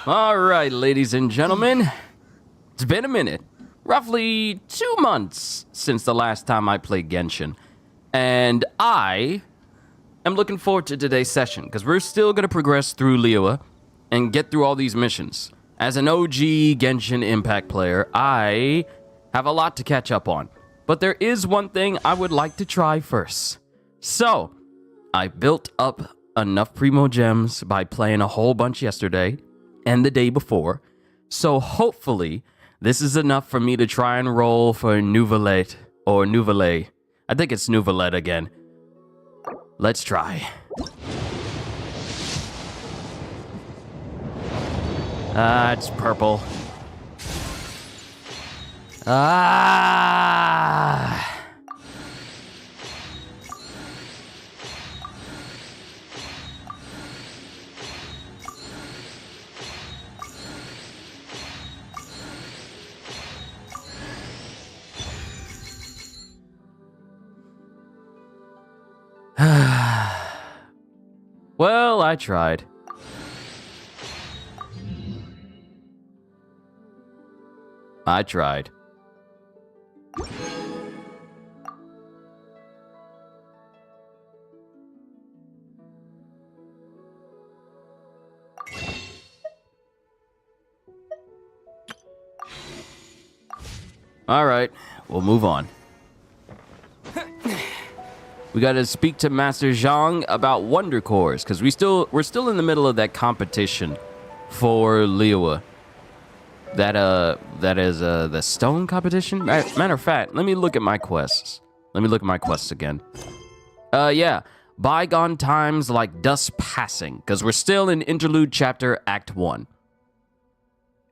All right, ladies and gentlemen, it's been a minute. Roughly 2 months since the last time I played Genshin. And I am looking forward to today's session, because we're still going to progress through liyue and get through all these missions. As an OG Genshin Impact player, I have a lot to catch up on. But there is one thing I would like to try first. So, I built up enough Primo Gems by playing a whole bunch yesterday and the day before. So hopefully, this is enough for me to try and roll for Nouvelette or Nouvelle. I think it's Nouvelette again. Let's try. It's purple. Well, I tried. I tried. All right, we'll move on. We gotta speak to Master Zhang about Wonder Cores, because we're still in the middle of that competition for liyue. That is the stone competition? Matter of fact, let me look at my quests. Let me look at my quests again. Yeah. Bygone times like dust passing, because we're still in Interlude chapter Act 1.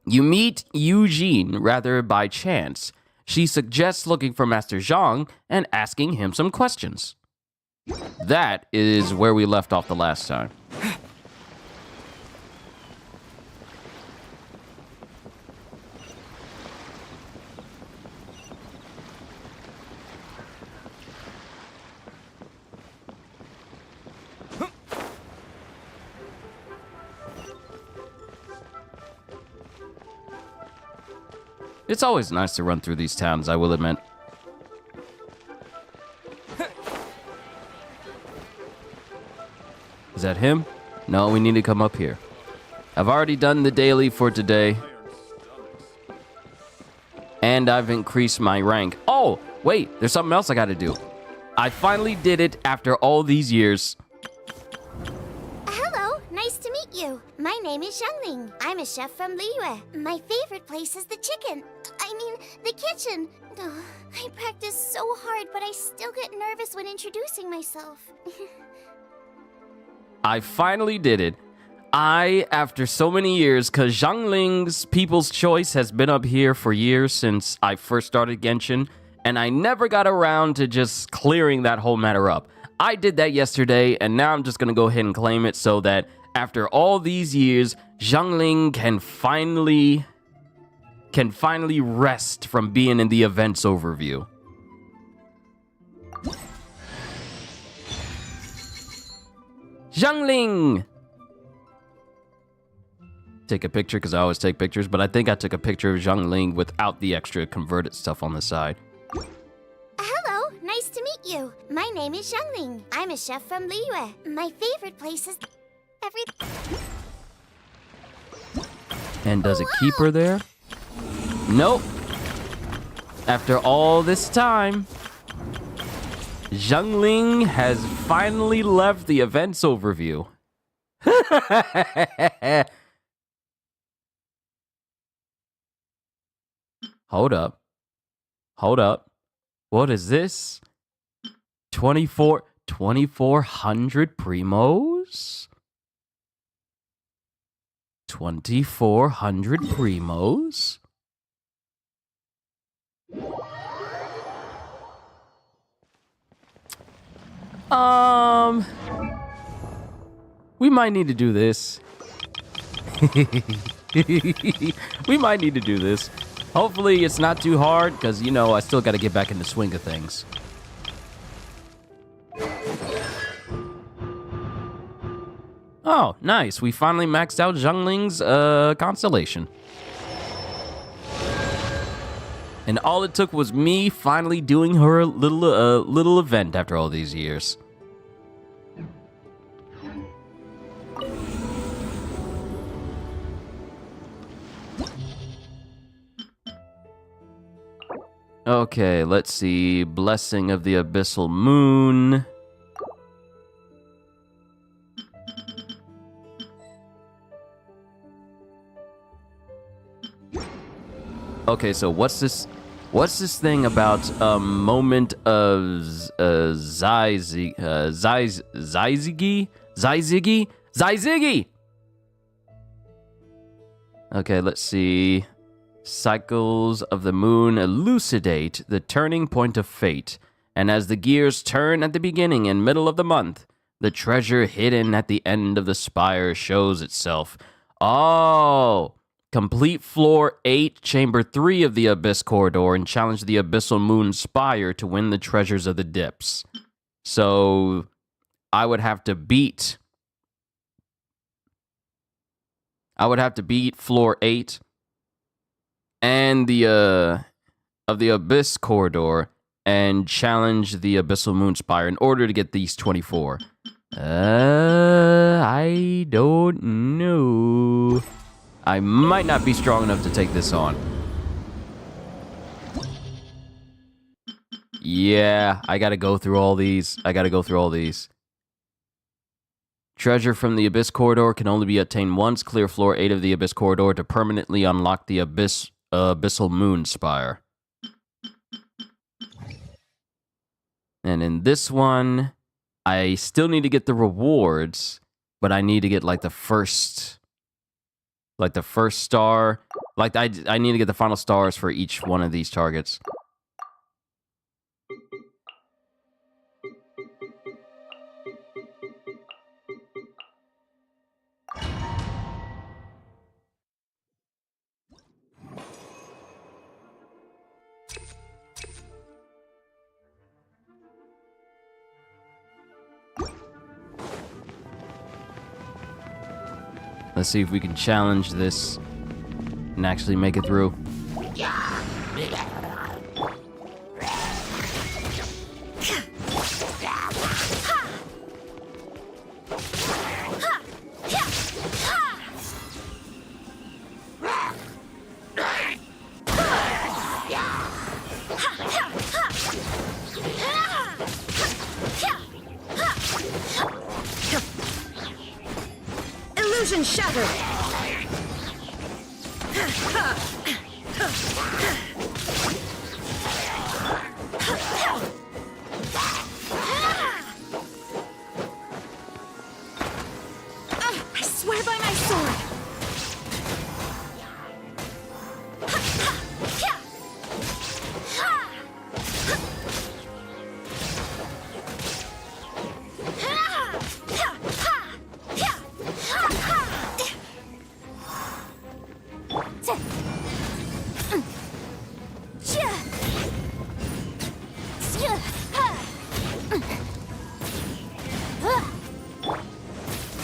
You meet Eugene rather by chance. She suggests looking for Master Zhang and asking him some questions. That is where we left off the last time. It's always nice to run through these towns, I will admit. Is that him? No, we need to come up here. I've already done the daily for today. And I've increased my rank. Oh, wait, there's something else I gotta do. I finally did it after all these years. Hello, nice to meet you. My name is Xiangling. I'm a chef from Liyue. My favorite place is the the kitchen. Oh, I practice so hard, but I still get nervous when introducing myself. I finally did it. After so many years, because Xiangling's People's Choice has been up here for years since I first started Genshin, and I never got around to just clearing that whole matter up. I did that yesterday, and now I'm just going to go ahead and claim it so that after all these years, Xiangling can finally rest from being in the events overview. Xiangling! Take a picture, because I always take pictures, but I think I took a picture of Xiangling without the extra converted stuff on the side. Hello, nice to meet you. My name is Xiangling. I'm a chef from Liyue. My favorite place is And does it keep her there? Nope. After all this time, Xiangling has finally left the events overview. Hold up. Hold up. What is this? 2,400 primos? 2,400 primos? We might need to do this. We might need to do this. Hopefully it's not too hard, because, you know, I still got to get back in the swing of things. Oh, nice. We finally maxed out Zhongling's constellation. And all it took was me finally doing her little event after all these years. Okay, let's see. Blessing of the Abyssal Moon. Okay, so what's this thing about a moment of Zyzigi? Okay, let's see. Cycles of the moon elucidate the turning point of fate, and as the gears turn at the beginning and middle of the month, the treasure hidden at the end of the spire shows itself. Oh! Complete floor 8, chamber 3 of the Abyss Corridor and challenge the Abyssal Moon Spire to win the treasures of the dips. So, I would have to beat floor 8 and the of the Abyss Corridor and challenge the Abyssal Moon Spire in order to get these 24. I don't know. I might not be strong enough to take this on. Yeah, I gotta go through all these. Treasure from the Abyss Corridor can only be obtained once. Clear floor 8 of the Abyss Corridor to permanently unlock the Abyssal Moon Spire. And in this one, I still need to get the rewards, but I need to get like the first star. Like I need to get the final stars for each one of these targets. Let's see if we can challenge this and actually make it through. Illusion shattered. I swear by my sword.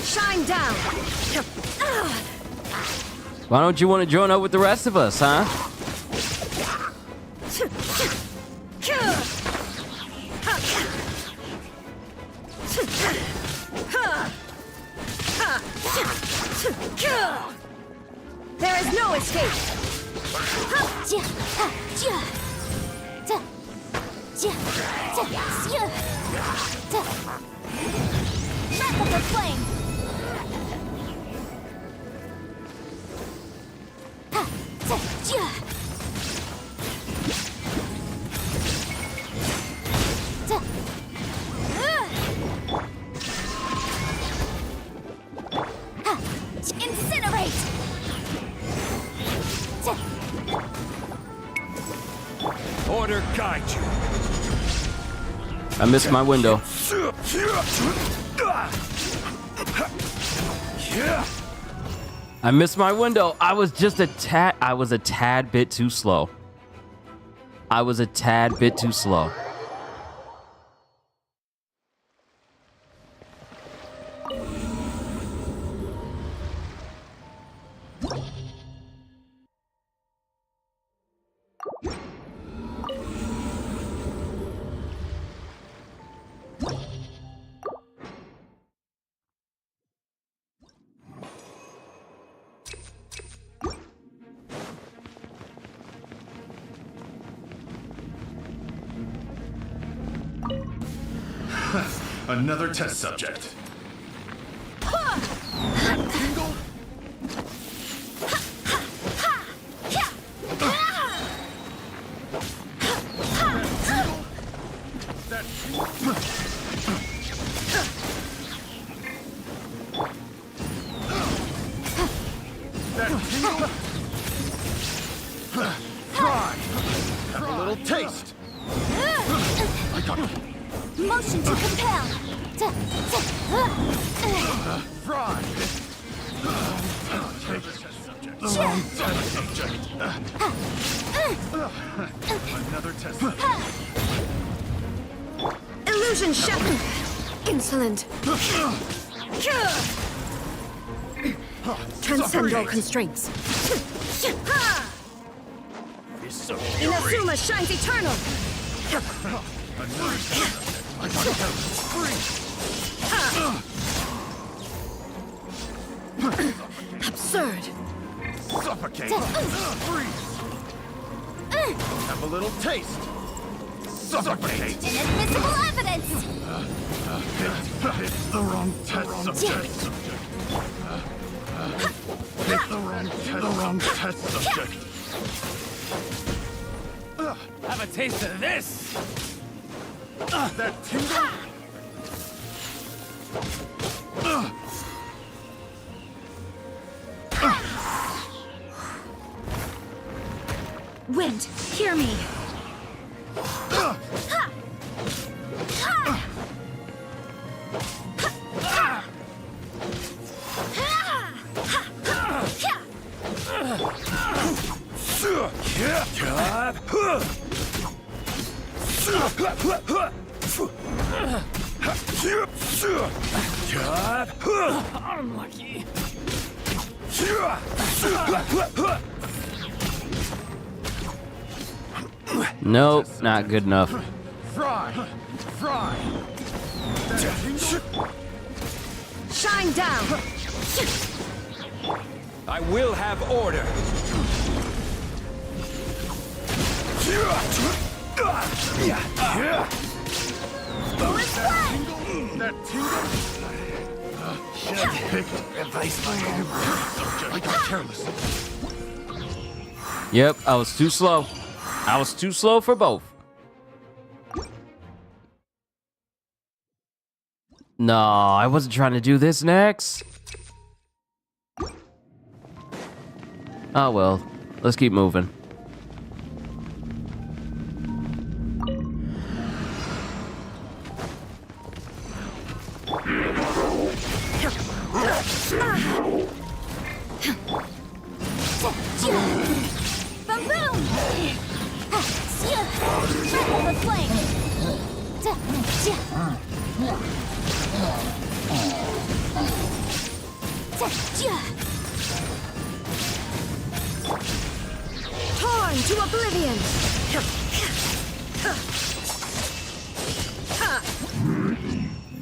Shine down. Why don't you want to join up with the rest of us, huh? There is no escape. Map of the flame. Incinerate. Order guide you. I missed my window. I missed my window. I was just a tad bit too slow. Another test subject. Try. Have a little taste. I got it. Motion to compel. Try. The wrong test subject. Another test subject. Illusion shatter. Insolent. Transcend all constraints. Inazuma shines eternal. Another test subject. I got it. Freeze. Absurd. Suffocate. Freeze. Have a little taste. Suffocate. Inadmissible evidence. Hit the wrong test subject. Hit the wrong test subject. Have a taste of this! That tingle. Wind, hear me. Unlucky. Nope, not good enough. Fry. Shine down. I will have order. That tingle. Should have picked advice by subject. I got careless. Yep, I was too slow. I was too slow for both. No, I wasn't trying to do this next. Oh well, let's keep moving. Ba-boom! Triple the flame! Torn to oblivion.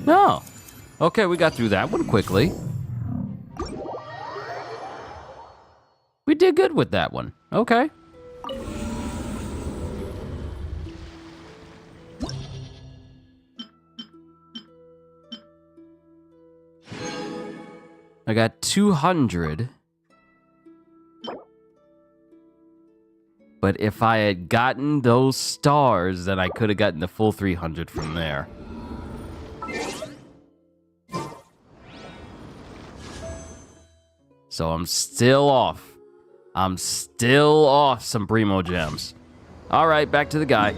No. Okay, we got through that one quickly. We did good with that one. Okay. I got 200. But if I had gotten those stars, then I could have gotten the full 300 from there. So I'm still off. I'm still off some Primo gems. All right, back to the guy.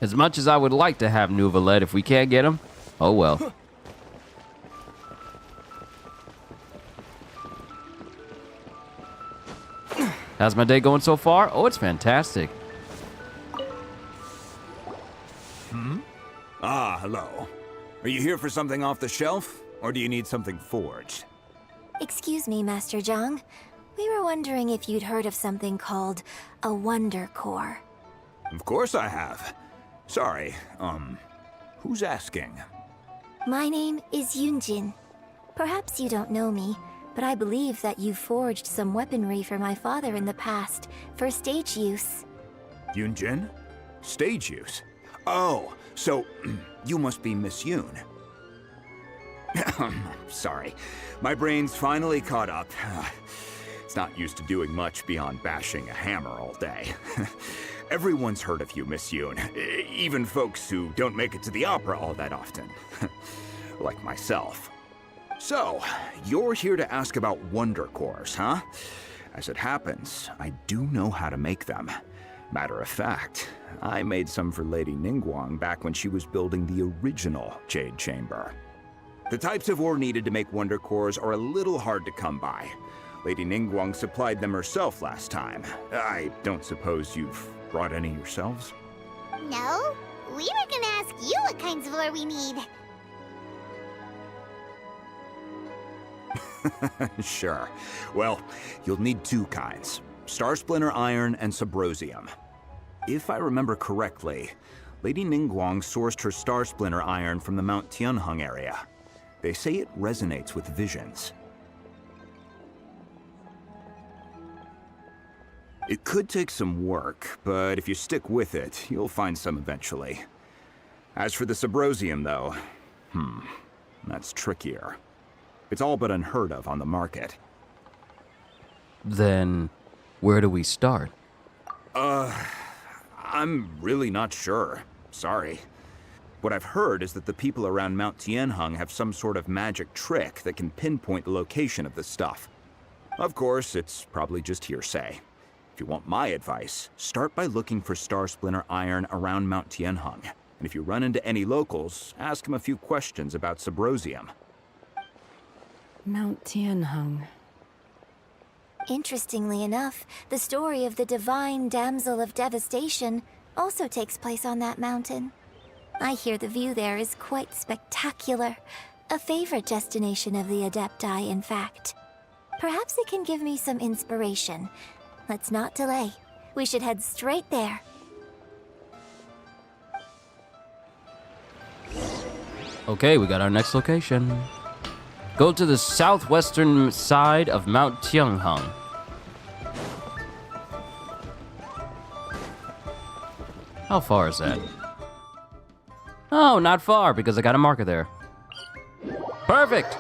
As much as I would like to have Nuvalet, if we can't get him, oh well. How's my day going so far? Oh, it's fantastic. Ah, hello. Are you here for something off the shelf, or do you need something forged? Excuse me, Master Zhang. We were wondering if you'd heard of something called a Wonder Core. Of course I have. Sorry, who's asking? My name is Yunjin. Perhaps you don't know me, but I believe that you forged some weaponry for my father in the past, for stage use. Yunjin? Stage use? Oh, so you must be Miss Yoon. Sorry, my brain's finally caught up. It's not used to doing much beyond bashing a hammer all day. Everyone's heard of you, Miss Yoon. Even folks who don't make it to the opera all that often. Like myself. So, you're here to ask about Wonder Cores, huh? As it happens, I do know how to make them. Matter of fact, I made some for Lady Ningguang back when she was building the original Jade Chamber. The types of ore needed to make Wonder Cores are a little hard to come by. Lady Ningguang supplied them herself last time. I don't suppose you've brought any yourselves? No, we were gonna ask you what kinds of ore we need. Sure. Well, you'll need two kinds. Star Splinter Iron and Subrosium. If I remember correctly, Lady Ningguang sourced her Star Splinter Iron from the Mount Tianheng area. They say it resonates with visions. It could take some work, but if you stick with it, you'll find some eventually. As for the Subrosium, though, that's trickier. It's all but unheard of on the market. Then, where do we start? I'm really not sure. Sorry. What I've heard is that the people around Mount Tianheng have some sort of magic trick that can pinpoint the location of the stuff. Of course, it's probably just hearsay. If you want my advice, start by looking for Star Splinter Iron around Mount Tianheng. And if you run into any locals, ask them a few questions about Subrosium. Mount Tianheng. Interestingly enough, the story of the divine damsel of devastation also takes place on that mountain. I hear the view there is quite spectacular. A favorite destination of the Adepti, in fact. Perhaps it can give me some inspiration. Let's not delay. We should head straight there. Okay, we got our next location. Go to the southwestern side of Mount Tianheng. How far is that? Oh, not far, because I got a marker there. Perfect!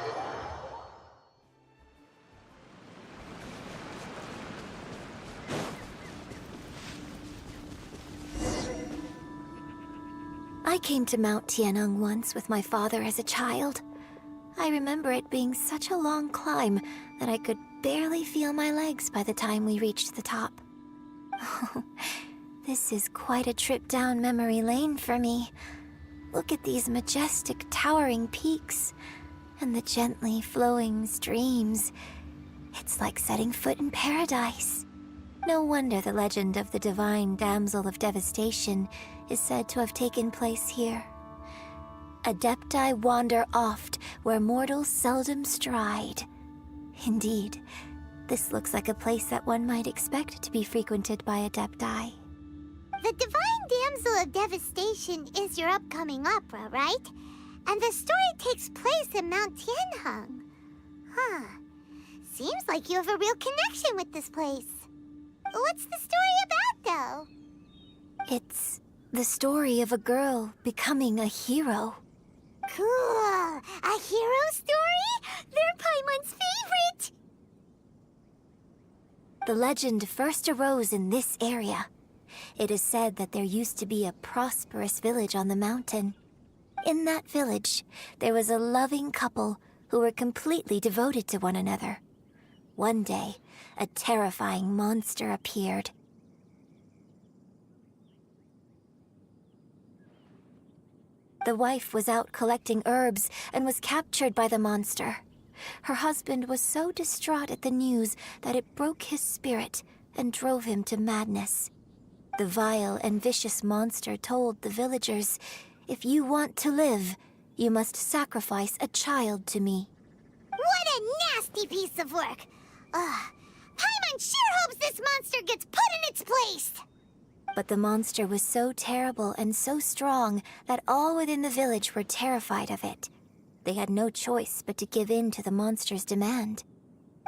I came to Mount Tianheng once with my father as a child. I remember it being such a long climb that I could barely feel my legs by the time we reached the top. Oh, this is quite a trip down memory lane for me. Look at these majestic towering peaks and the gently flowing streams. It's like setting foot in paradise. No wonder the legend of the divine damsel of devastation is said to have taken place here. Adepti wander oft where mortals seldom stride. Indeed, this looks like a place that one might expect to be frequented by Adepti. The Divine Damsel of Devastation is your upcoming opera, right? And the story takes place in Mount Tianheng. Huh. Seems like you have a real connection with this place. What's the story about, though? It's the story of a girl becoming a hero. Cool. A hero story? They're Paimon's favorite! The legend first arose in this area. It is said that there used to be a prosperous village on the mountain. In that village, there was a loving couple who were completely devoted to one another. One day, a terrifying monster appeared. The wife was out collecting herbs and was captured by the monster. Her husband was so distraught at the news that it broke his spirit and drove him to madness. The vile and vicious monster told the villagers, "If you want to live, you must sacrifice a child to me." What a nasty piece of work! Paimon sure hopes this monster gets put in its place! But the monster was so terrible and so strong that all within the village were terrified of it. They had no choice but to give in to the monster's demand.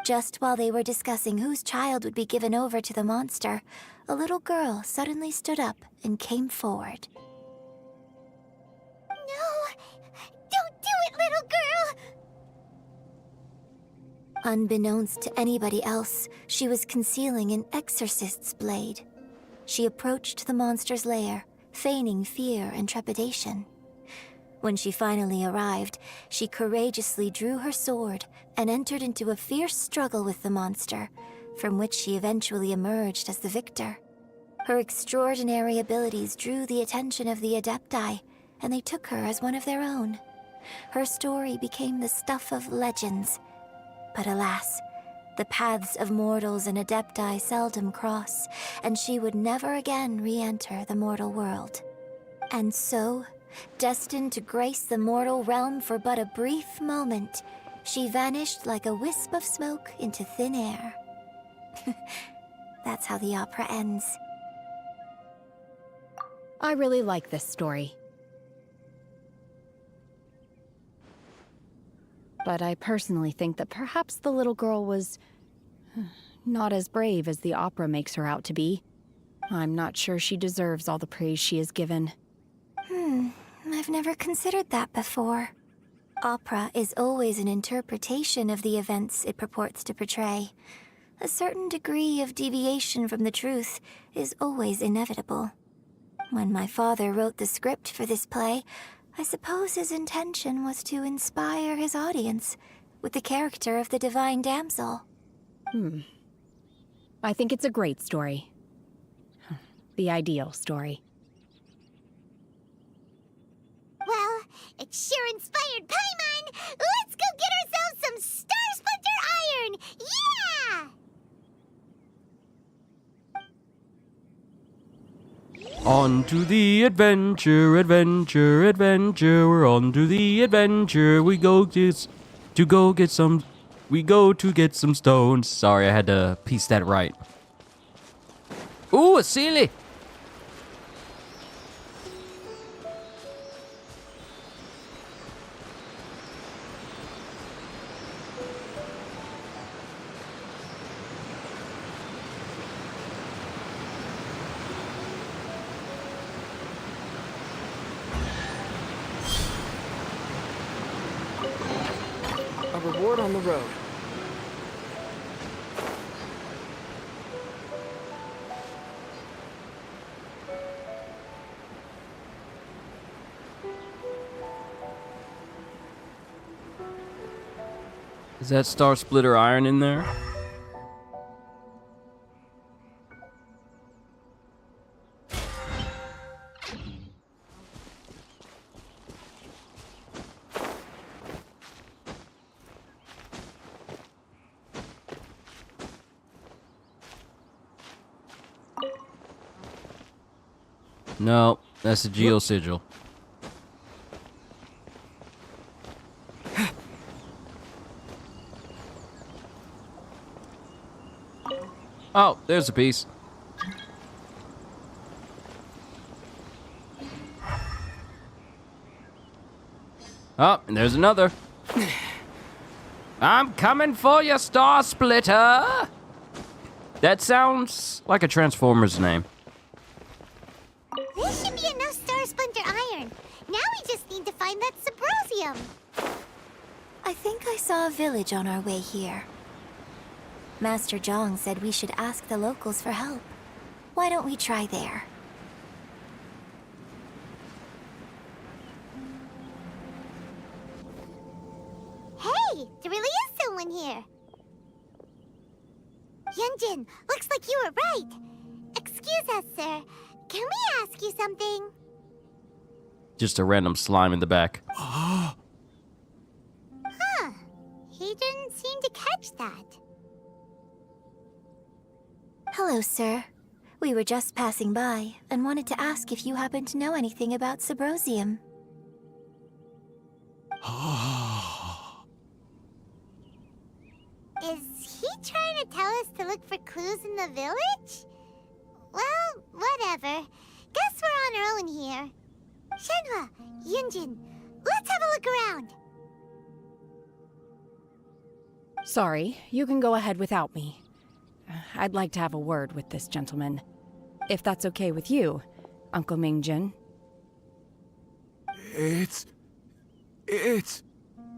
Just while they were discussing whose child would be given over to the monster, a little girl suddenly stood up and came forward. No! Don't do it, little girl! Unbeknownst to anybody else, she was concealing an exorcist's blade. She approached the monster's lair, feigning fear and trepidation. When she finally arrived, she courageously drew her sword and entered into a fierce struggle with the monster, from which she eventually emerged as the victor. Her extraordinary abilities drew the attention of the Adepti, and they took her as one of their own. Her story became the stuff of legends. But alas, the paths of mortals and Adepti seldom cross, and she would never again re-enter the mortal world. And so, destined to grace the mortal realm for but a brief moment, she vanished like a wisp of smoke into thin air. That's how the opera ends. I really like this story. But I personally think that perhaps the little girl was not as brave as the opera makes her out to be. I'm not sure she deserves all the praise she is given. I've never considered that before. Opera is always an interpretation of the events it purports to portray. A certain degree of deviation from the truth is always inevitable. When my father wrote the script for this play, I suppose his intention was to inspire his audience with the character of the divine damsel. I think it's a great story. The ideal story. Well, it sure inspired Paimon! Let's go get ourselves some Star Splinter Iron! Yeah! On to the adventure, adventure, adventure. We're on to the adventure. We go to get some stones. Sorry, I had to piece that right. Ooh, a Sealy! A reward on the road. Is that Star Splitter Iron in there? No, that's a Geo Sigil. Oh, there's a piece. Oh, and there's another. I'm coming for you, Star Splitter! That sounds like a Transformer's name. This should be enough Star Splinter Iron. Now we just need to find that Subrosium. I think I saw a village on our way here. Master Zhang said we should ask the locals for help. Why don't we try there? Hey, there really is someone here. Yunjin, looks like you were right. Excuse us, sir. Can we ask you something? Just a random slime in the back. Huh. He didn't seem to catch that. Hello, sir. We were just passing by and wanted to ask if you happen to know anything about Subrosium. Is he trying to tell us to look for clues in the village? Well, whatever. Guess we're on our own here. Shenhua, Yunjin, let's have a look around. Sorry, you can go ahead without me. I'd like to have a word with this gentleman. If that's okay with you, Uncle Mingjin. It's...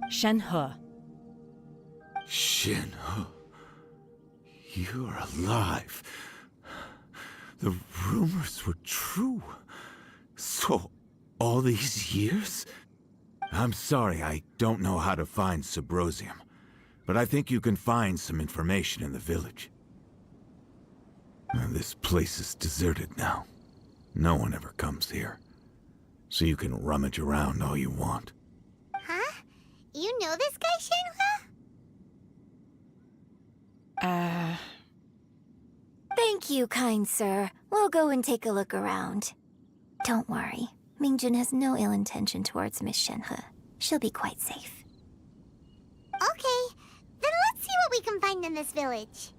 Shen-he. Shin-he. You're alive. The rumors were true. So, all these years? I'm sorry, I don't know how to find Subrosium. But I think you can find some information in the village. This place is deserted now. No one ever comes here. So you can rummage around all you want. Huh? You know this guy, Shenhua? Thank you, kind sir. We'll go and take a look around. Don't worry. Mingjin has no ill intention towards Miss Shenhe. She'll be quite safe. Okay, then let's see what we can find in this village.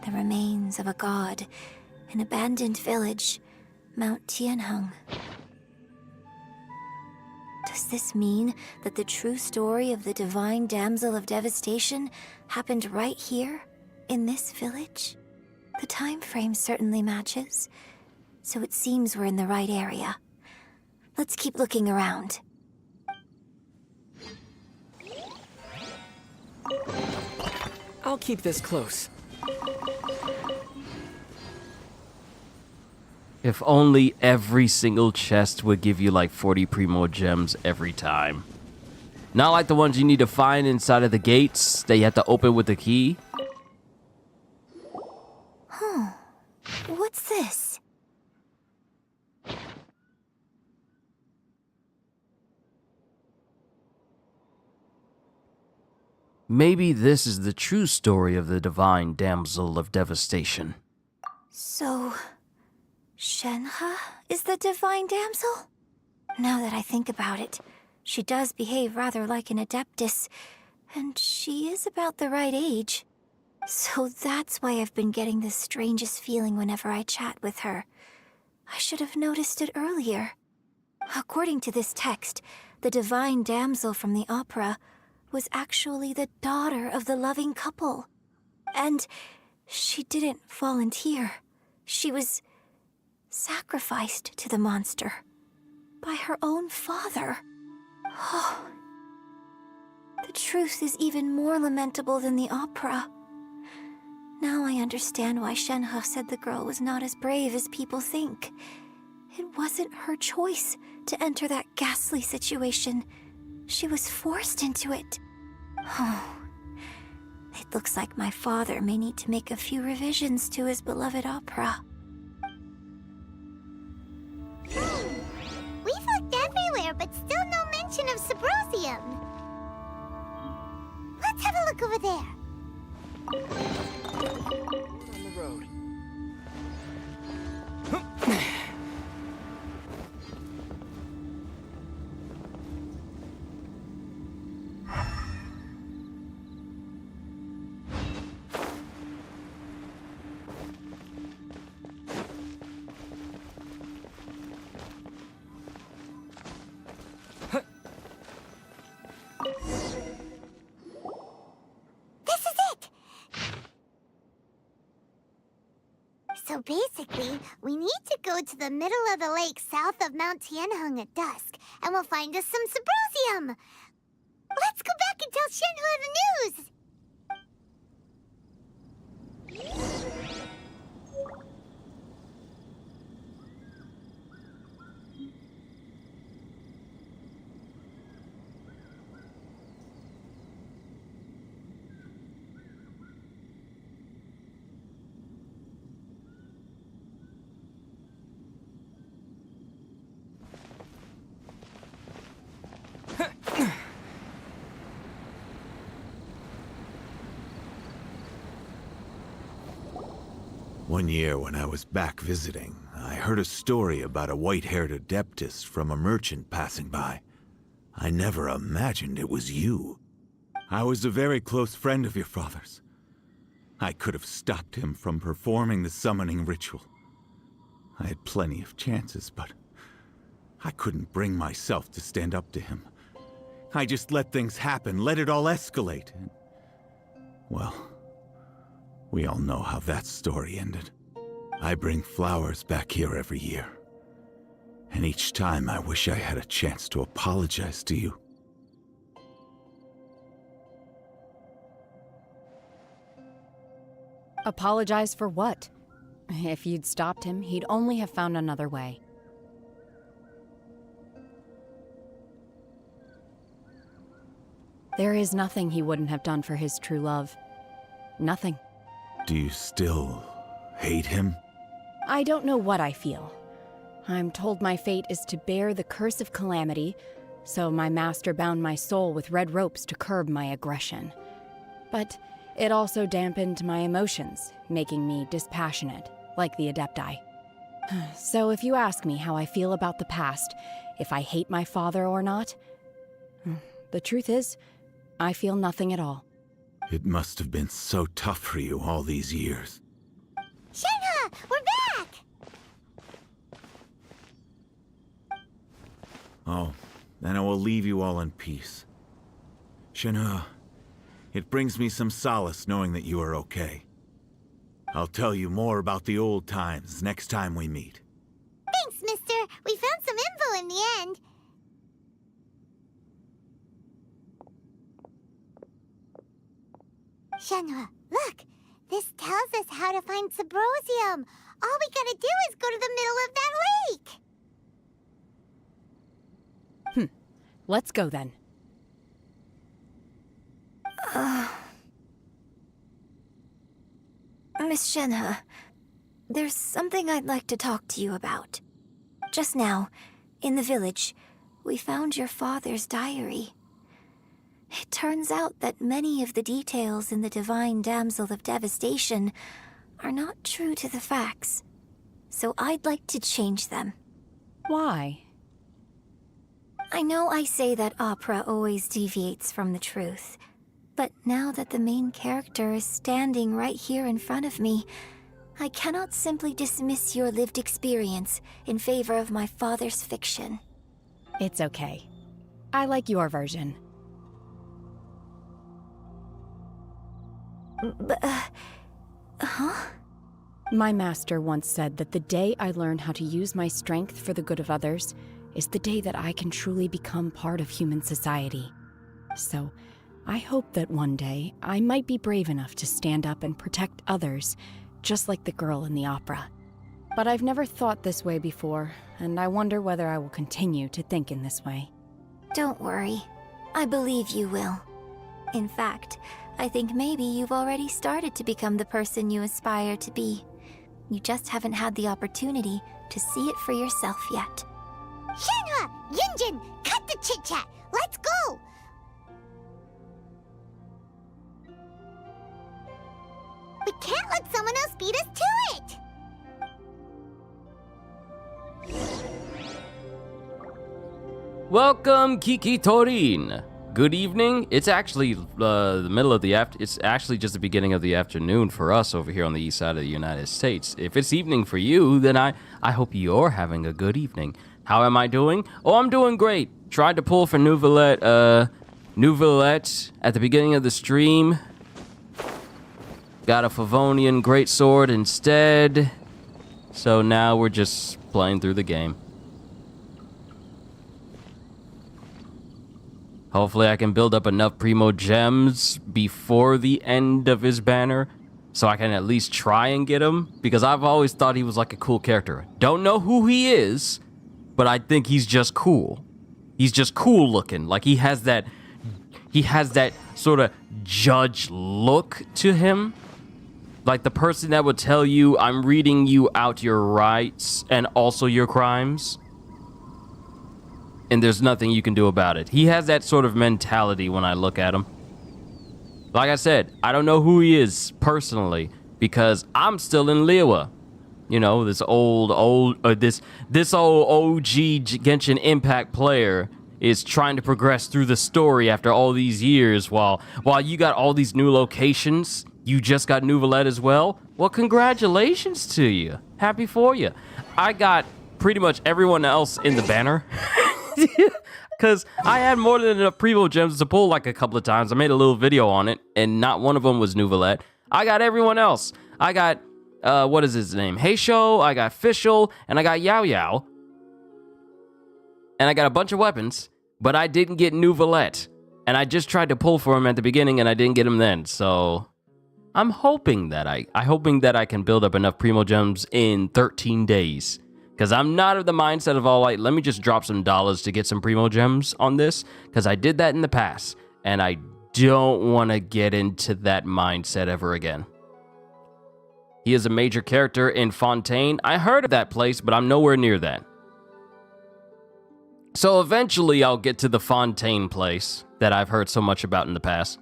The remains of a god, an abandoned village, Mount Tianheng. Does this mean that the true story of the divine damsel of devastation happened right here, in this village? The time frame certainly matches, so it seems we're in the right area. Let's keep looking around. I'll keep this close. If only every single chest would give you like 40 primo gems every time. Not like the ones you need to find inside of the gates that you have to open with the key. What's this? Maybe this is the true story of the divine damsel of devastation. So, Shenhe is the divine damsel? Now that I think about it, she does behave rather like an adeptus, and she is about the right age. So that's why I've been getting the strangest feeling whenever I chat with her. I should have noticed it earlier. According to this text, the divine damsel from the opera was actually the daughter of the loving couple. And she didn't volunteer. She was sacrificed to the monster by her own father. Oh, the truth is even more lamentable than the opera. Now I understand why Shenhe said the girl was not as brave as people think. It wasn't her choice to enter that ghastly situation. She was forced into it. Oh, it looks like my father may need to make a few revisions to his beloved opera. We've looked everywhere, but still no mention of Subrosium. Let's have a look over there. On the road. So basically, we need to go to the middle of the lake south of Mount Tianheng at dusk, and we'll find us some Sabrosium! Let's go back and tell Shenhua the news! One year when I was back visiting, I heard a story about a white-haired adeptus from a merchant passing by. I never imagined it was you. I was a very close friend of your father's. I could have stopped him from performing the summoning ritual. I had plenty of chances, but I couldn't bring myself to stand up to him. I just let things happen, let it all escalate. And, well, we all know how that story ended. I bring flowers back here every year. And each time I wish I had a chance to apologize to you. Apologize for what? If you'd stopped him, he'd only have found another way. There is nothing he wouldn't have done for his true love. Nothing. Do you still hate him? I don't know what I feel. I'm told my fate is to bear the curse of calamity, so my master bound my soul with red ropes to curb my aggression. But it also dampened my emotions, making me dispassionate, like the Adepti. So if you ask me how I feel about the past, if I hate my father or not, the truth is, I feel nothing at all. It must have been so tough for you all these years. Shenhua, we're back! Oh, then I will leave you all in peace. Shenhua, it brings me some solace knowing that you are okay. I'll tell you more about the old times next time we meet. Thanks, mister. We found some info in the end. Shenhua, look! This tells us how to find Sabrosium. All we gotta do is go to the middle of that lake! Let's go then. Miss Shenhe, there's something I'd like to talk to you about. Just now, in the village, we found your father's diary. It turns out that many of the details in the Divine Damsel of Devastation are not true to the facts. So I'd like to change them. Why? I know I say that opera always deviates from the truth, but now that the main character is standing right here in front of me, I cannot simply dismiss your lived experience in favor of my father's fiction. It's okay. I like your version. Huh? My master once said that the day I learn how to use my strength for the good of others is the day that I can truly become part of human society. So, I hope that one day I might be brave enough to stand up and protect others, just like the girl in the opera. But I've never thought this way before, and I wonder whether I will continue to think in this way. Don't worry. I believe you will. In fact, I think maybe you've already started to become the person you aspire to be. You just haven't had the opportunity to see it for yourself yet. Shenhua! Yunjin! Cut the chit-chat! Let's go! We can't let someone else beat us to it! Welcome, Kiki Torin. Good evening. It's actually the middle of the It's actually just the beginning of the afternoon for us over here on the east side of the United States. If it's evening for you, then I hope you're having a good evening. How am I doing? Oh, I'm doing great. Tried to pull for Nouvellette at the beginning of the stream. Got a Favonian greatsword instead. So now we're just playing through the game. Hopefully I can build up enough Primo Gems before the end of his banner so I can at least try and get him, because I've always thought he was like a cool character. Don't know who he is, but I think he's just cool. He's just cool looking. Like he has that sort of judge look to him. Like the person that would tell you, I'm reading you out your rights and also your crimes, and there's nothing you can do about it. He has that sort of mentality when I look at him. Like I said, I don't know who he is personally because I'm still in liyue. You know, this old OG Genshin Impact player is trying to progress through the story after all these years while you got all these new locations. You just got Nouvellette as well. Well, congratulations to you. Happy for you. I got pretty much everyone else in the banner. Because I had more than enough Primo Gems to pull like a couple of times. I made a little video on it, and not one of them was Nouvellette. I got everyone else. I got, what is his name? Heisho, I got Fischl, and I got Yao Yao. And I got a bunch of weapons, but I didn't get Nouvellette. And I just tried to pull for him at the beginning, and I didn't get him then. So I'm hoping that I can build up enough Primo Gems in 13 days. Because I'm not of the mindset of all, like, let me just drop some dollars to get some Primo Gems on this. Because I did that in the past. And I don't want to get into that mindset ever again. He is a major character in Fontaine. I heard of that place, but I'm nowhere near that. So eventually I'll get to the Fontaine place that I've heard so much about in the past.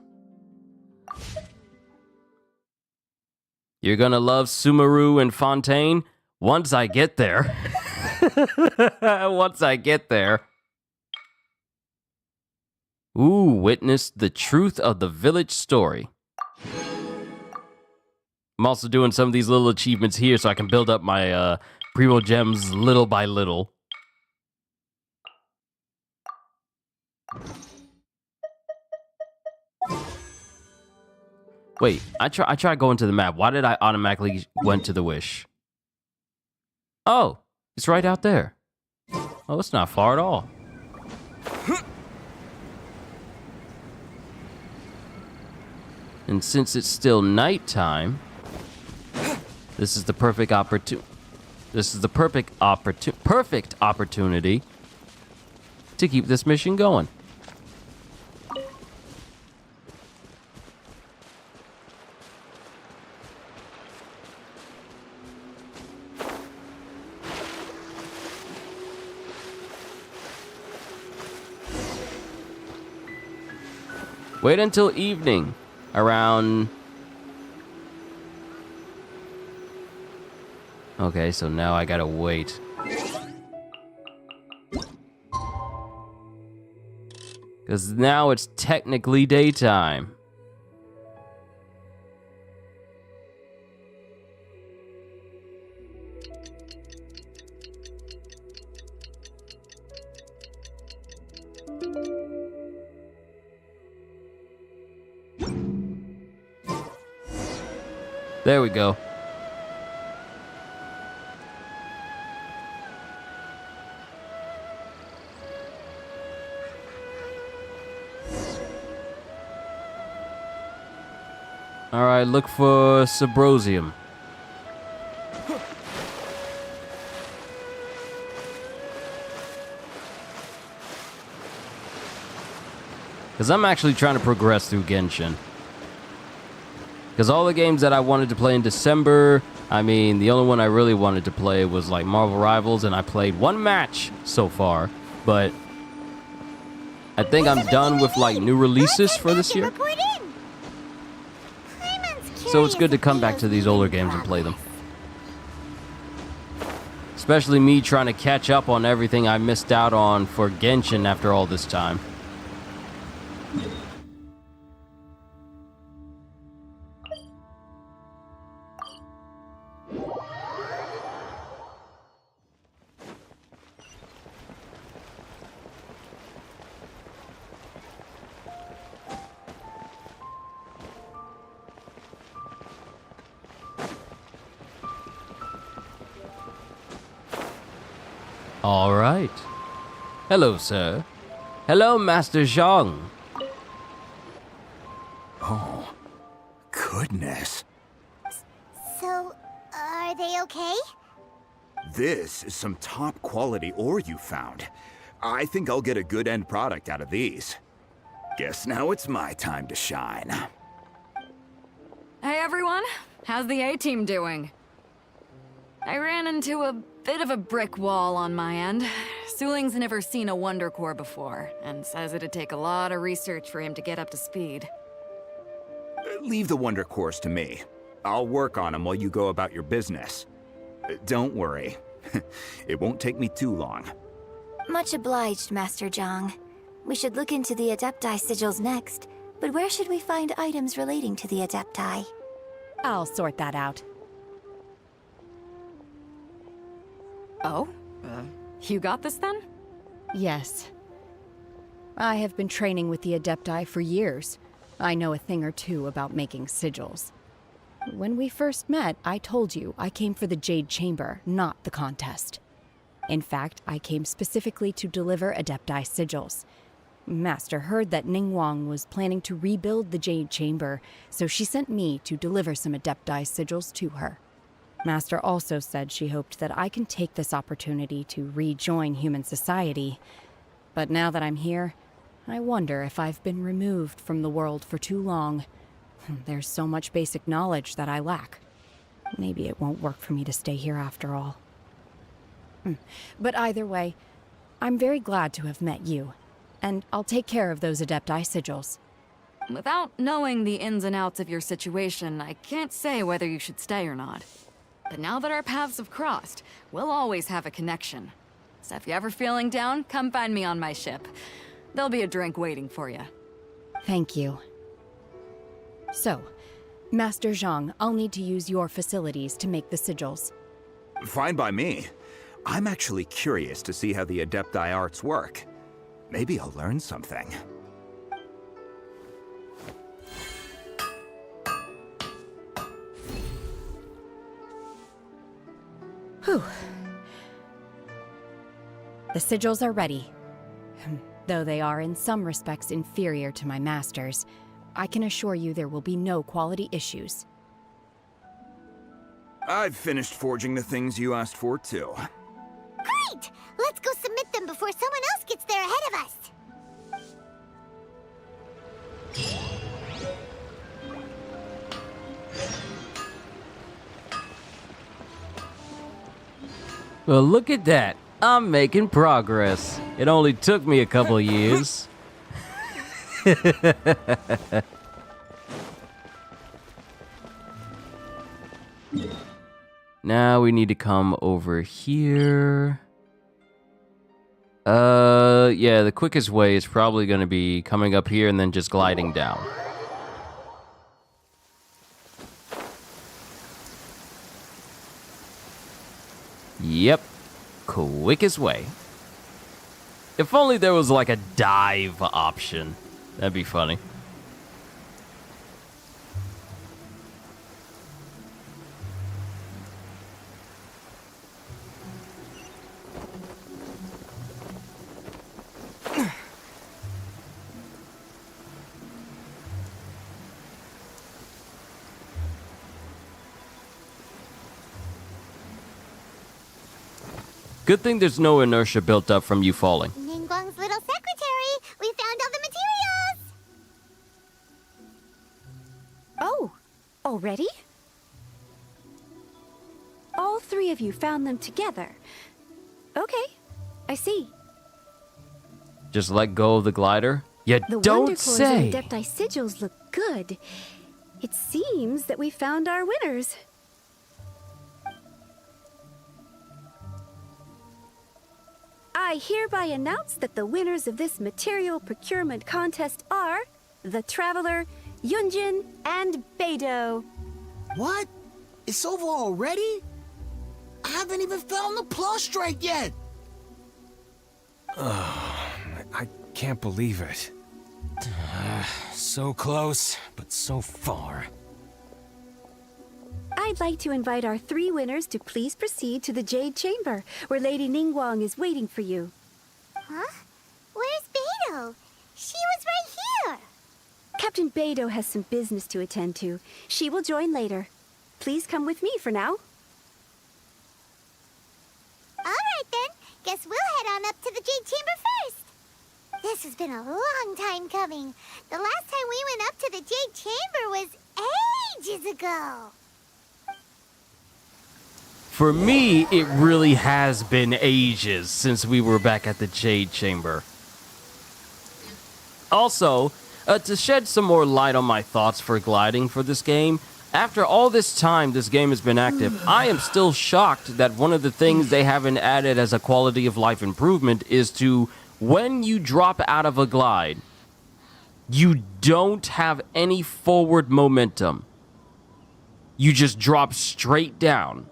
You're gonna love Sumeru and Fontaine once I get there. Once I get there. Ooh, witness the truth of the village story. I'm also doing some of these little achievements here so I can build up my Primo Gems little by little. Wait, I tried going to the map. Why did I automatically went to the wish? Oh, it's right out there. Oh, it's not far at all. And since it's still nighttime, this is the perfect opportunity. This is the perfect opportunity to keep this mission going. Wait until evening, around... Okay, so now I gotta wait. Because now it's technically daytime. There we go. All right, look for Subrosium. Because I'm actually trying to progress through Genshin. Because all the games that I wanted to play in December, I mean, the only one I really wanted to play was like Marvel Rivals, and I played one match so far, but I think I'm done with like new releases for this year. So it's good to come back to these older games and play them. Especially me trying to catch up on everything I missed out on for Genshin after all this time. All right. Hello, sir. Hello, Master Zhang. Oh, goodness. So, are they okay? This is some top quality ore you found. I think I'll get a good end product out of these. Guess now it's my time to shine. Hey everyone, how's the A-team doing? I ran into a bit of a brick wall on my end. Suling's never seen a Wonder Core before, and says it'd take a lot of research for him to get up to speed. Leave the Wonder Cores to me. I'll work on them while you go about your business. Don't worry. It won't take me too long. Much obliged, Master Zhang. We should look into the Adepti sigils next, but where should we find items relating to the Adepti? I'll sort that out. Oh? You got this then? Yes. I have been training with the Adepti for years. I know a thing or two about making sigils. When we first met, I told you I came for the Jade Chamber, not the contest. In fact, I came specifically to deliver Adepti sigils. Master heard that Ningguang was planning to rebuild the Jade Chamber, so she sent me to deliver some Adepti sigils to her. Master also said she hoped that I can take this opportunity to rejoin human society. But now that I'm here, I wonder if I've been removed from the world for too long. There's so much basic knowledge that I lack. Maybe it won't work for me to stay here after all. But either way, I'm very glad to have met you, and I'll take care of those Adepti sigils. Without knowing the ins and outs of your situation, I can't say whether you should stay or not. But now that our paths have crossed, we'll always have a connection. So if you're ever feeling down, come find me on my ship. There'll be a drink waiting for you. Thank you. So, Master Zhang, I'll need to use your facilities to make the sigils. Fine by me. I'm actually curious to see how the Adepti arts work. Maybe I'll learn something. Whew. The sigils are ready. Though they are in some respects inferior to my master's, I can assure you there will be no quality issues. I've finished forging the things you asked for, too. Great! Let's go submit them before someone else gets there ahead of us! Well, look at that. I'm making progress. It only took me a couple years. Now we need to come over here. Yeah, the quickest way is probably going to be coming up here and then just gliding down. Yep, quickest way. If only there was like a dive option. That'd be funny. Good thing there's no inertia built up from you falling. Ningguang's little secretary! We found all the materials! Oh, already? All three of you found them together. Okay, I see. Just let go of the glider? You The don't Wonder Cores say. and Adepti sigils look good. It seems that we found our winners. I hereby announce that the winners of this material procurement contest are the Traveler, Yunjin, and Beidou. What? It's over already? I haven't even found the prostrate yet! I can't believe it. So close, but so far. I I'd like to invite our 3 winners to please proceed to the Jade Chamber, where Lady Ningguang is waiting for you. Huh? Where's Beidou? She was right here. Captain Beidou has some business to attend to. She will join later. Please come with me for now. All right then. Guess we'll head on up to the Jade Chamber first. This has been a long time coming. The last time we went up to the Jade Chamber was ages ago. For me, it really has been ages since we were back at the Jade Chamber. Also, to shed some more light on my thoughts for gliding for this game, after all this time this game has been active, I am still shocked that one of the things they haven't added as a quality of life improvement is to, when you drop out of a glide, you don't have any forward momentum. You just drop straight down.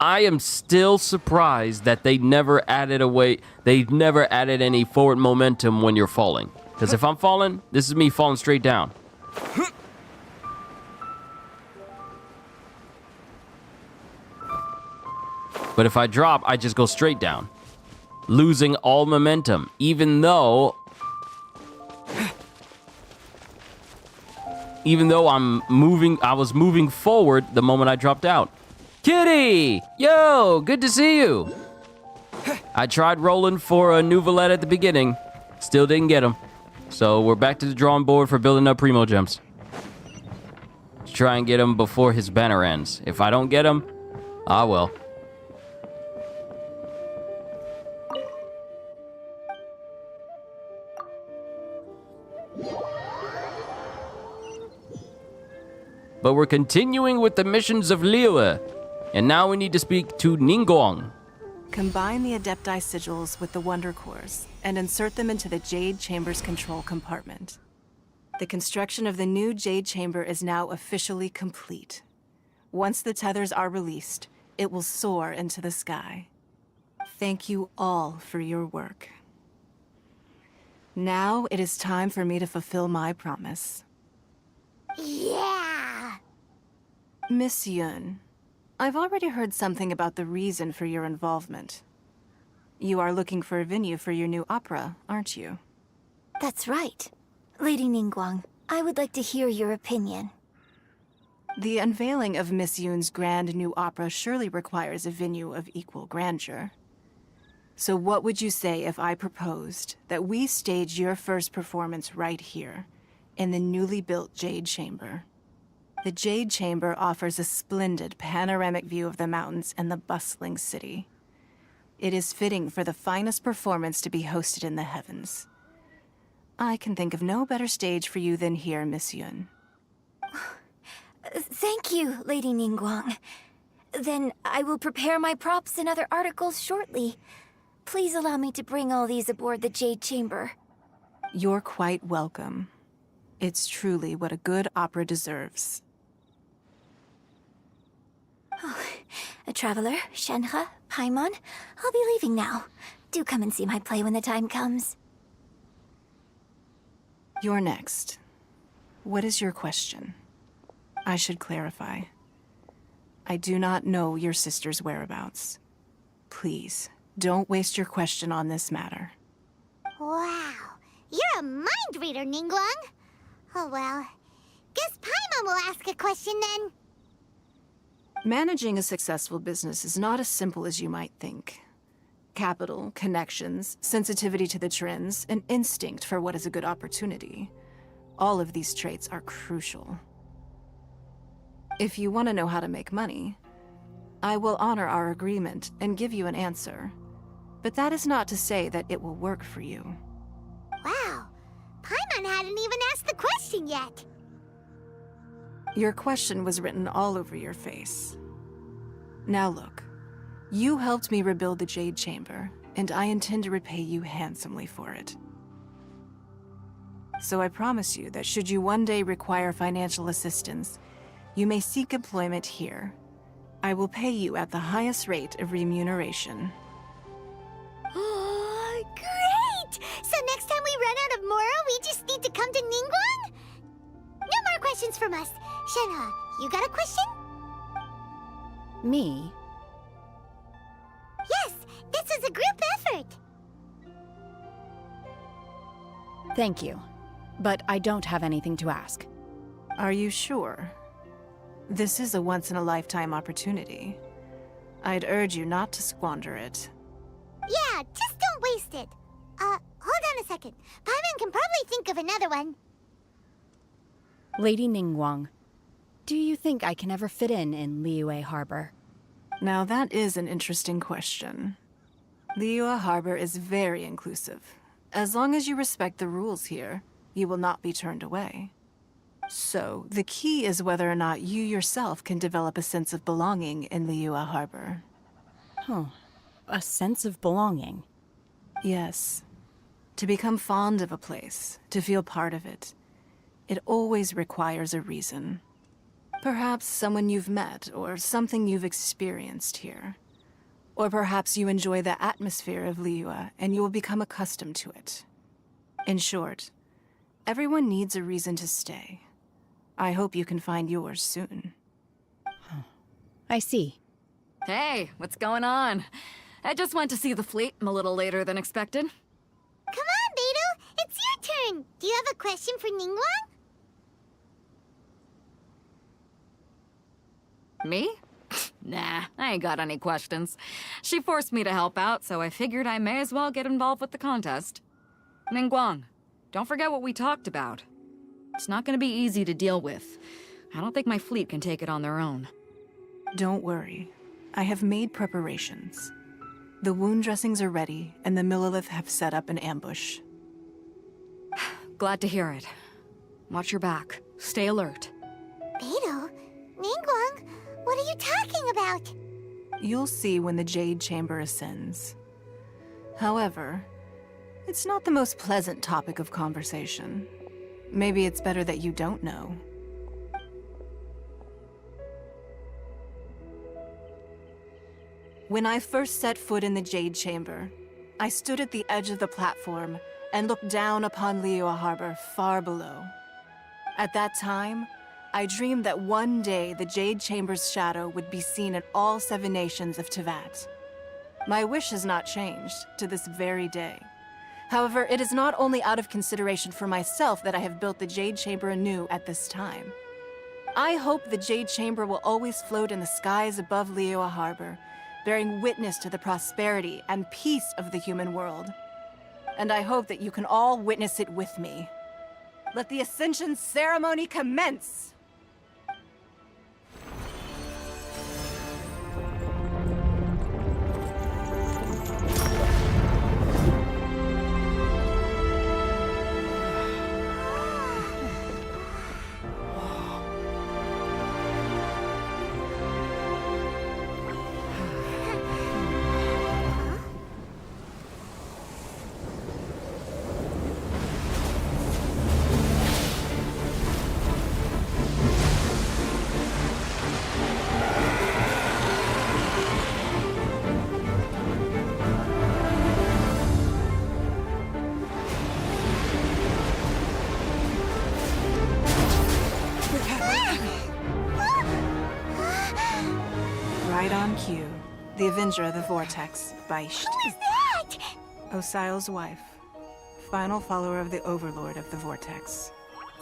I am still surprised that they never added any forward momentum when you're falling. Because if I'm falling, this is me falling straight down. But if I drop, I just go straight down, losing all momentum, even though I was moving forward the moment I dropped out. Kitty! Yo, good to see you. I tried rolling for a Nouvelette at the beginning. Still didn't get him. So we're back to the drawing board for building up Primo Gems. Let's try and get him before his banner ends. If I don't get him, ah well. But we're continuing with the missions of liyue. And now we need to speak to Ningguang. Combine the Adepti sigils with the Wonder Cores and insert them into the Jade Chamber's control compartment. The construction of the new Jade Chamber is now officially complete. Once the tethers are released, it will soar into the sky. Thank you all for your work. Now it is time for me to fulfill my promise. Yeah! Miss Yun, I've already heard something about the reason for your involvement. You are looking for a venue for your new opera, aren't you? That's right. Lady Ningguang, I would like to hear your opinion. The unveiling of Miss Yun's grand new opera surely requires a venue of equal grandeur. So what would you say if I proposed that we stage your first performance right here, in the newly built Jade Chamber? The Jade Chamber offers a splendid panoramic view of the mountains and the bustling city. It is fitting for the finest performance to be hosted in the heavens. I can think of no better stage for you than here, Miss Yun. Thank you, Lady Ningguang. Then I will prepare my props and other articles shortly. Please allow me to bring all these aboard the Jade Chamber. You're quite welcome. It's truly what a good opera deserves. Oh, a traveler, Shenhe, Paimon, I'll be leaving now. Do come and see my play when the time comes. You're next. What is your question? I should clarify. I do not know your sister's whereabouts. Please, don't waste your question on this matter. Wow. You're a mind reader, Ningguang. Oh well. Guess Paimon will ask a question then. Managing a successful business is not as simple as you might think. Capital, connections, sensitivity to the trends, and instinct for what is a good opportunity. All of these traits are crucial. If you want to know how to make money, I will honor our agreement and give you an answer. But that is not to say that it will work for you. Wow. Paimon hadn't even asked the question yet. Your question was written all over your face. Now look, you helped me rebuild the Jade Chamber, and I intend to repay you handsomely for it. So I promise you that should you one day require financial assistance, you may seek employment here. I will pay you at the highest rate of remuneration. Oh, great! So next time we run out of Moro, we just need to come to Ningguang? questions from us. Shenhe, you got a question? Me? Yes, this is a group effort. Thank you. But I don't have anything to ask. Are you sure? This is a once-in-a-lifetime opportunity. I'd urge you not to squander it. Yeah, just don't waste it. Hold on a second. Paimon can probably think of another one. Lady Ningguang, do you think I can ever fit in Liyue Harbor? Now that is an interesting question. Liyue Harbor is very inclusive. As long as you respect the rules here, you will not be turned away. So, the key is whether or not you yourself can develop a sense of belonging in Liyue Harbor. Huh. A sense of belonging. Yes. To become fond of a place, to feel part of it, it always requires a reason. Perhaps someone you've met, or something you've experienced here. Or perhaps you enjoy the atmosphere of Liyue, and you will become accustomed to it. In short, everyone needs a reason to stay. I hope you can find yours soon. I see. Hey, what's going on? I just went to see the fleet a little later than expected. Come on, Beidou! It's your turn! Do you have a question for Ningguang? Me? Nah, I ain't got any questions. She forced me to help out, so I figured I may as well get involved with the contest. Ningguang, don't forget what we talked about. It's not gonna be easy to deal with. I don't think my fleet can take it on their own. Don't worry. I have made preparations. The wound dressings are ready, and the Millilith have set up an ambush. Glad to hear it. Watch your back. Stay alert. Beidou? Ningguang? What are you talking about? You'll see when the Jade Chamber ascends. However, it's not the most pleasant topic of conversation. Maybe it's better that you don't know. When I first set foot in the Jade Chamber, I stood at the edge of the platform and looked down upon Liyue Harbor far below. At that time, I dreamed that one day the Jade Chamber's shadow would be seen in all 7 nations of Teyvat. My wish has not changed to this very day. However, it is not only out of consideration for myself that I have built the Jade Chamber anew at this time. I hope the Jade Chamber will always float in the skies above Liyue Harbor, bearing witness to the prosperity and peace of the human world. And I hope that you can all witness it with me. Let the Ascension ceremony commence! Right on cue. The Avenger of the Vortex, Beisht. Who is that? Osial's wife. Final follower of the Overlord of the Vortex.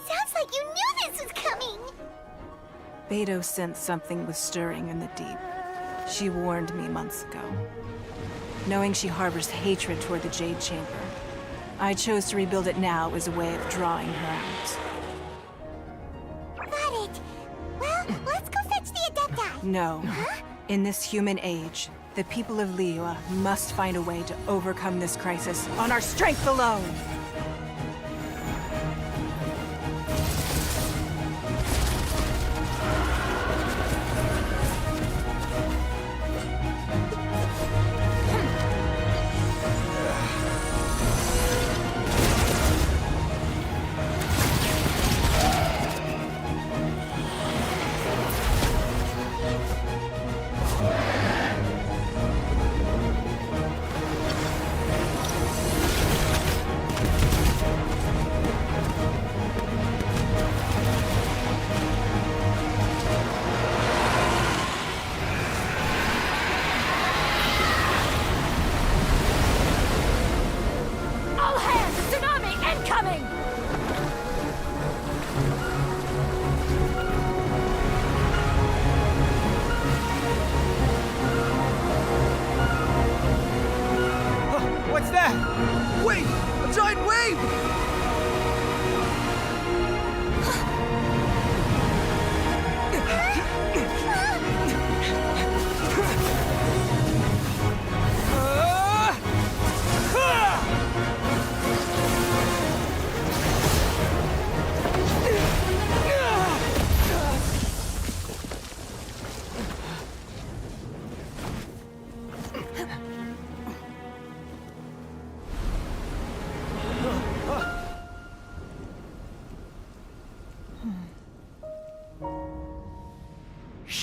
Sounds like you knew this was coming! Beidou sensed something was stirring in the deep. She warned me months ago. Knowing she harbors hatred toward the Jade Chamber, I chose to rebuild it now as a way of drawing her out. Got it. Well, let's go fetch the Adepti. No. Huh? In this human age, the people of Liyue must find a way to overcome this crisis on our strength alone!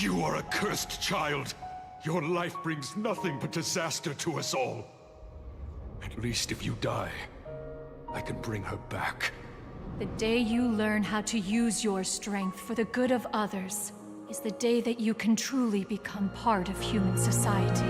You are a cursed child. Your life brings nothing but disaster to us all. At least if you die, I can bring her back. The day you learn how to use your strength for the good of others is the day that you can truly become part of human society.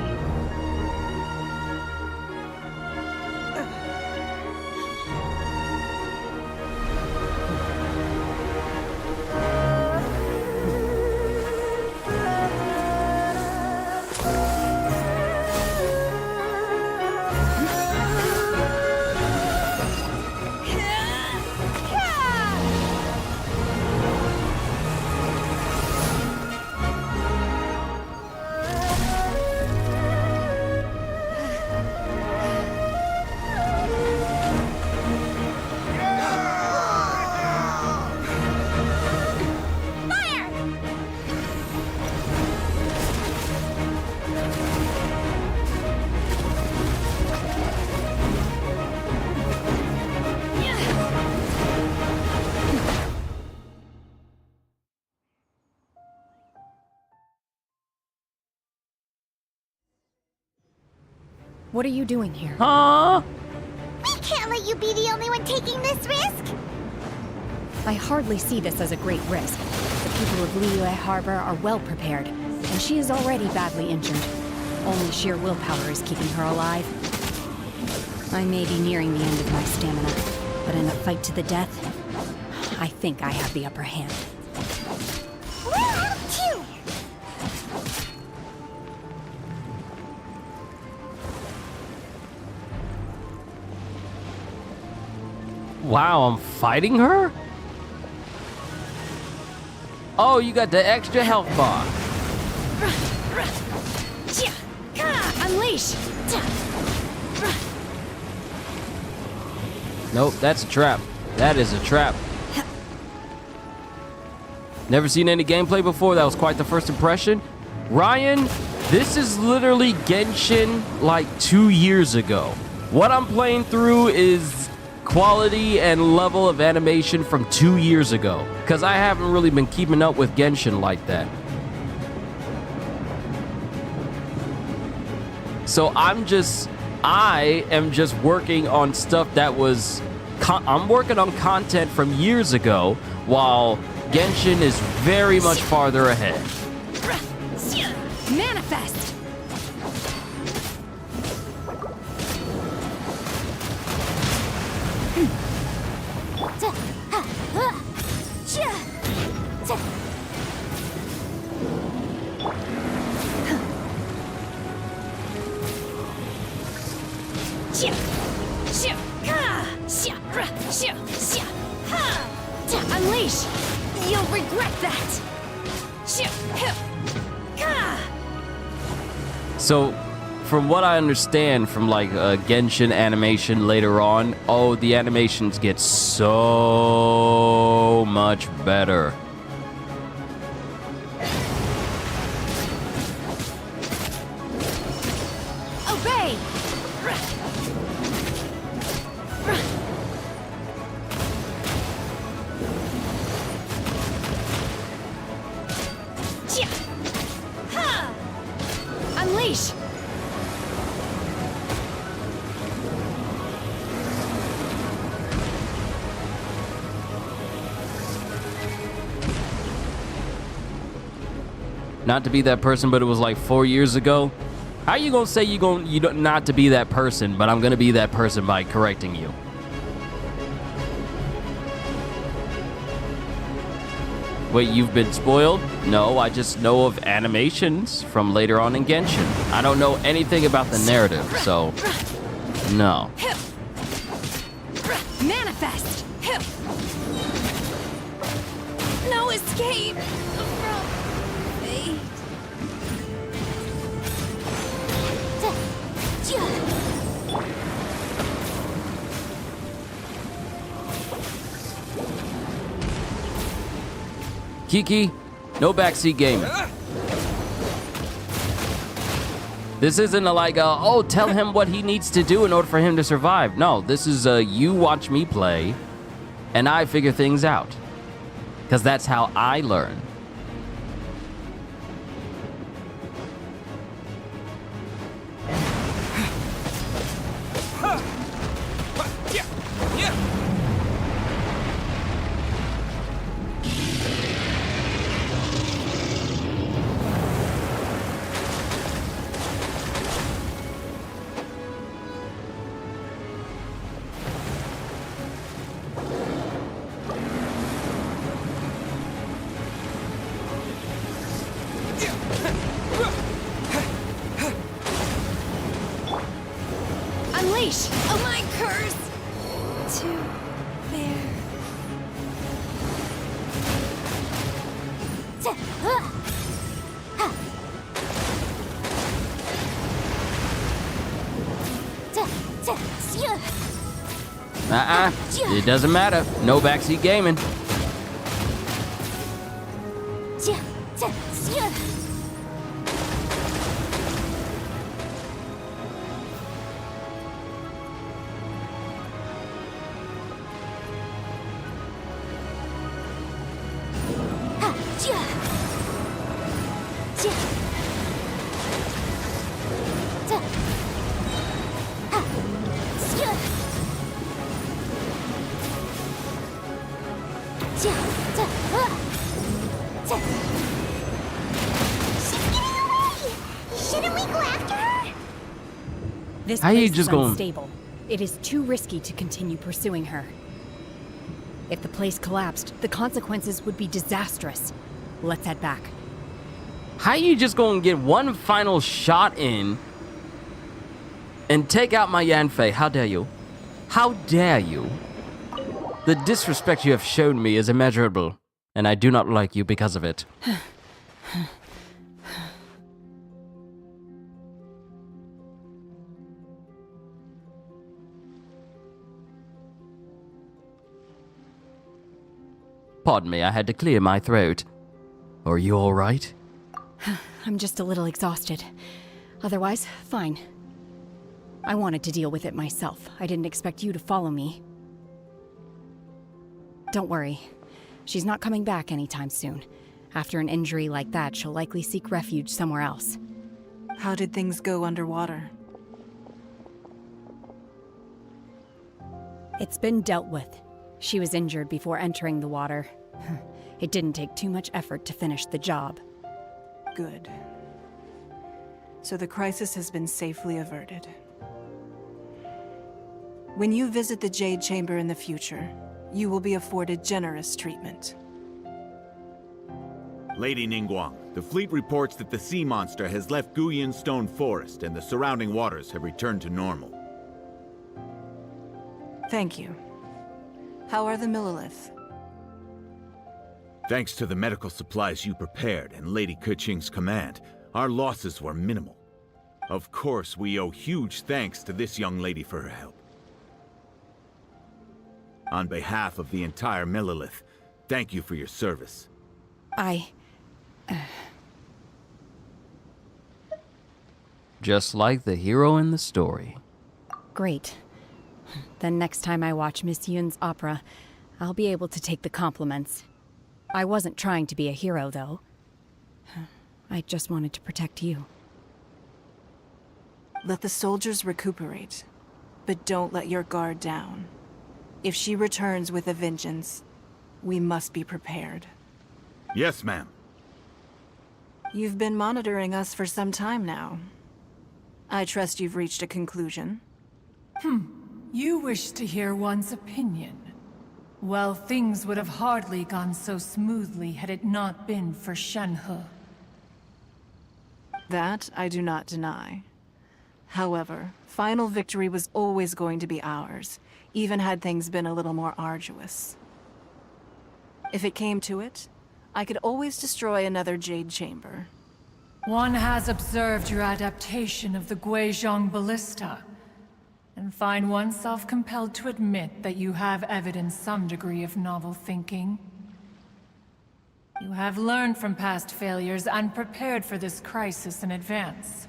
What are you doing here? Huh? We can't let you be the only one taking this risk! I hardly see this as a great risk. The people of Liyue Harbor are well prepared, and she is already badly injured. Only sheer willpower is keeping her alive. I may be nearing the end of my stamina, but in a fight to the death, I think I have the upper hand. We're out of two! Wow, I'm fighting her? Oh, you got the extra health bar. Unleash! Nope, that's a trap. That is a trap. Never seen any gameplay before. That was quite the first impression. Ryan, this is literally Genshin like 2 years ago. What I'm playing through is quality and level of animation from 2 years ago, because I haven't really been keeping up with Genshin like that. So I am just working on stuff that was, I'm working on content from years ago, while Genshin is very much farther ahead. Manifest! Unleash! You'll regret that! So, from what I understand from like Genshin animation later on, oh, the animations get so much better. Obey! Unleash! Not to be that person, but it was like 4 years ago. How you gonna say you don't not to be that person, but I'm gonna be that person by correcting you? Wait, you've been spoiled? No, I just know of animations from later on in Genshin. I don't know anything about the narrative, so no. Manifest! No escape from fate. Kiki, no backseat gaming. This isn't oh, tell him what he needs to do in order for him to survive. No, this is you watch me play, and I figure things out. Because that's how I learn. Unleash my curse to bear. It doesn't matter. No backseat gaming. This How you place just is going? unstable. It is too risky to continue pursuing her. If the place collapsed, the consequences would be disastrous. Let's head back. How you just gonna get one final shot in and take out my Yanfei? How dare you? How dare you? The disrespect you have shown me is immeasurable, and I do not like you because of it. Pardon me, I had to clear my throat. Are you all right? I'm just a little exhausted. Otherwise, fine. I wanted to deal with it myself. I didn't expect you to follow me. Don't worry. She's not coming back anytime soon. After an injury like that, she'll likely seek refuge somewhere else. How did things go underwater? It's been dealt with. She was injured before entering the water. It didn't take too much effort to finish the job. Good. So the crisis has been safely averted. When you visit the Jade Chamber in the future, you will be afforded generous treatment. Lady Ningguang, the fleet reports that the sea monster has left Guyan Stone Forest and the surrounding waters have returned to normal. Thank you. How are the Millilith? Thanks to the medical supplies you prepared and Lady Keqing's command, our losses were minimal. Of course, we owe huge thanks to this young lady for her help. On behalf of the entire Millilith, thank you for your service. Just like the hero in the story. Great. Then next time I watch Miss Yun's opera, I'll be able to take the compliments. I wasn't trying to be a hero, though. I just wanted to protect you. Let the soldiers recuperate, but don't let your guard down. If she returns with a vengeance, we must be prepared. Yes, ma'am. You've been monitoring us for some time now. I trust you've reached a conclusion. You wish to hear one's opinion. Well, things would have hardly gone so smoothly had it not been for Shenhe. That I do not deny. However, final victory was always going to be ours, even had things been a little more arduous. If it came to it, I could always destroy another Jade Chamber. One has observed your adaptation of the Guizhong Ballista, and find oneself compelled to admit that you have evidenced some degree of novel thinking. You have learned from past failures and prepared for this crisis in advance.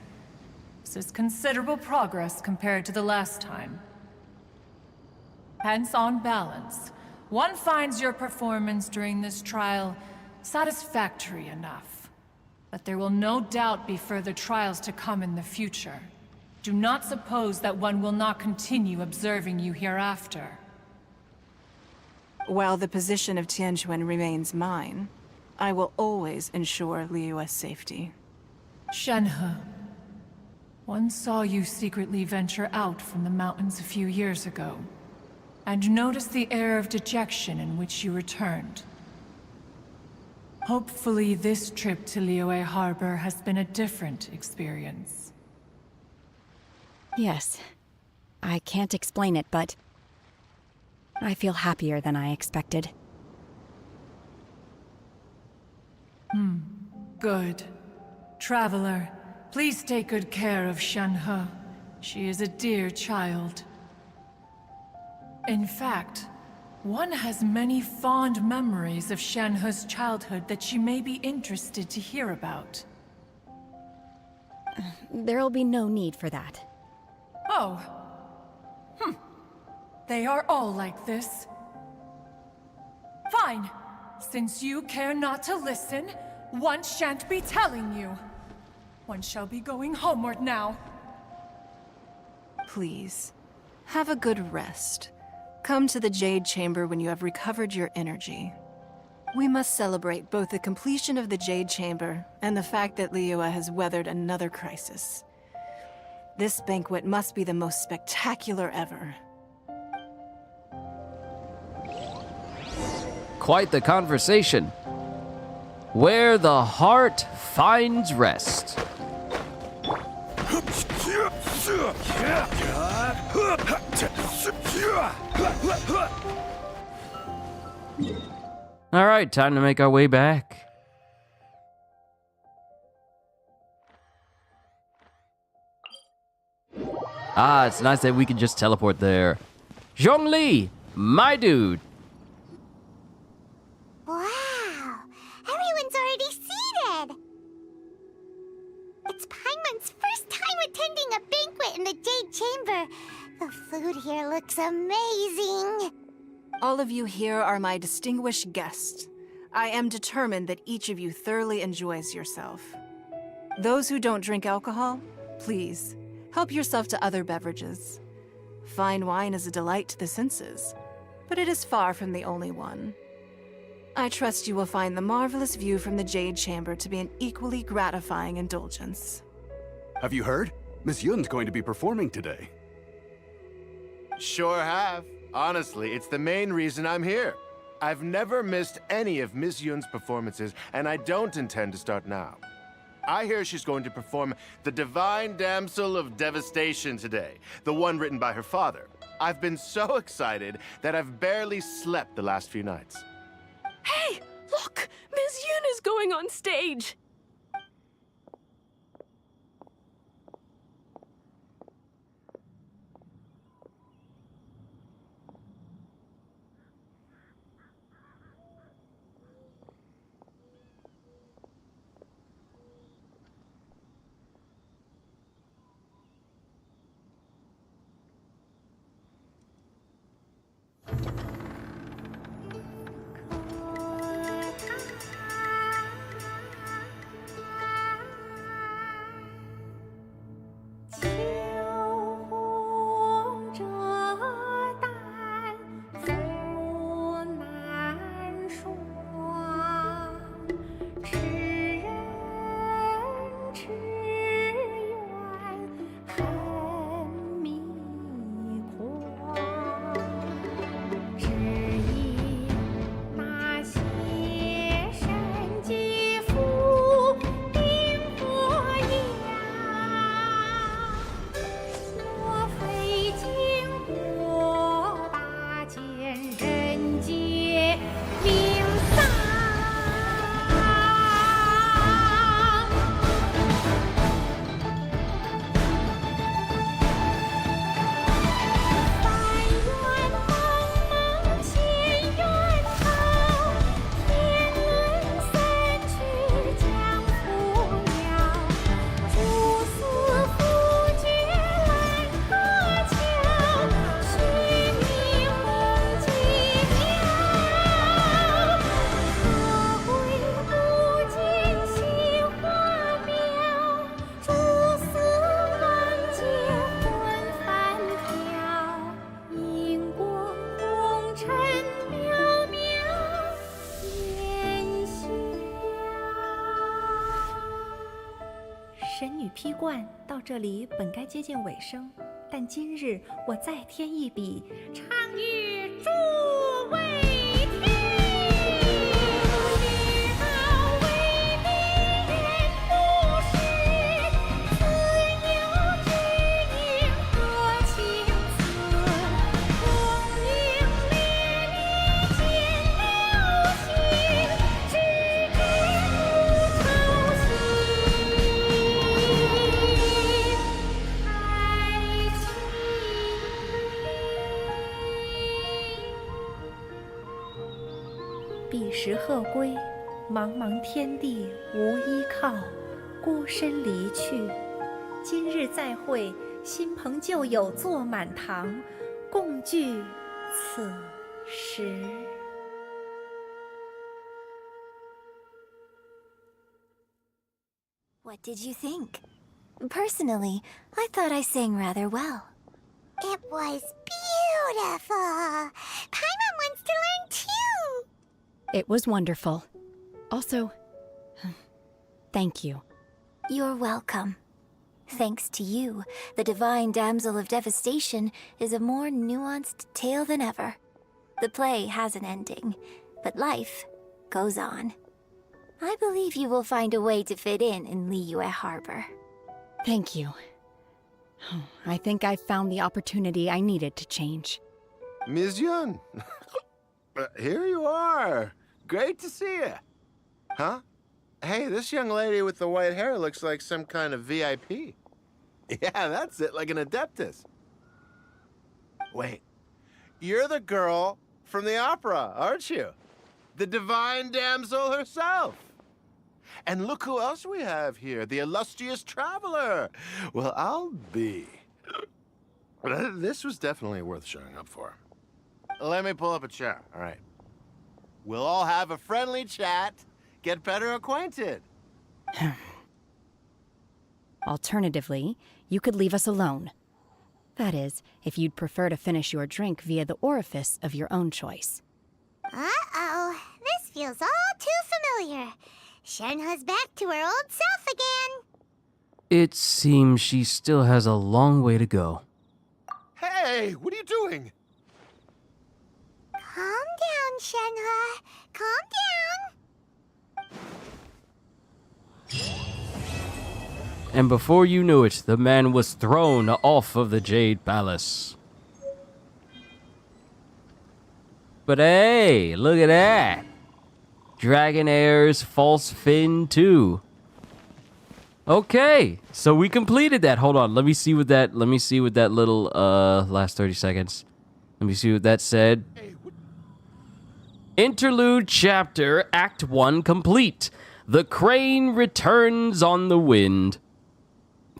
This is considerable progress compared to the last time. Hence, on balance, one finds your performance during this trial satisfactory enough. But there will no doubt be further trials to come in the future. Do not suppose that one will not continue observing you hereafter. While the position of Tianquan remains mine, I will always ensure liyue's safety. Shenhe, one saw you secretly venture out from the mountains a few years ago, and noticed the air of dejection in which you returned. Hopefully this trip to Liyue Harbor has been a different experience. Yes. I can't explain it, but I feel happier than I expected. Good. Traveler, please take good care of Shenhe. She is a dear child. In fact, one has many fond memories of Shenhe's childhood that she may be interested to hear about. There'll be no need for that. Oh. They are all like this. Fine. Since you care not to listen, one shan't be telling you. One shall be going homeward now. Please, have a good rest. Come to the Jade Chamber when you have recovered your energy. We must celebrate both the completion of the Jade Chamber and the fact that Liyue has weathered another crisis. This banquet must be the most spectacular ever. Quite the conversation. Where the heart finds rest. All right, time to make our way back. Ah, it's nice that we can just teleport there. Zhongli, my dude. Wow! Everyone's already seated! It's Paimon's first time attending a banquet in the Jade Chamber. The food here looks amazing. All of you here are my distinguished guests. I am determined that each of you thoroughly enjoys yourself. Those who don't drink alcohol, please, help yourself to other beverages. Fine wine is a delight to the senses, but it is far from the only one. I trust you will find the marvelous view from the Jade Chamber to be an equally gratifying indulgence. Have you heard? Miss Yun's going to be performing today. Sure have. Honestly, it's the main reason I'm here. I've never missed any of Miss Yun's performances, and I don't intend to start now. I hear she's going to perform The Divine Damsel of Devastation today, the one written by her father. I've been so excited that I've barely slept the last few nights. Hey, look! Miss Yun is going on stage!神女披冠到这里本该接近尾声，但今日我再添一笔，唱与诸位听。知道为敌人不是，自有知音多情思。彼时鹤归，茫茫天地无依靠，孤身离去。今日再会，新朋旧友坐满堂，共聚此时。What did you think? Personally, I thought I sang rather well. It was beautiful. Paimon wants to learn too. It was wonderful. Also, thank you. You're welcome. Thanks to you, the Divine Damsel of Devastation is a more nuanced tale than ever. The play has an ending, but life goes on. I believe you will find a way to fit in Liyue Harbor. Thank you. I think I've found the opportunity I needed to change. Ms. Yun, here you are. Great to see you. Huh? Hey, this young lady with the white hair looks like some kind of VIP. Yeah, that's it, like an Adeptus. Wait, you're the girl from the opera, aren't you? The Divine Damsel herself. And look who else we have here, the illustrious traveler. Well, I'll be. This was definitely worth showing up for. Let me pull up a chair, all right. We'll all have a friendly chat, get better acquainted. Alternatively, you could leave us alone. That is, if you'd prefer to finish your drink via the orifice of your own choice. Uh-oh, this feels all too familiar. Shenhe's back to her old self again. It seems she still has a long way to go. Hey, what are you doing? Calm down, Shenhe. Calm down. And before you knew it, the man was thrown off of the Jade Palace. But hey, look at that. Dragonair's False Fin 2. Okay, so we completed that. Hold on, let me see what that little last 30 seconds. Let me see what that said. Interlude chapter Act 1 complete. The crane returns on the wind.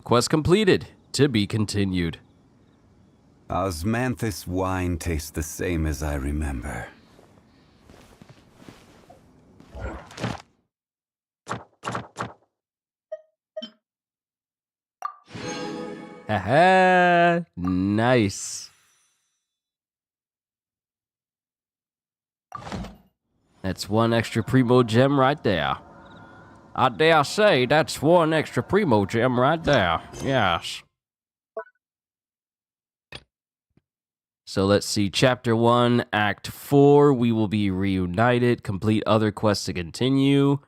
Quest completed. To be continued. Osmanthus wine tastes the same as I remember. Haha, nice. That's one extra primo gem right there. I dare say that's one extra primo gem right there. Yes. So let's see, Chapter 1, Act 4, we will be reunited, complete other quests to continue.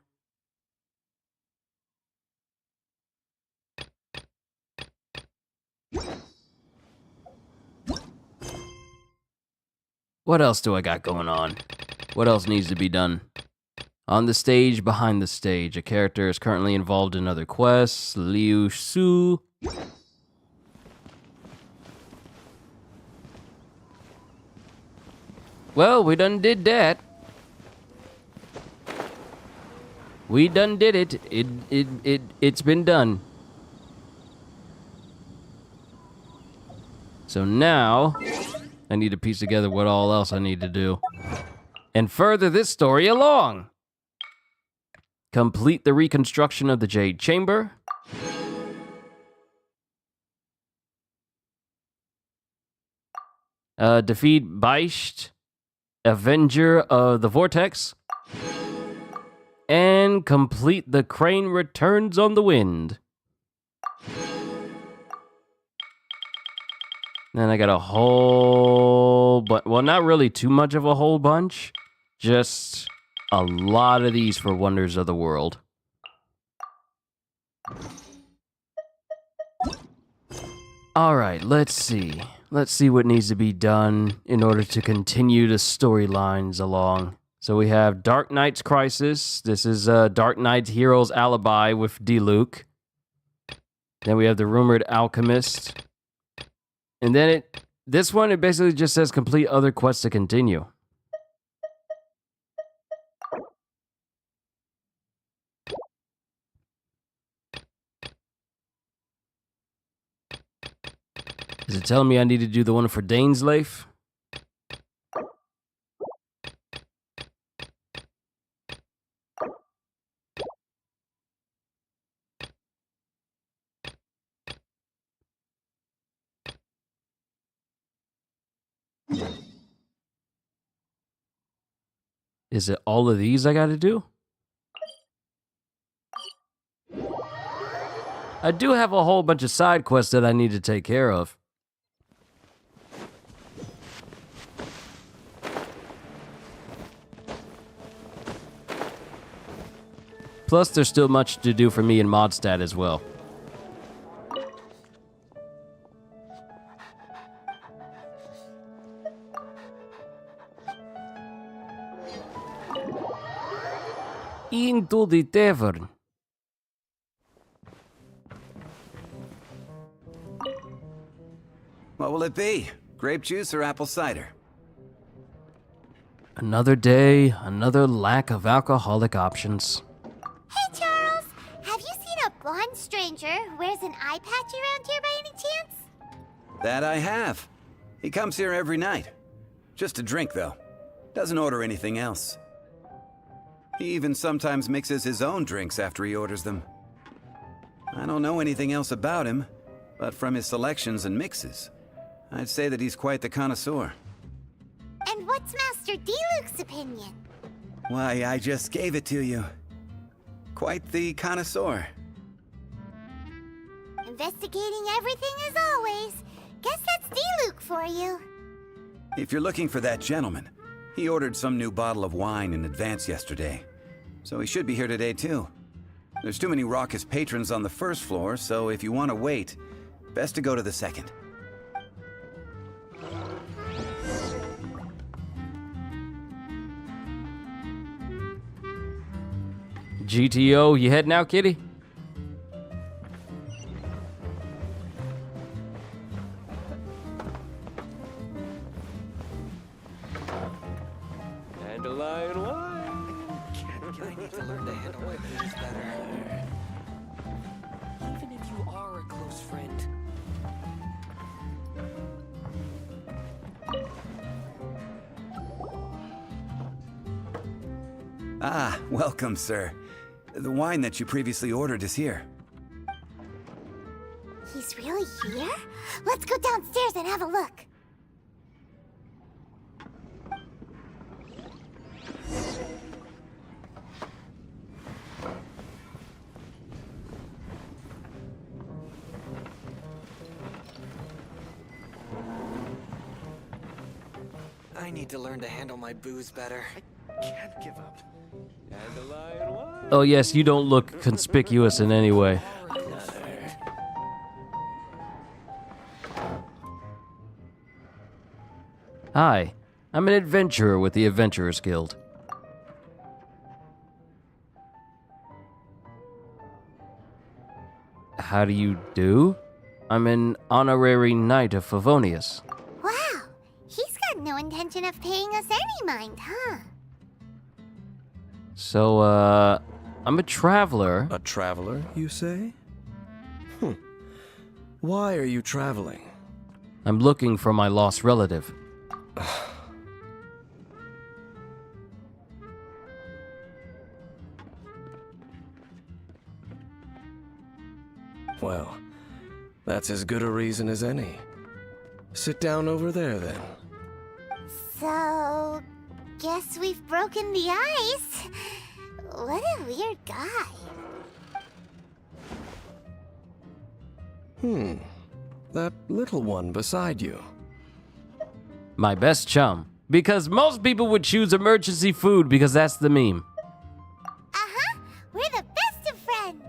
What else do I got going on? What else needs to be done? On the stage, behind the stage, a character is currently involved in other quests, Liu Su. Well, we done did that. We done did it. It's been done. So now, I need to piece together what all else I need to do. And further this story along. Complete the reconstruction of the Jade Chamber. Defeat Beisht, Avenger of the Vortex. And complete the Crane Returns on the Wind. Then I got a whole well, not really too much of a whole bunch. Just a lot of these for Wonders of the World. Alright, let's see. Let's see what needs to be done in order to continue the storylines along. So we have Dark Knight's Crisis. This is Dark Knight's Hero's Alibi with Diluc. Then we have the Rumored Alchemist. And then this one, it basically just says complete other quests to continue. Is it telling me I need to do the one for Dainsleif? Is it all of these I gotta do? I do have a whole bunch of side quests that I need to take care of. Plus, there's still much to do for me in Mondstadt as well. Into the tavern. What will it be? Grape juice or apple cider? Another day, another lack of alcoholic options. Hey, Charles! Have you seen a blonde stranger who wears an eye patch around here by any chance? That I have. He comes here every night. Just to drink, though. Doesn't order anything else. He even sometimes mixes his own drinks after he orders them. I don't know anything else about him, but from his selections and mixes, I'd say that he's quite the connoisseur. And what's Master D-Luke's opinion? Why, I just gave it to you. Quite the connoisseur. Investigating everything as always. Guess that's D-Luke for you. If you're looking for that gentleman, he ordered some new bottle of wine in advance yesterday. So he should be here today too. There's too many raucous patrons on the first floor, so if you want to wait, best to go to the second. GTO, you heading out, kitty? Dandelion wine. I need to learn to handle my business better. Even if you are a close friend. Ah, welcome, sir. The wine that you previously ordered is here. He's really here? Let's go downstairs and have a look. I need to learn to handle my booze better. I can't give up. Dandelion wine. Oh yes, you don't look conspicuous in any way. Hi, I'm an adventurer with the Adventurers Guild. How do you do? I'm an honorary knight of Favonius. Wow, he's got no intention of paying us any mind, huh? So, I'm a traveler. A traveler, you say? Why are you traveling? I'm looking for my lost relative. Well, that's as good a reason as any. Sit down over there, then. So, guess we've broken the ice. What a weird guy. That little one beside you. My best chum. Because most people would choose emergency food because that's the meme. Uh-huh. We're the best of friends.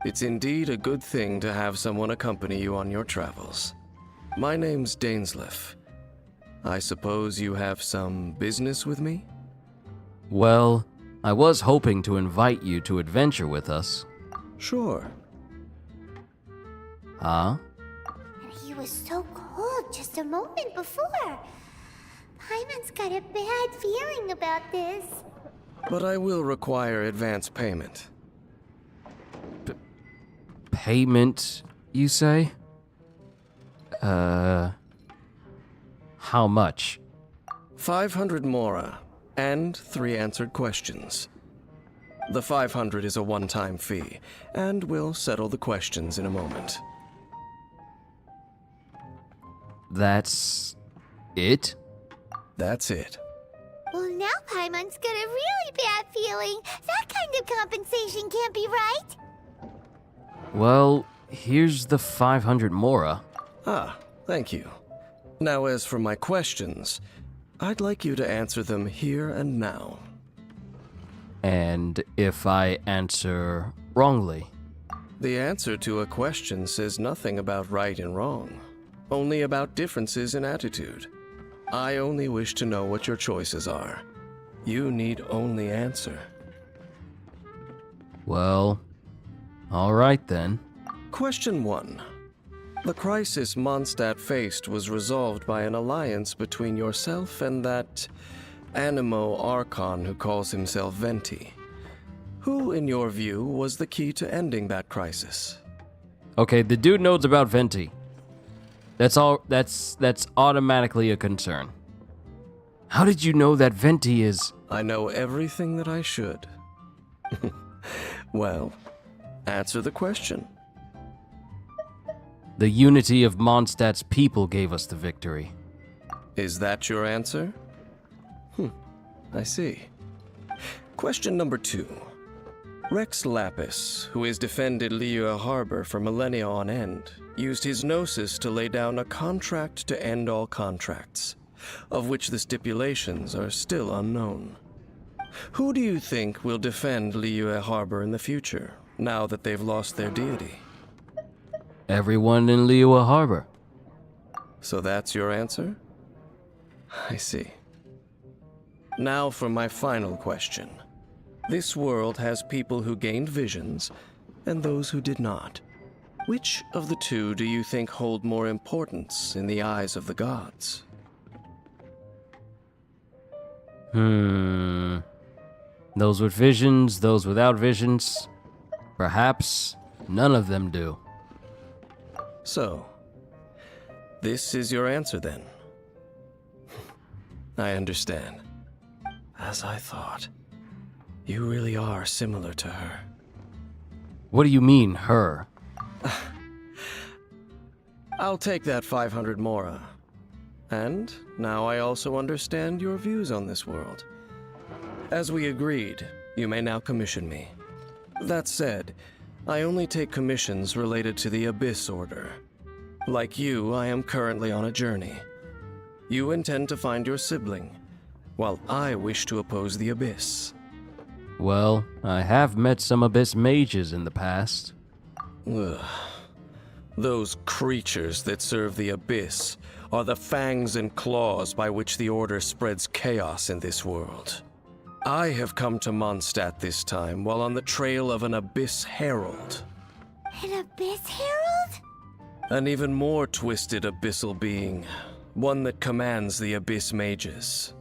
It's indeed a good thing to have someone accompany you on your travels. My name's Dainsleif. I suppose you have some business with me? Well, I was hoping to invite you to adventure with us. Sure. Huh? And he was so cold just a moment before. Paimon's got a bad feeling about this. But I will require advance payment. Payment, you say? How much? 500 mora, and 3 answered questions. The 500 is a one-time fee, and we'll settle the questions in a moment. That's it? That's it. Well, now Paimon's got a really bad feeling. That kind of compensation can't be right. Well, here's the 500 mora. Ah, thank you. Now, as for my questions, I'd like you to answer them here and now. And if I answer wrongly? The answer to a question says nothing about right and wrong, only about differences in attitude. I only wish to know what your choices are. You need only answer. Well, all right then. Question 1. The crisis Mondstadt faced was resolved by an alliance between yourself and that Animo Archon who calls himself Venti. Who, in your view, was the key to ending that crisis? Okay, the dude knows about Venti. That's all. That's automatically a concern. How did you know that Venti is... I know everything that I should. Well, answer the question. The unity of Mondstadt's people gave us the victory. Is that your answer? I see. Question number 2. Rex Lapis, who has defended liyue Harbor for millennia on end, used his gnosis to lay down a contract to end all contracts, of which the stipulations are still unknown. Who do you think will defend liyue Harbor in the future, now that they've lost their deity? Everyone in liyue Harbor. So that's your answer? I see. Now for my final question. This world has people who gained visions, and those who did not. Which of the two do you think hold more importance in the eyes of the gods? Those with visions, those without visions. Perhaps none of them do. So, this is your answer then? I understand. As I thought. You really are similar to her. What do you mean, her? I'll take that 500 mora. And now I also understand your views on this world. As we agreed, you may now commission me. That said, I only take commissions related to the Abyss Order. Like you, I am currently on a journey. You intend to find your sibling, while I wish to oppose the Abyss. Well, I have met some Abyss mages in the past. Ugh. Those creatures that serve the Abyss are the fangs and claws by which the Order spreads chaos in this world. I have come to Mondstadt this time while on the trail of an Abyss Herald. An Abyss Herald? An even more twisted abyssal being, one that commands the Abyss mages.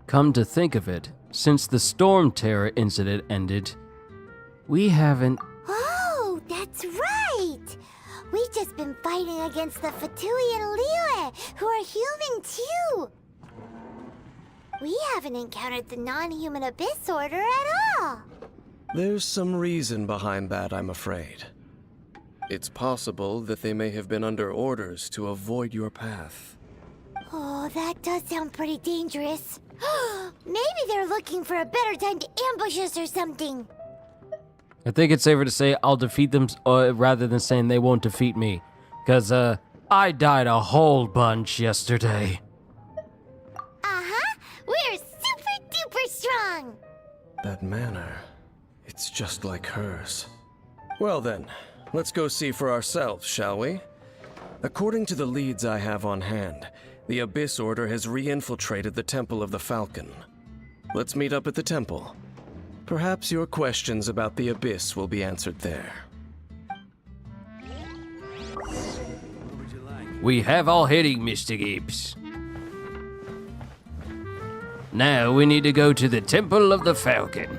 Come to think of it, since the Storm Terror incident ended, we haven't... Oh, that's right! We've just been fighting against the Fatui and liyue, who are human too! We haven't encountered the non-human Abyss Order at all! There's some reason behind that, I'm afraid. It's possible that they may have been under orders to avoid your path. Oh, that does sound pretty dangerous. Maybe they're looking for a better time to ambush us or something. I think it's safer to say I'll defeat them rather than saying they won't defeat me. Because, I died a whole bunch yesterday. Uh-huh. We're super duper strong. That manner, it's just like hers. Well then, let's go see for ourselves, shall we? According to the leads I have on hand, the Abyss Order has re-infiltrated the Temple of the Falcon. Let's meet up at the temple. Perhaps your questions about the Abyss will be answered there. We have all heading, Mr. Gibbs. Now we need to go to the Temple of the Falcon.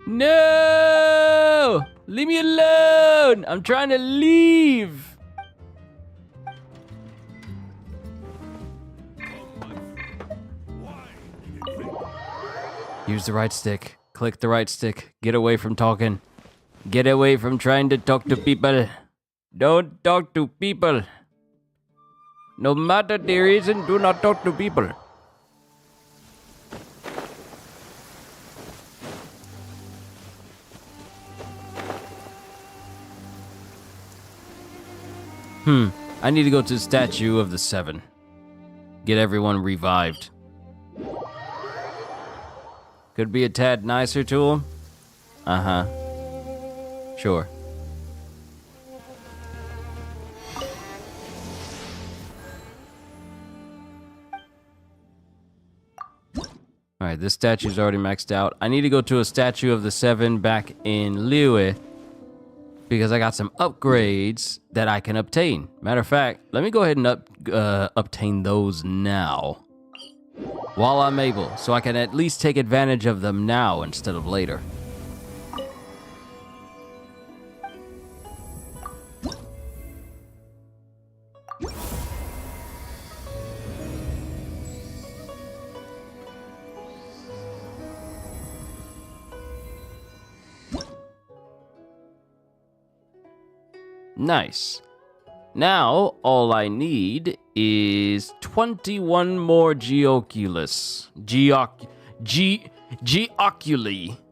No! Leave me alone! I'm trying to leave! Use the right stick. Click the right stick. Get away from talking. Get away from trying to talk to people. Don't talk to people. No matter the reason, do not talk to people. I need to go to the statue of the 7. Get everyone revived. Could be a tad nicer to him. Uh-huh. Sure. Alright, this statue's already maxed out. I need to go to a statue of the 7 back in liyue, because I got some upgrades that I can obtain. Matter of fact, let me go ahead and obtain those now, while I'm able, so I can at least take advantage of them now instead of later. Nice. Now, all I need is 21 more Geoculus. Geoculi,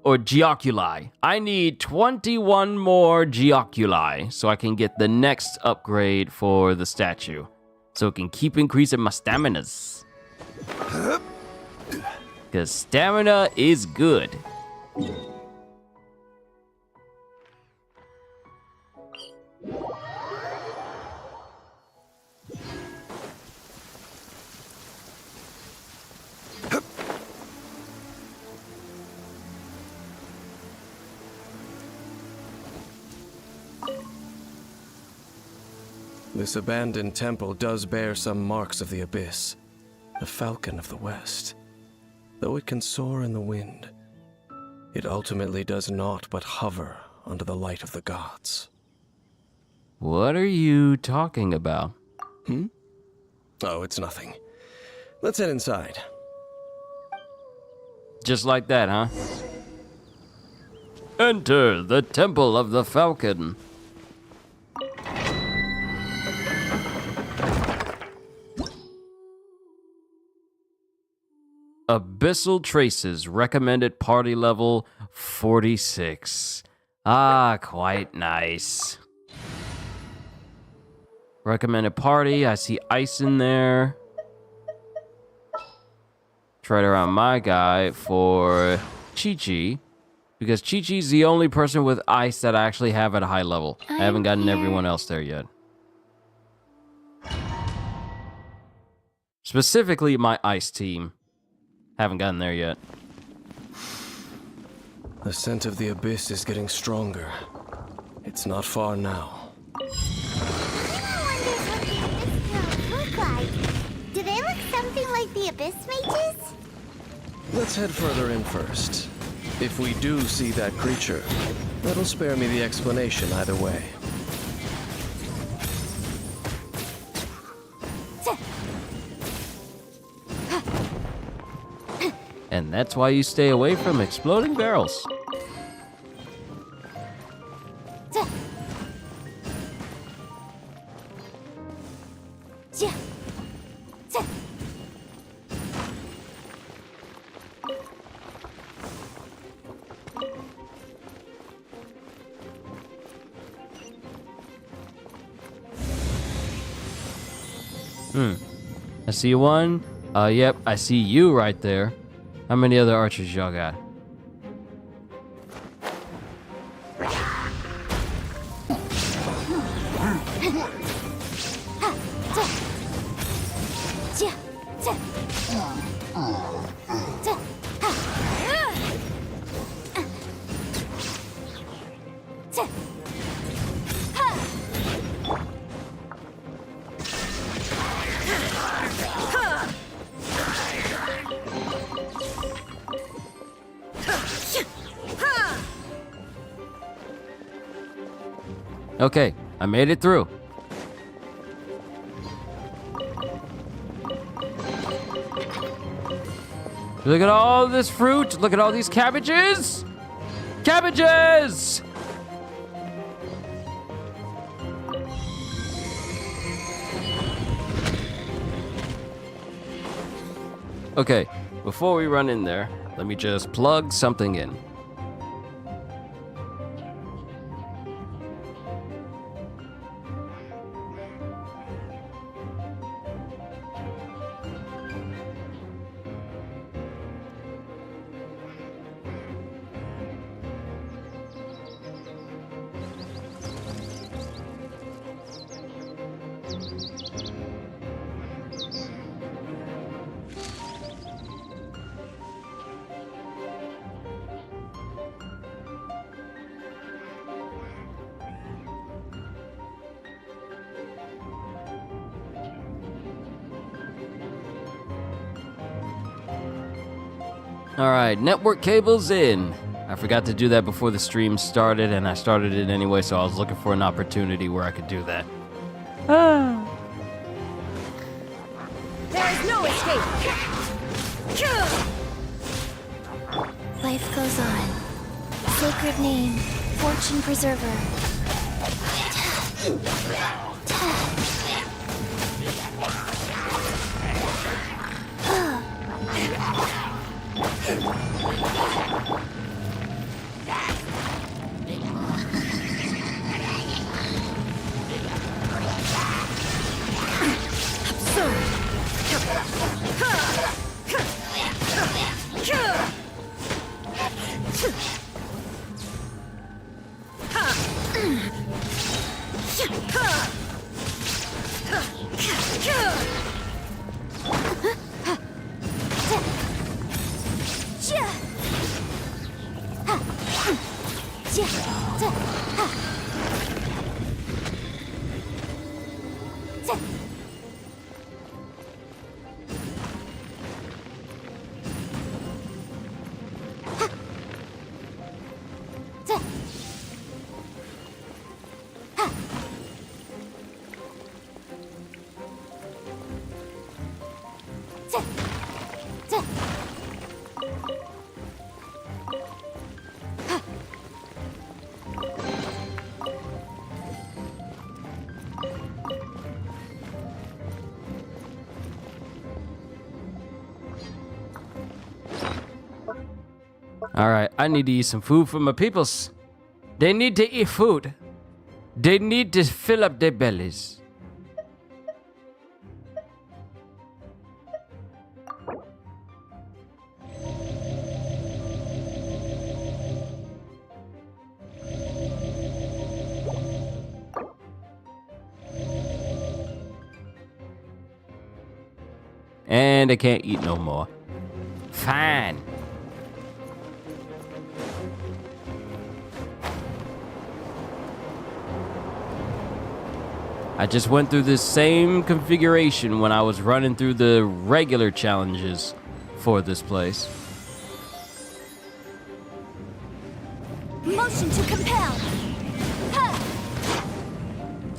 or Geoculi. I need 21 more Geoculi so I can get the next upgrade for the statue. So it can keep increasing my staminas. Because stamina is good. This abandoned temple does bear some marks of the abyss, the falcon of the west. Though it can soar in the wind, it ultimately does naught but hover under the light of the gods. What are you talking about? Oh, it's nothing. Let's head inside. Just like that, huh? Enter the Temple of the Falcon. Abyssal Traces, recommended party level 46. Ah, quite nice. Recommended party, I see ice in there. Try it around my guy for Chi-Chi, because Chi-Chi's the only person with ice that I actually have at a high level. I haven't gotten everyone else there yet. Specifically, my ice team. Haven't gotten there yet. The scent of the abyss is getting stronger. It's not far now. Look like? Do they look something like the Abyss Mages? Let's head further in first. If we do see that creature, that'll spare me the explanation either way. And that's why you stay away from exploding barrels. I see one. Yep, I see you right there. How many other archers y'all got? Okay, I made it through. Look at all this fruit. Look at all these cabbages. Cabbages! Okay, before we run in there, let me just plug something in. All right, network cables in. I forgot to do that before the stream started, and I started it anyway, so I was looking for an opportunity where I could do that. There is no escape. Life goes on. Sacred name, fortune preserver. All right, I need to eat some food for my peoples. They need to eat food. They need to fill up their bellies. And I can't eat no more. Fine. I just went through this same configuration when I was running through the regular challenges for this place. Motion to compel. Ha!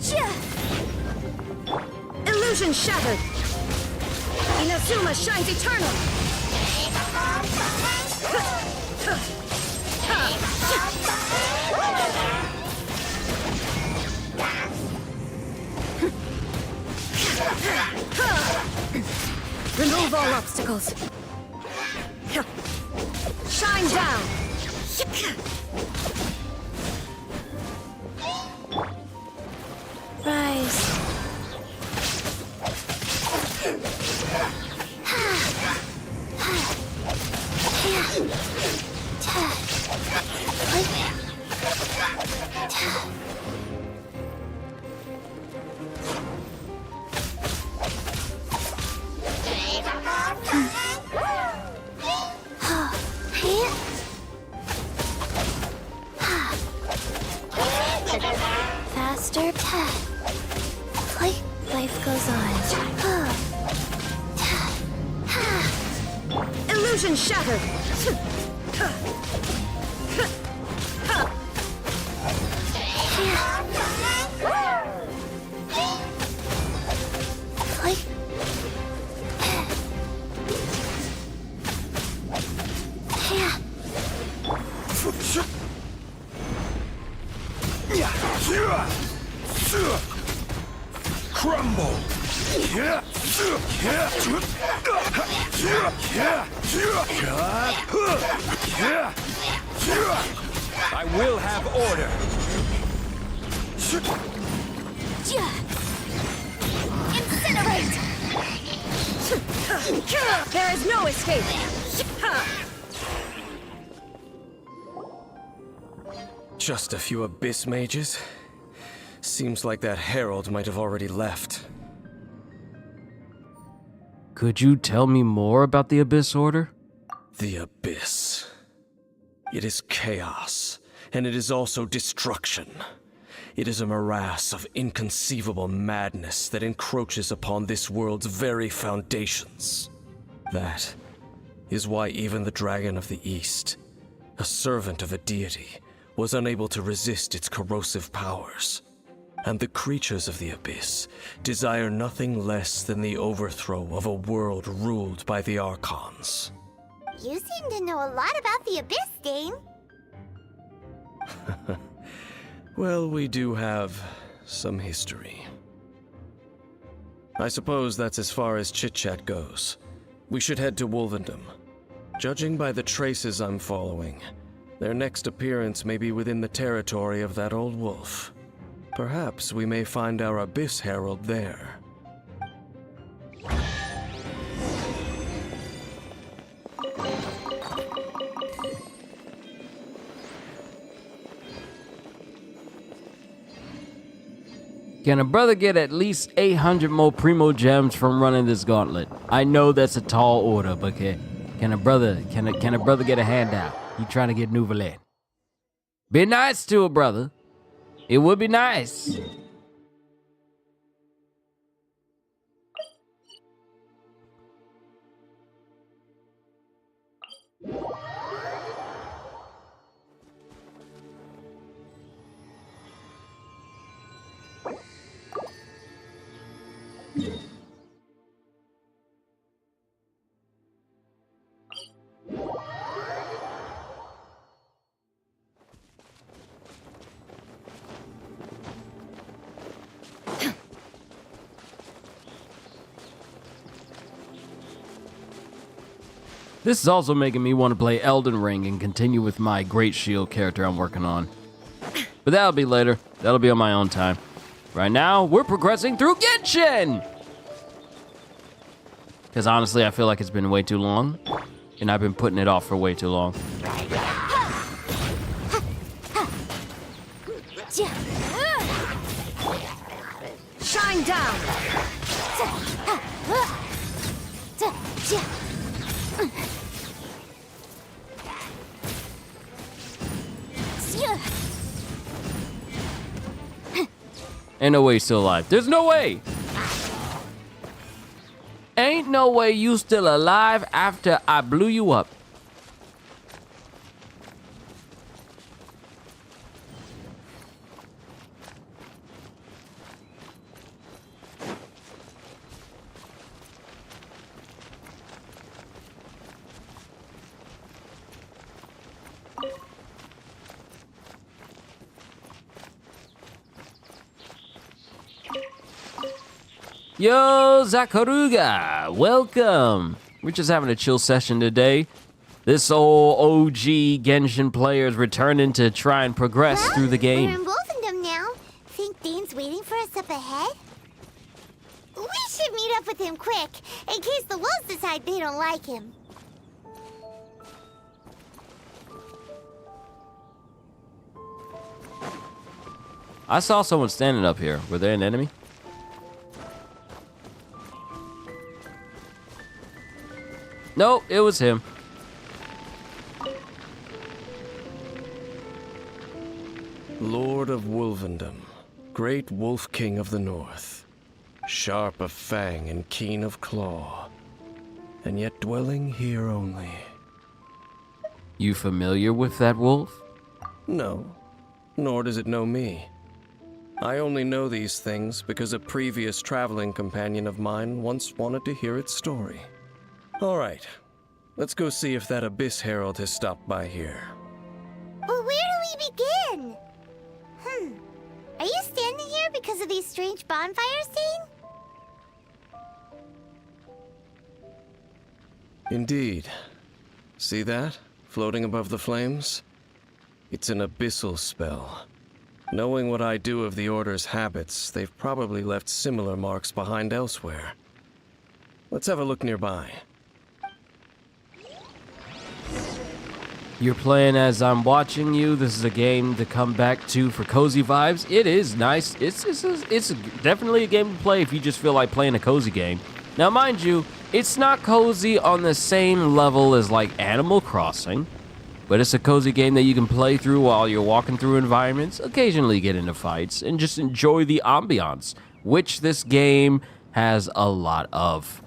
Chia! Illusion shattered. Inazuma shines eternal. Remove all obstacles. Shine down. Rise. Faster. Life goes on. Illusion shattered. Crumble! I will have order. Incinerate! There is no escape! Just a few abyss mages? Seems like that herald might have already left. Could you tell me more about the Abyss Order? The Abyss. It is chaos, and it is also destruction. It is a morass of inconceivable madness that encroaches upon this world's very foundations. That is why even the Dragon of the East, a servant of a deity, was unable to resist its corrosive powers. And the creatures of the Abyss desire nothing less than the overthrow of a world ruled by the Archons. You seem to know a lot about the Abyss, Dane. Well, we do have some history. I suppose that's as far as chit-chat goes. We should head to Wolvendom. Judging by the traces I'm following, their next appearance may be within the territory of that old wolf. Perhaps we may find our Abyss Herald there. Can a brother get at least 800 more Primo Gems from running this gauntlet? I know that's a tall order, but can a brother get a handout? You trying to get Nouvelet? Be nice to a brother. It would be nice. This is also making me want to play Elden Ring and continue with my Great Shield character I'm working on. But that'll be later. That'll be on my own time. Right now, we're progressing through Genshin! Because honestly, I feel like it's been way too long, and I've been putting it off for way too long. Shine down! Ain't no way he's still alive. There's no way! Ain't no way you still alive after I blew you up. Yo, Zakaruga, welcome. We're just having a chill session today. This old OG Genshin player is returning to try and progress through the game. We're in Wolfendom now. Think Dane's waiting for us up ahead? We should meet up with him quick, in case the wolves decide they don't like him. I saw someone standing up here. Were they an enemy? Nope, it was him. Lord of Wolvendom, great Wolf King of the North, sharp of fang and keen of claw, and yet dwelling here only. You familiar with that wolf? No, nor does it know me. I only know these things because a previous traveling companion of mine once wanted to hear its story. All right, Let's go see if that Abyss Herald has stopped by here. But where do we begin? Are you standing here because of these strange bonfires seeing? Indeed. See that? Floating above the flames? It's an abyssal spell. Knowing what I do of the Order's habits, they've probably left similar marks behind elsewhere. Let's have a look nearby. You're playing as I'm watching you. This is a game to come back to for cozy vibes. It is nice. It's definitely a game to play if you just feel like playing a cozy game. Now, mind you, it's not cozy on the same level as like Animal Crossing, but it's a cozy game that you can play through while you're walking through environments, occasionally get into fights, and just enjoy the ambiance, which this game has a lot of.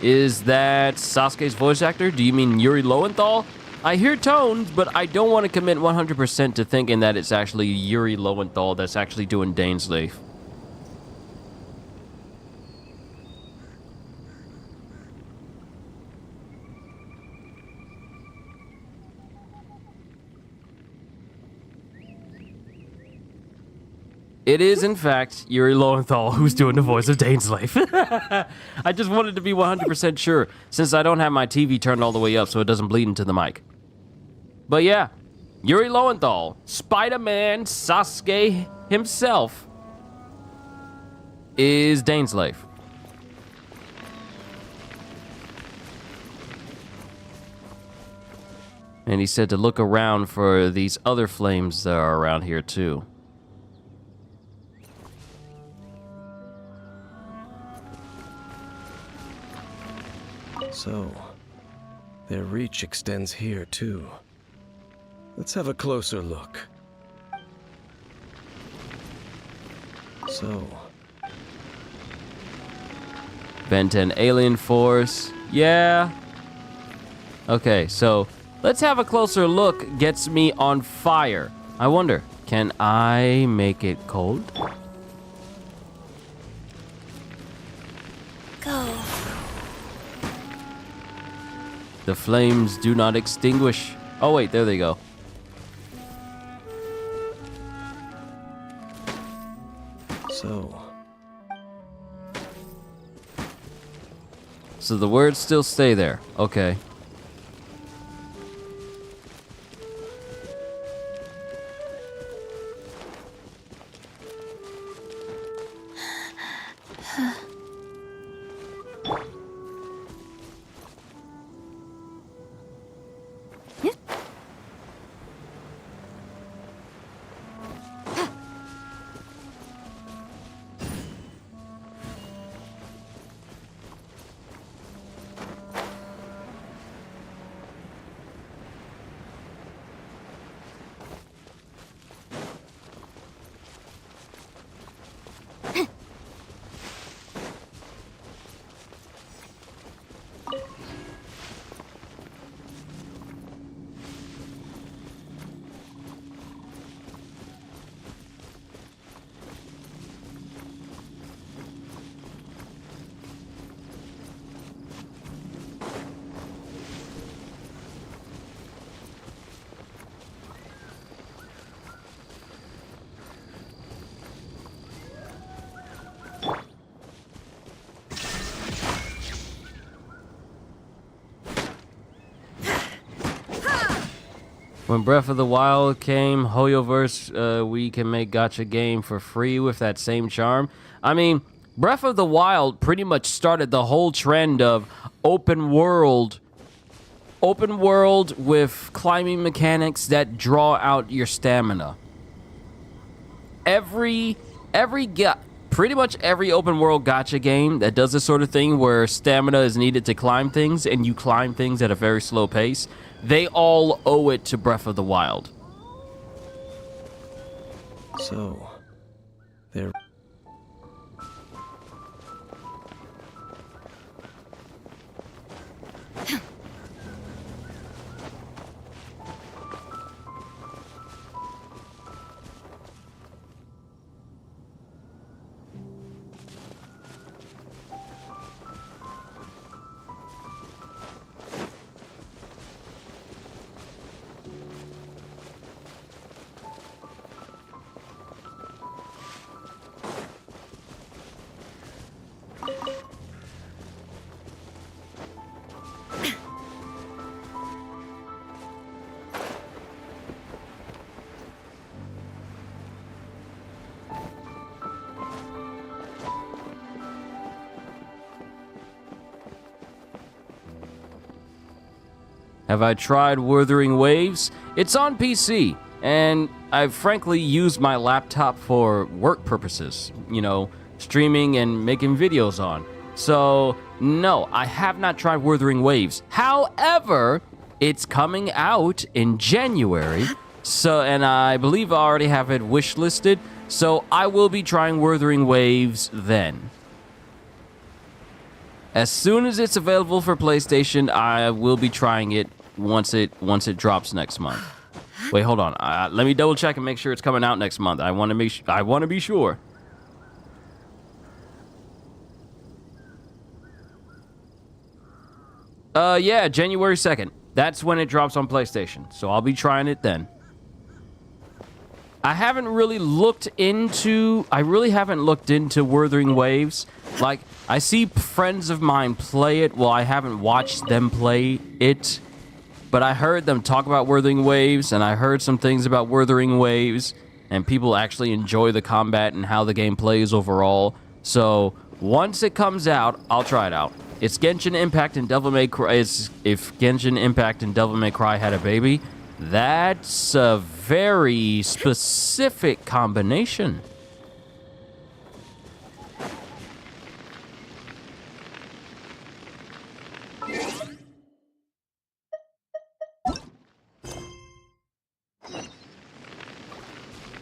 Is that Sasuke's voice actor? Do you mean Yuri Lowenthal? I hear tones, but I don't want to commit 100% to thinking that it's actually Yuri Lowenthal that's actually doing Daneslave. It is, in fact, Yuri Lowenthal who's doing the voice of Daneslave. I just wanted to be 100% sure, since I don't have my TV turned all the way up so it doesn't bleed into the mic. But yeah, Yuri Lowenthal, Spider-Man Sasuke himself, is Daneslave. And he said to look around for these other flames that are around here too. So, their reach extends here, too. Let's have a closer look. So... Ben 10 Alien Force. Yeah. Okay, so let's have a closer look. Gets me on fire. I wonder, can I make it cold? Go. The flames do not extinguish. Oh wait, there they go. So the words still stay there. Okay. When Breath of the Wild came, Hoyoverse, we can make gacha game for free with that same charm. I mean, Breath of the Wild pretty much started the whole trend of open world with climbing mechanics that draw out your stamina. Pretty much every open world gacha game that does this sort of thing where stamina is needed to climb things and you climb things at a very slow pace, they all owe it to Breath of the Wild. So, they're... Have I tried Wuthering Waves? It's on PC, and I've frankly used my laptop for work purposes, you know, streaming and making videos on. So, no, I have not tried Wuthering Waves. However, it's coming out in January, so, and I believe I already have it wishlisted, so I will be trying Wuthering Waves then. As soon as it's available for PlayStation, I will be trying it once it drops next month. Wait, hold on. Let me double check and make sure it's coming out next month. I want to be sure. Yeah, January 2nd. That's when it drops on PlayStation. So I'll be trying it then. I really haven't looked into Wuthering Waves. Like, I see friends of mine play it. Well, I haven't watched them play it. But I heard them talk about Wuthering Waves, and I heard some things about Wuthering Waves, and people actually enjoy the combat and how the game plays overall. So, once it comes out, I'll try it out. It's Genshin Impact and Devil May Cry. If Genshin Impact and Devil May Cry had a baby, that's a very specific combination.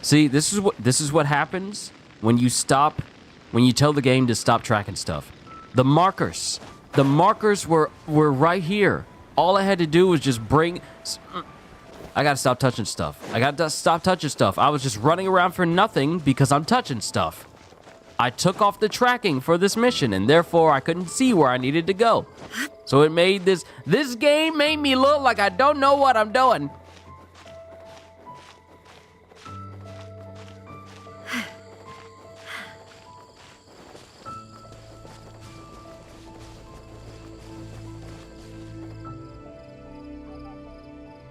See, this is what happens when you tell the game to stop tracking stuff. The markers were right here. All I had to do was just I gotta stop touching stuff. I was just running around for nothing because I'm touching stuff. I took off the tracking for this mission, and therefore I couldn't see where I needed to go. So it made this game made me look like I don't know what I'm doing.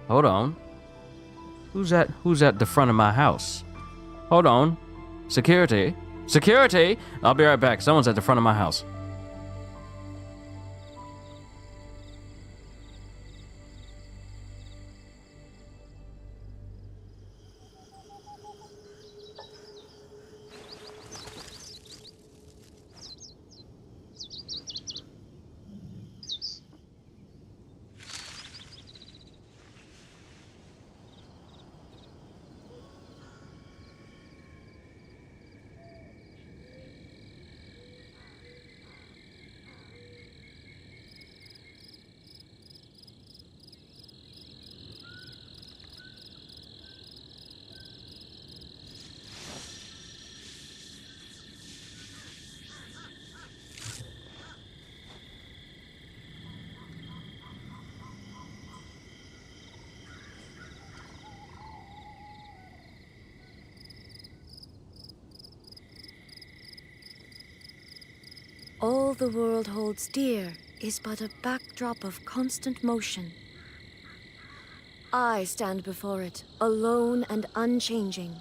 Hold on. Who's at the front of my house? Hold on. Security. Security! I'll be right back. Someone's at the front of my house. All the world holds dear is but a backdrop of constant motion. I stand before it, alone and unchanging.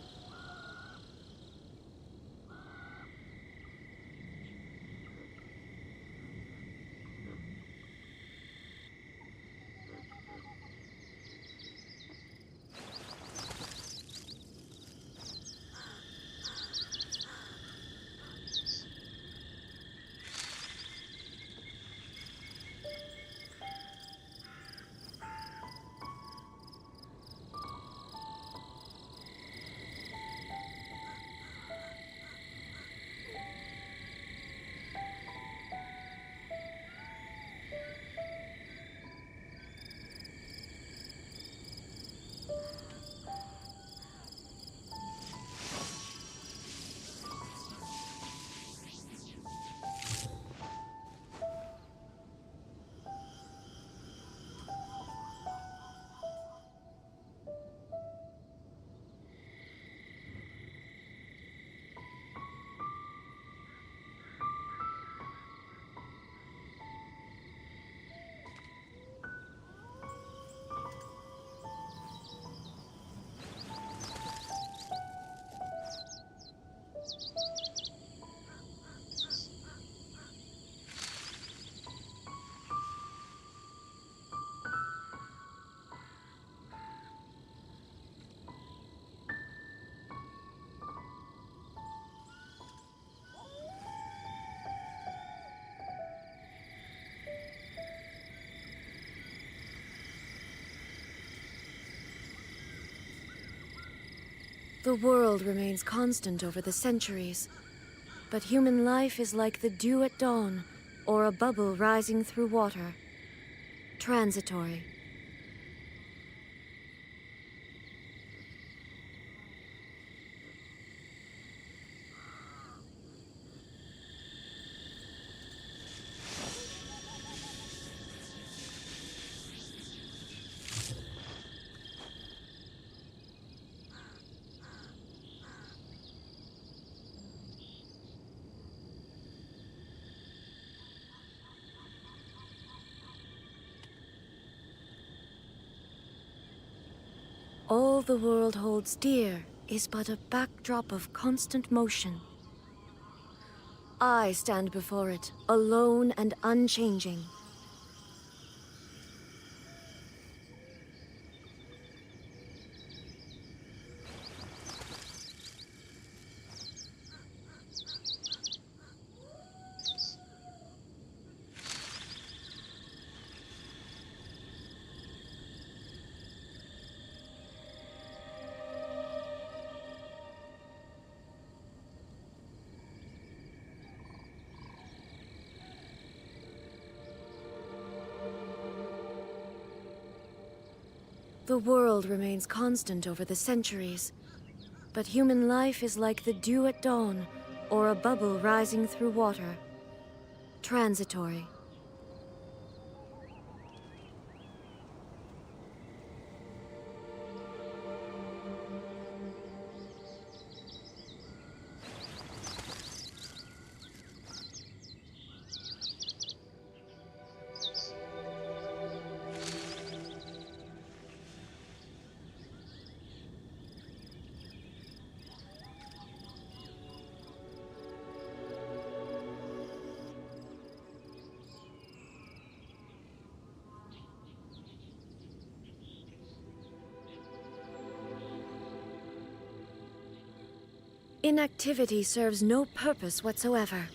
The world remains constant over the centuries, but human life is like the dew at dawn, or a bubble rising through water. Transitory. All the world holds dear is but a backdrop of constant motion. I stand before it, alone and unchanging. The world remains constant over the centuries, but human life is like the dew at dawn, or a bubble rising through water. Transitory. Inactivity serves no purpose whatsoever.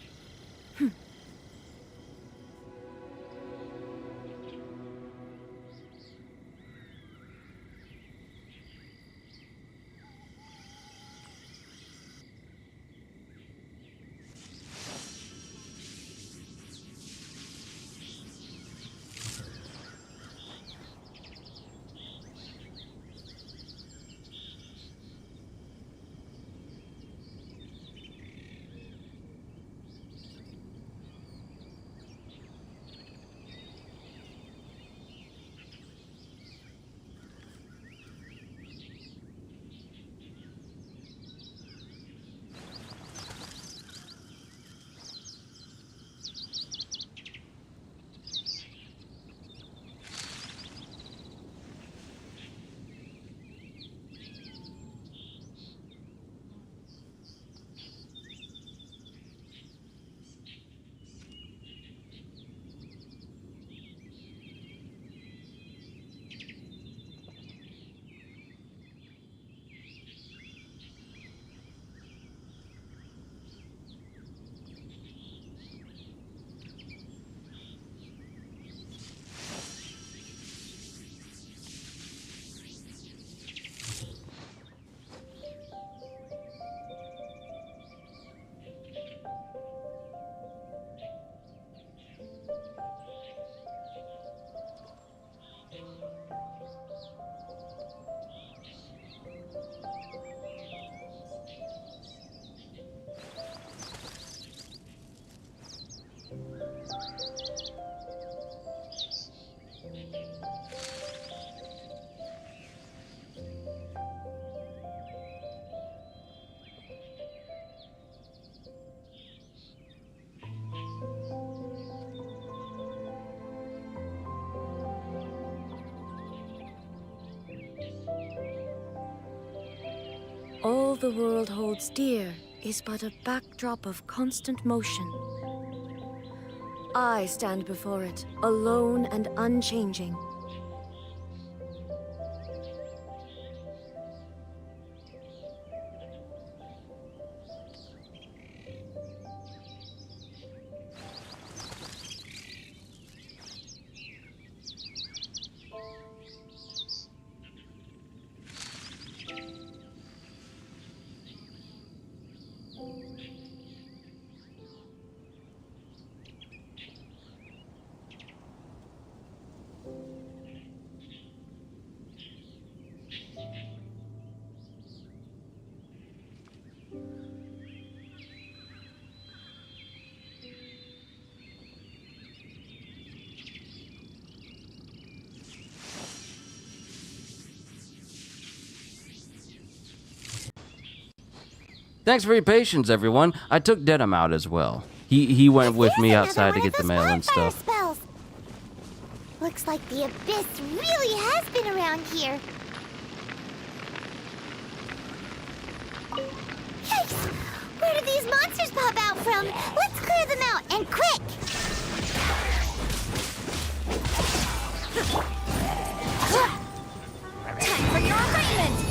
All the world holds dear is but a backdrop of constant motion. I stand before it, alone and unchanging. Thanks for your patience, everyone. I took Denim out as well. He went with me outside to get the mail and stuff. Spells. Looks like the abyss really has been around here. Yikes! Where did these monsters pop out from? Let's clear them out, and quick! Time for your arraignment!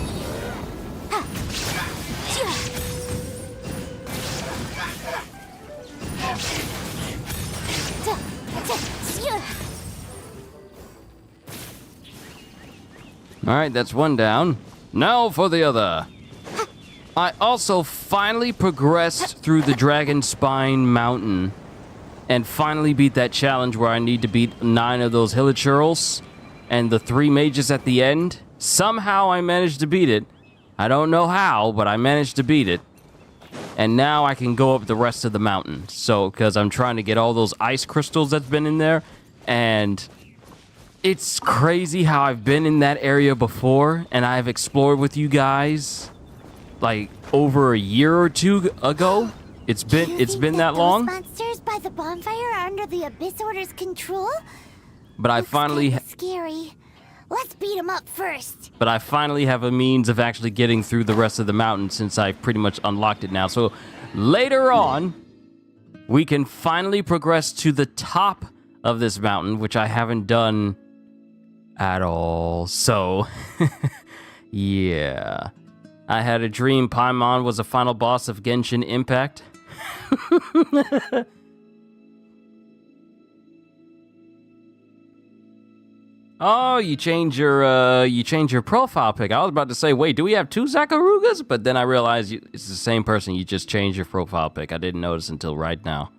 Alright, that's one down. Now for the other. I also finally progressed through the Dragon Spine Mountain and finally beat that challenge where I need to beat 9 of those Hilichurls and the 3 mages at the end. Somehow I managed to beat it. I don't know how, but I managed to beat it. And now I can go up the rest of the mountain. So, because I'm trying to get all those ice crystals that's been in there. And it's crazy how I've been in that area before and I've explored with you guys like over a year or 2 ago. It's been that long. Monsters by the bonfire are under the Abyss Order's control? But I finally scary. Let's beat them up first. But I finally have a means of actually getting through the rest of the mountain since I've pretty much unlocked it now. So later on, we can finally progress to the top of this mountain, which I haven't done at all. So, yeah. I had a dream Paimon was a final boss of Genshin Impact. Oh, you change your profile pic. I was about to say, wait, do we have 2 Zakarugas? But then I realized it's the same person. You just changed your profile pic. I didn't notice until right now.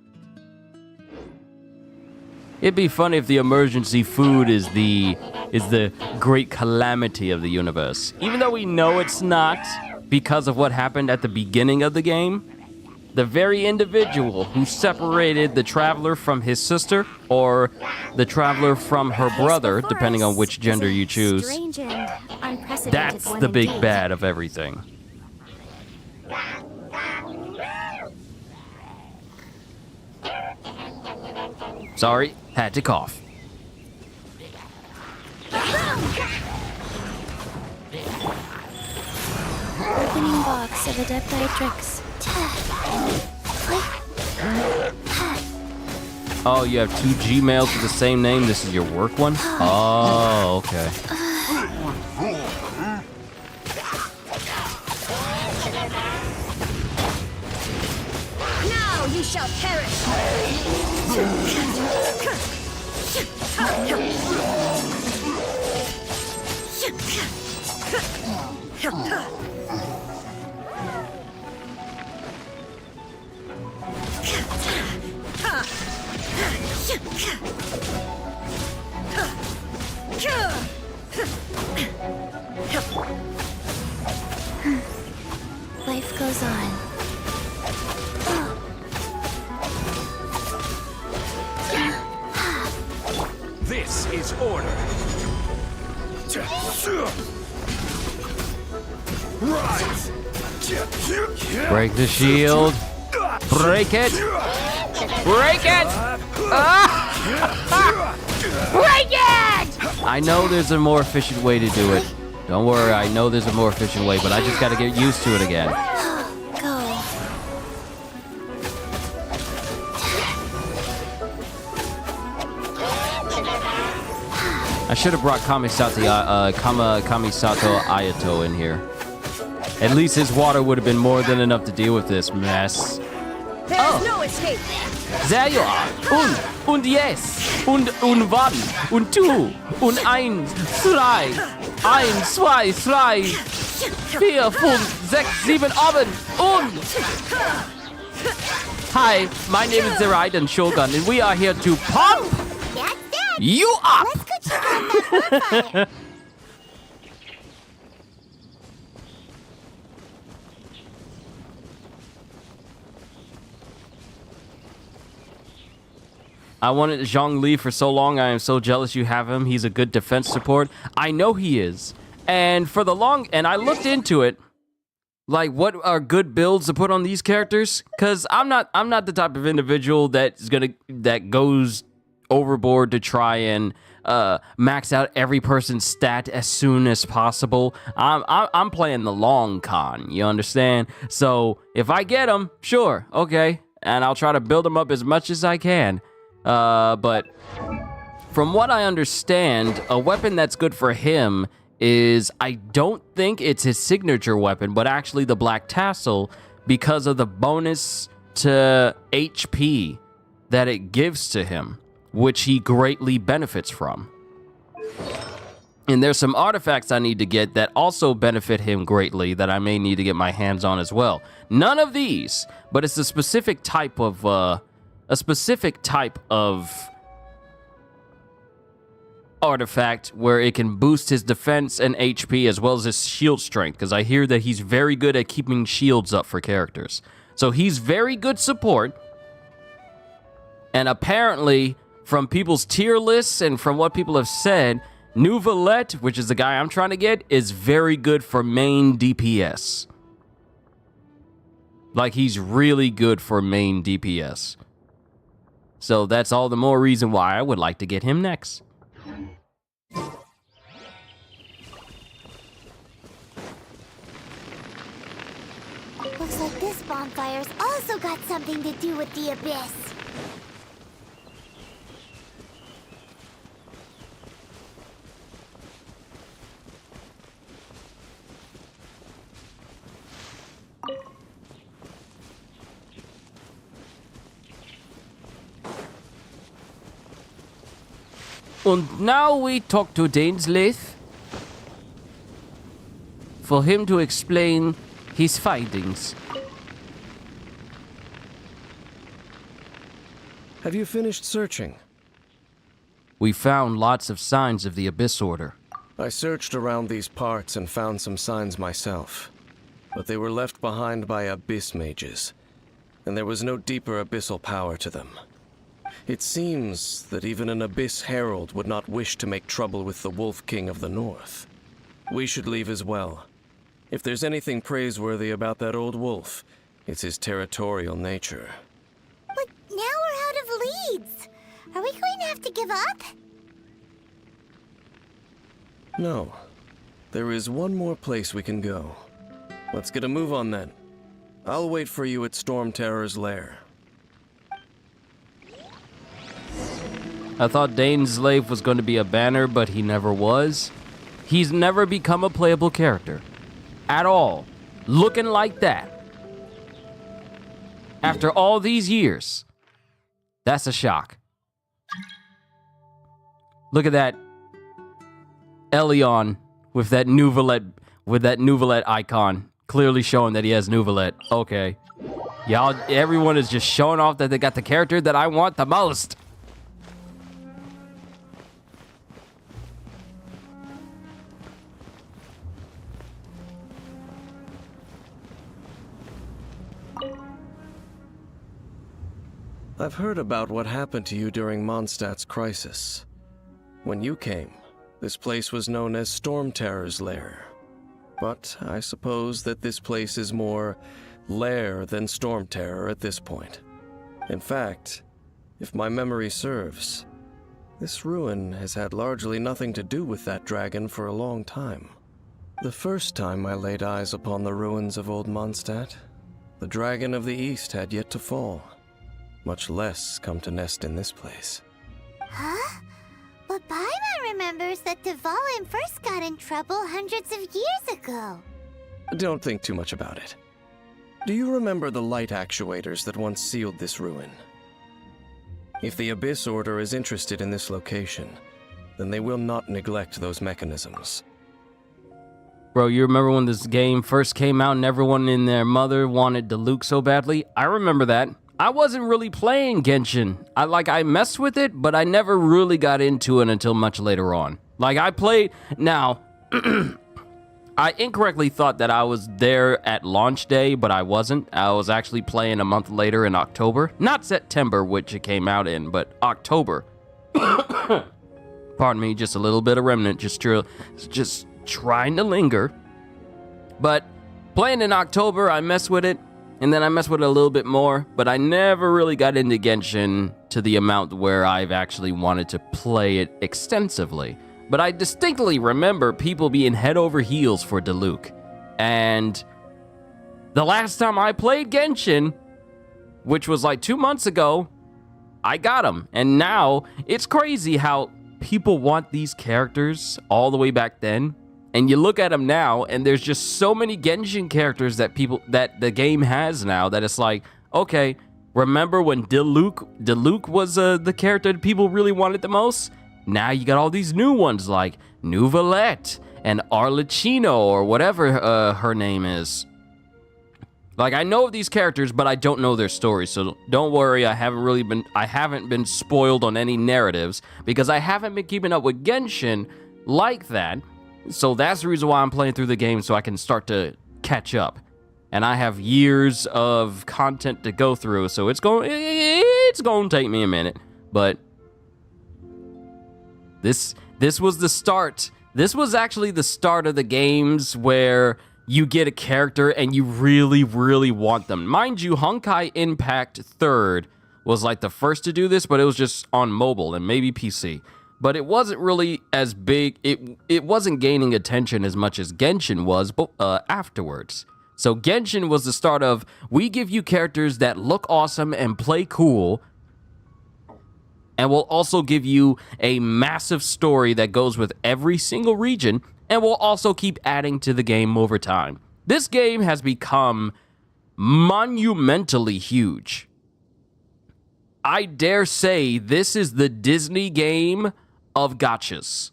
It'd be funny if the emergency food is the great calamity of the universe. Even though we know it's not because of what happened at the beginning of the game. The very individual who separated the traveler from his sister or the traveler from her brother, depending on which gender you choose. That's the big bad of everything. Sorry, had to cough. Opening box of Adepti tricks. Oh, you have 2 Gmails with the same name? This is your work one? Oh, okay. Now you shall perish! Life goes on. This is order. Rise. Break the shield. Break it. Break it! Break it! I know there's a more efficient way to do it. Don't worry, I know there's a more efficient way, but I just gotta get used to it again. I should have brought Kamisato Ayato in here. At least his water would have been more than enough to deal with this mess. There's no escape. There you are. Und yes. Und wann. Und du. Und 1, 3. 1, 2, 3. 4, 5, 6, 7, 8. Und. Hi, my name is the Raiden Shogun, and we are here to pump you up. Let's go check out that bonfire. I wanted Zhongli for so long. I am so jealous you have him. He's a good defense support. I know he is. And for the long... And I looked into it. Like, what are good builds to put on these characters? Because I'm not the type of individual that goes overboard to try and max out every person's stat as soon as possible. I'm playing the long con, you understand? So if I get them, sure, okay, and I'll try to build them up as much as I can. But from what I understand, a weapon that's good for him is, I don't think it's his signature weapon, but actually the Black Tassel, because of the bonus to HP that it gives to him, which he greatly benefits from. And there's some artifacts I need to get that also benefit him greatly that I may need to get my hands on as well. None of these, but it's a specific type of artifact where it can boost his defense and HP as well as his shield strength, because I hear that he's very good at keeping shields up for characters. So he's very good support. And apparently, from people's tier lists and from what people have said, Nouvelette, which is the guy I'm trying to get, is very good for main DPS. Like, he's really good for main DPS. So that's all the more reason why I would like to get him next. Looks like this bonfire's also got something to do with the abyss. And now we talk to Dainsleif for him to explain his findings. Have you finished searching? We found lots of signs of the Abyss Order. I searched around these parts and found some signs myself, but they were left behind by Abyss mages, and there was no deeper abyssal power to them. It seems that even an Abyss Herald would not wish to make trouble with the Wolf King of the North. We should leave as well. If there's anything praiseworthy about that old wolf, it's his territorial nature. But now we're out of leads. Are we going to have to give up? No. There is one more place we can go. Let's get a move on then. I'll wait for you at Storm Terror's lair. I thought Dainsleif was going to be a banner, but he never was. He's never become a playable character. At all. Looking like that. After all these years. That's a shock. Look at that Elion with that Nouvelette icon. Clearly showing that he has Nouvelette. Okay. Y'all, everyone is just showing off that they got the character that I want the most. I've heard about what happened to you during Mondstadt's crisis. When you came, this place was known as Storm Terror's lair. But I suppose that this place is more lair than Storm Terror at this point. In fact, if my memory serves, this ruin has had largely nothing to do with that dragon for a long time. The first time I laid eyes upon the ruins of Old Mondstadt, the Dragon of the East had yet to fall, much less come to nest in this place. Huh? But Paimon remembers that Dvalin first got in trouble hundreds of years ago. Don't think too much about it. Do you remember the light actuators that once sealed this ruin? If the Abyss Order is interested in this location, then they will not neglect those mechanisms. Bro, you remember when this game first came out and everyone and their mother wanted Diluc so badly? I remember that. I wasn't really playing Genshin. I messed with it, but I never really got into it until much later on. Like, I played... Now, I incorrectly thought that I was there at launch day, but I wasn't. I was actually playing a month later in October. Not September, which it came out in, but October. Pardon me, just a little bit of remnant, just trying to linger. But Playing in October, I messed with it, and then I messed with it a little bit more, but I never really got into Genshin to the amount where I've actually wanted to play it extensively. But I distinctly remember people being head over heels for Diluc. And the last time I played Genshin, which was like 2 months ago, I got him. And now, it's crazy how people want these characters all the way back then. And you look at them now, and there's just so many Genshin characters that the game has now that it's like, okay, remember when Diluc was the character that people really wanted the most? Now you got all these new ones like Nuvolette and Arlecchino or whatever her name is. Like, I know of these characters, but I don't know their stories, so don't worry, I haven't been spoiled on any narratives because I haven't been keeping up with Genshin like that. So that's the reason why I'm playing through the game, so I can start to catch up. And I have years of content to go through, so it's going to take me a minute. But this was the start. This was actually the start of the games where you get a character and you really, really want them. Mind you, Honkai Impact 3rd was like the first to do this, but it was just on mobile and maybe PC. But it wasn't really as big. It wasn't gaining attention as much as Genshin was afterwards. So Genshin was the start of, we give you characters that look awesome and play cool, and we'll also give you a massive story that goes with every single region, and we'll also keep adding to the game over time. This game has become monumentally huge. I dare say this is the Disney game of gachas.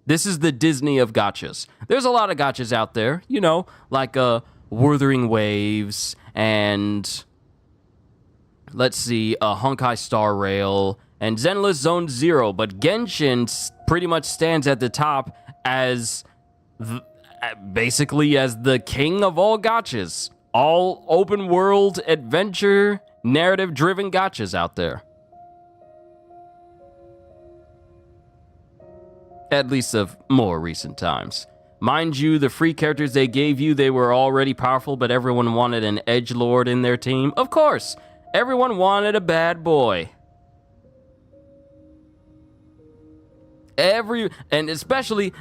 This is the Disney of gachas. There's a lot of gachas out there, you know, like Wuthering Waves and let's see, Honkai Star Rail and Zenless Zone Zero, but Genshin pretty much stands at the top as basically as the king of all gachas. All open world adventure narrative driven gachas out there. At least of more recent times. Mind you, the free characters they gave you, they were already powerful, but everyone wanted an edgelord in their team. Of course, everyone wanted a bad boy. And especially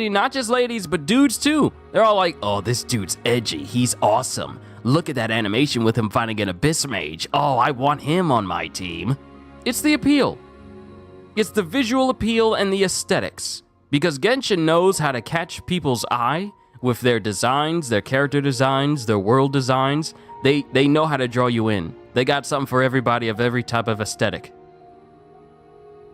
not just ladies, but dudes too. They're all like, oh, this dude's edgy. He's awesome. Look at that animation with him fighting an abyss mage. Oh, I want him on my team. It's the appeal. It's the visual appeal and the aesthetics. Because Genshin knows how to catch people's eye with their designs, their character designs, their world designs. They know how to draw you in. They got something for everybody of every type of aesthetic.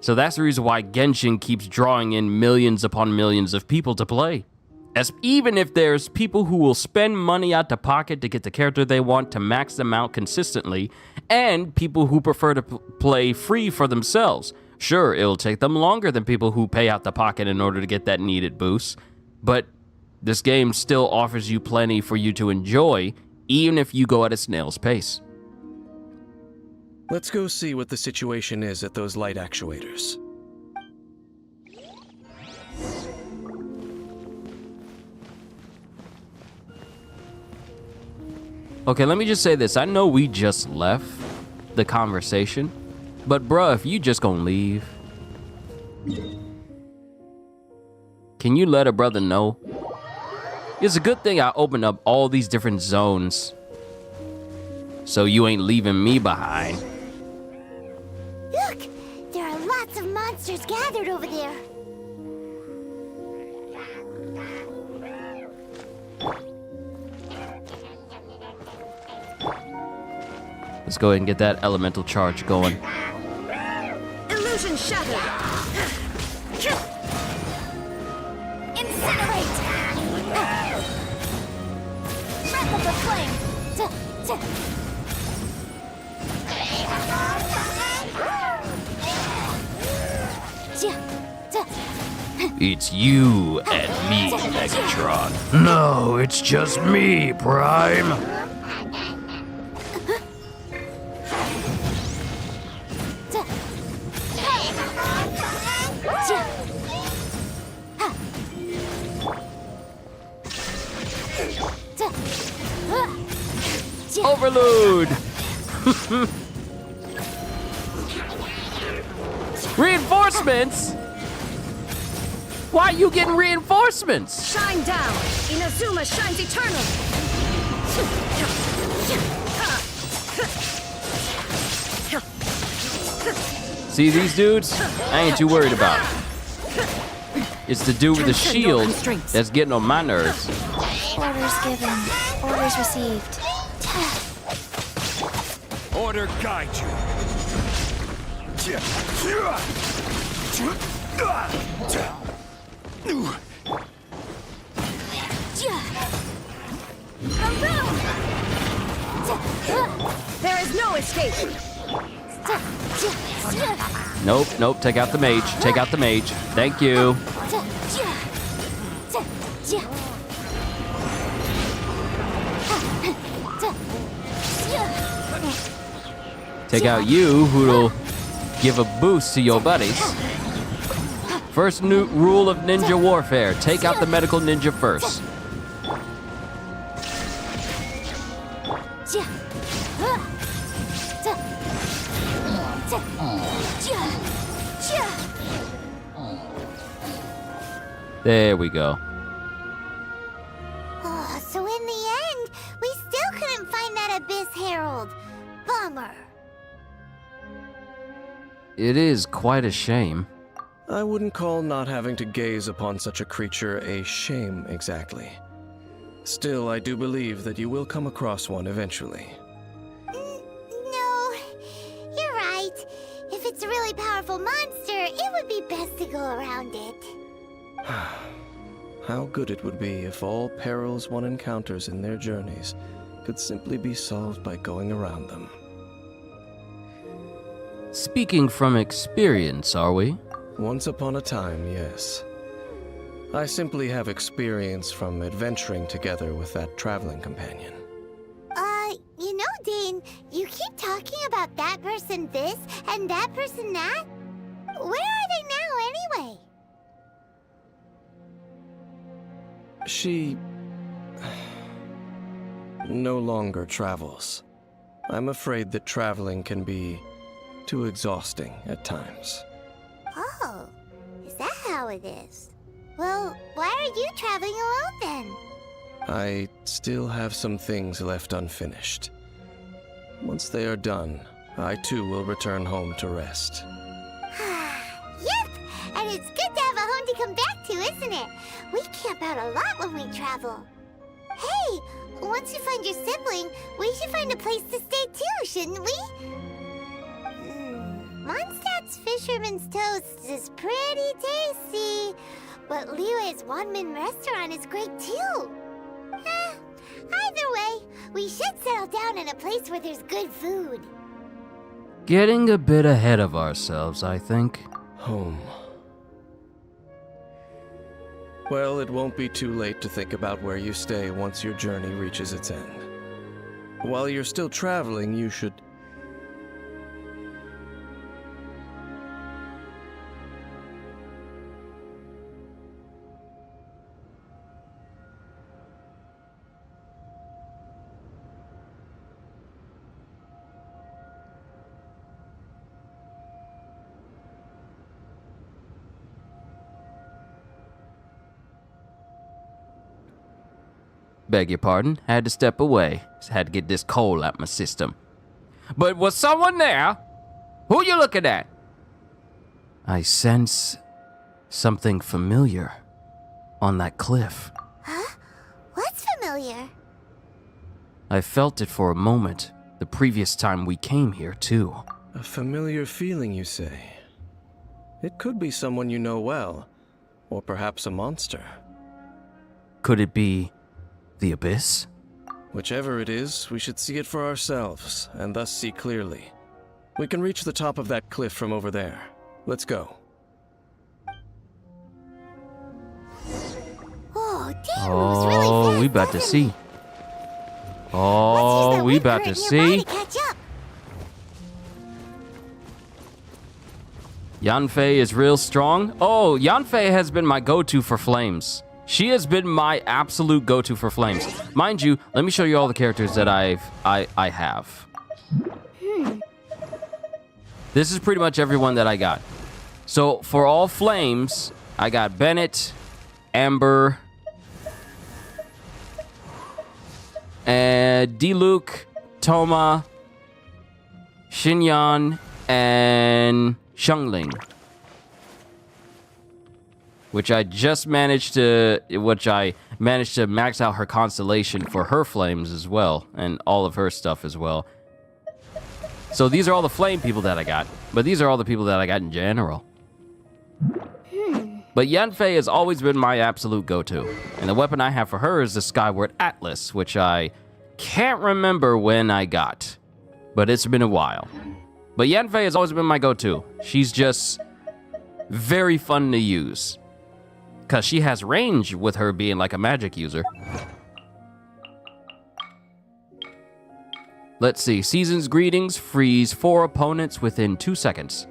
So that's the reason why Genshin keeps drawing in millions upon millions of people to play. Even if there's people who will spend money out the pocket to get the character they want to max them out consistently, and people who prefer to play free for themselves. Sure, it'll take them longer than people who pay out the pocket in order to get that needed boost, but this game still offers you plenty for you to enjoy, even if you go at a snail's pace. Let's go see what the situation is at those light actuators. Okay, let me just say this. I know we just left the conversation, but bruh, if you just gonna leave, can you let a brother know? It's a good thing I opened up all these different zones, so you ain't leaving me behind. Look! There are lots of monsters gathered over there. Let's go ahead and get that elemental charge going. Illusion shattered! Incinerate! Breath of the flame! It's you and me, Megatron. No, it's just me, Prime. Overload! Reinforcements? Why are you getting reinforcements? Shine down! Inazuma shines eternal! See these dudes? I ain't too worried about it. It's the dude with the shield that's getting on my nerves. Orders given. Orders received. Order guide you. There is no escape! Nope, nope, take out the mage. Take out the mage. Thank you. Take out you, who'll give a boost to your buddies. First new rule of ninja warfare, take out the medical ninja first. There we go. Oh, so in the end, we still couldn't find that Abyss Herald. Bummer. It is quite a shame. I wouldn't call not having to gaze upon such a creature a shame exactly. Still, I do believe that you will come across one eventually. No, you're right. If it's a really powerful monster, it would be best to go around it. How good it would be if all perils one encounters in their journeys could simply be solved by going around them. Speaking from experience, are we? Once upon a time, yes. I simply have experience from adventuring together with that traveling companion. You know, Dane, you keep talking about that person this and that person that. Where are they now, anyway? She no longer travels. I'm afraid that traveling can be too exhausting at times. Oh, is that how it is? Well, why are you traveling alone then? I still have some things left unfinished. Once they are done, I too will return home to rest. Yep, and it's good to have a home to come back to, isn't it? We camp out a lot when we travel. Hey, once you find your sibling, we should find a place to stay too, shouldn't we? Mondstadt's Fisherman's Toast is pretty tasty, but liyue's one-man restaurant is great too. Either way, we should settle down in a place where there's good food. Getting a bit ahead of ourselves, I think. Home. Well, it won't be too late to think about where you stay once your journey reaches its end. While you're still traveling, you should... Beg your pardon, had to step away. Had to get this coal out my system. But was someone there? Who you looking at? I sense something familiar on that cliff. Huh? What's familiar? I felt it for a moment, the previous time we came here too. A familiar feeling, you say? It could be someone you know well, or perhaps a monster. Could it be the Abyss? Whichever it is, we should see it for ourselves, and thus see clearly. We can reach the top of that cliff from over there. Let's go. Oh, Dane moves really fast, we about to doesn't see. he? Oh, we about to see. To catch up. Yanfei is real strong. Oh, Yanfei has been my go-to for flames. She has been my absolute go-to for flames. Mind you, let me show you all the characters that I have. This is pretty much everyone that I got. So for all flames, I got Bennett, Amber, and Diluc, Toma, Xinyan, and Xiangling. Which I managed to max out her constellation for her flames as well, and all of her stuff as well. So these are all the flame people that I got, but these are all the people that I got in general. But Yanfei has always been my absolute go-to, and the weapon I have for her is the Skyward Atlas, which I can't remember when I got, but it's been a while. But Yanfei has always been my go-to. She's just very fun to use, because she has range with her being like a magic user. Let's see. Season's Greetings frees 4 opponents within 2 seconds.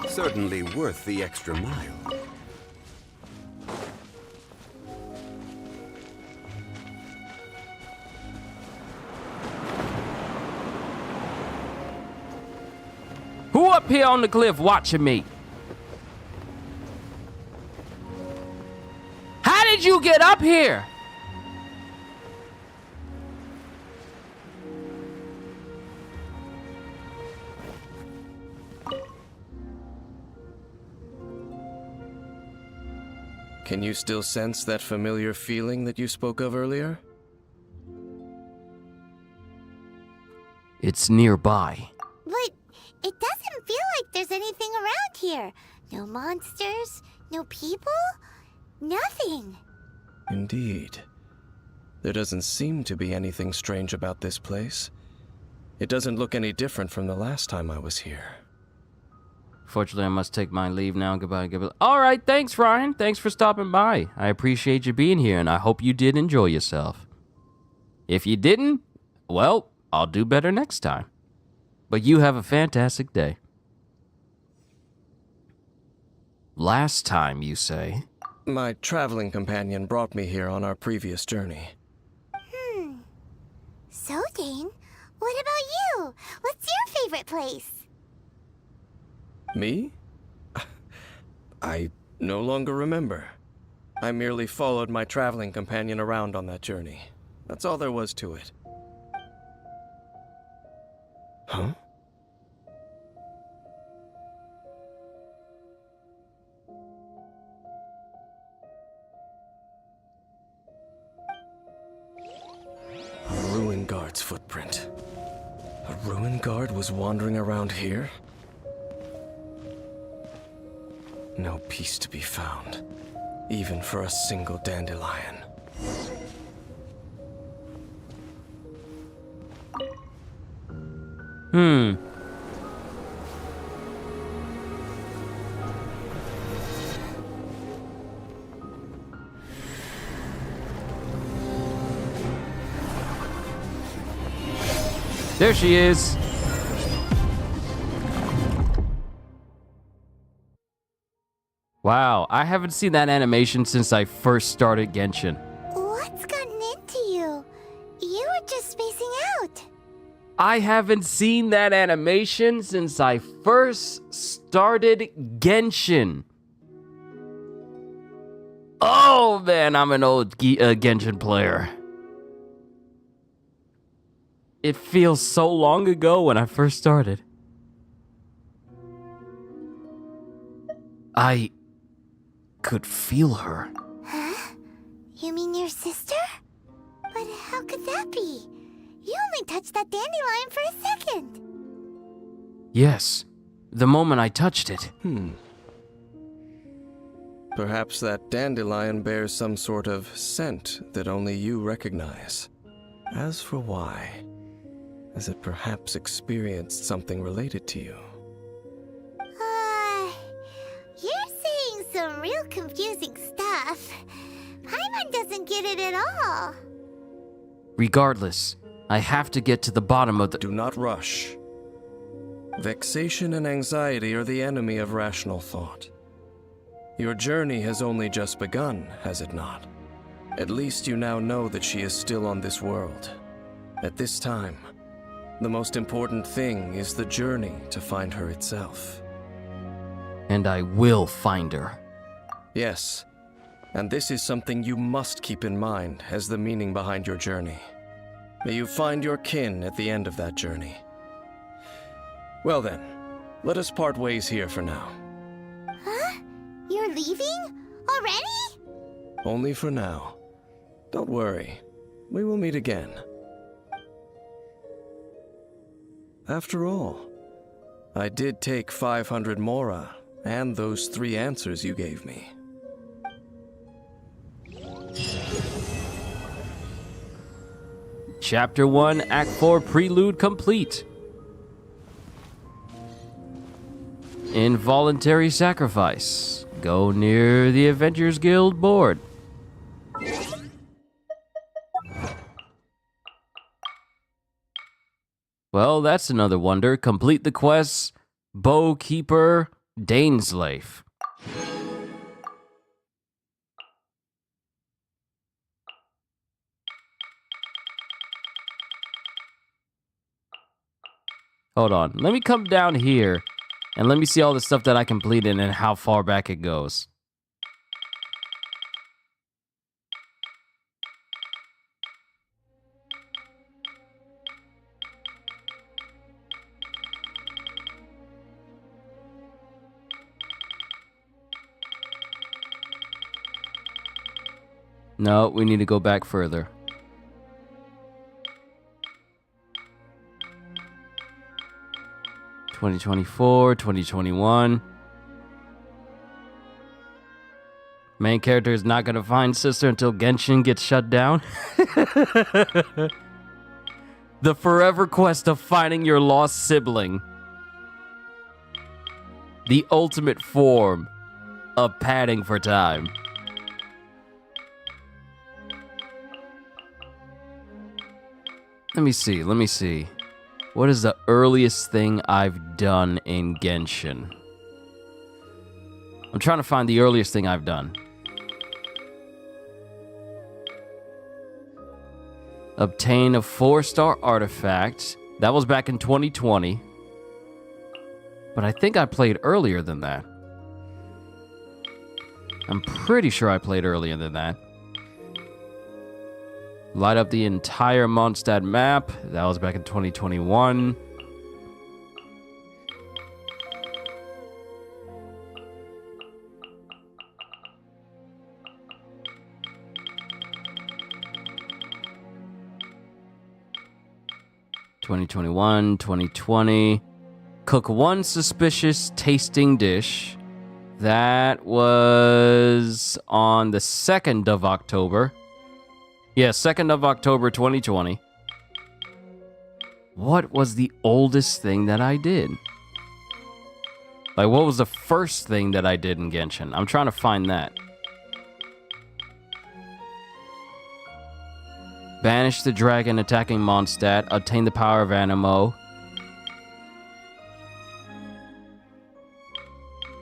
Certainly worth the extra mile. Who up here on the cliff watching me? How did you get up here? Can you still sense that familiar feeling that you spoke of earlier? It's nearby. But it doesn't feel like there's anything around here. No monsters, no people, nothing. Indeed. There doesn't seem to be anything strange about this place. It doesn't look any different from the last time I was here. Fortunately, I must take my leave now. Goodbye, goodbye. All right, thanks, Ryan. Thanks for stopping by. I appreciate you being here, and I hope you did enjoy yourself. If you didn't, well, I'll do better next time. But you have a fantastic day. Last time, you say? My traveling companion brought me here on our previous journey. So, Dane, what about you? What's your favorite place? Me? I no longer remember. I merely followed my traveling companion around on that journey. That's all there was to it. Huh? A ruin guard's footprint. A ruin guard was wandering around here? No peace to be found, even for a single dandelion. There she is. Wow, I haven't seen that animation since I first started Genshin. What's gotten into you? You were just spacing out. I haven't seen that animation since I first started Genshin. Oh man, I'm an old Genshin player. It feels so long ago when I first started. I could feel her. Huh? You mean your sister? But how could that be? You only touched that dandelion for a second. Yes, the moment I touched it. Perhaps that dandelion bears some sort of scent that only you recognize. As for why, has it perhaps experienced something related to you? You're saying some real confusing stuff. Paimon doesn't get it at all. Regardless, I have to get to the bottom of the... Do not rush. Vexation and anxiety are the enemy of rational thought. Your journey has only just begun, has it not? At least you now know that she is still on this world. At this time, the most important thing is the journey to find her itself. And I will find her. Yes, and this is something you must keep in mind as the meaning behind your journey. May you find your kin at the end of that journey. Well then, let us part ways here for now. Huh? You're leaving? Already? Only for now. Don't worry, we will meet again. After all, I did take 500 mora and those 3 answers you gave me. Chapter 1, Act 4 Prelude complete. Involuntary sacrifice. Go near the Avengers Guild board. Well, that's another wonder. Complete the quests. Bowkeeper, Daneslave. Hold on. Let me come down here and let me see all the stuff that I completed and how far back it goes. No, we need to go back further. (2024, 2021). Main character is not gonna find sister until Genshin gets shut down. The forever quest of finding your lost sibling. The ultimate form of padding for time. Let me see. What is the earliest thing I've done in Genshin? I'm trying to find the earliest thing I've done. Obtain a 4-star artifact. That was back in 2020. But I think I played earlier than that. I'm pretty sure I played earlier than that. Light up the entire Mondstadt map. That was back in 2021. (2021, 2020). Cook 1 suspicious tasting dish. That was on the 2nd of October. Yeah, 2nd of October, 2020. What was the oldest thing that I did? Like, what was the first thing that I did in Genshin? I'm trying to find that. Banish the dragon attacking Mondstadt. Obtain the power of Animo.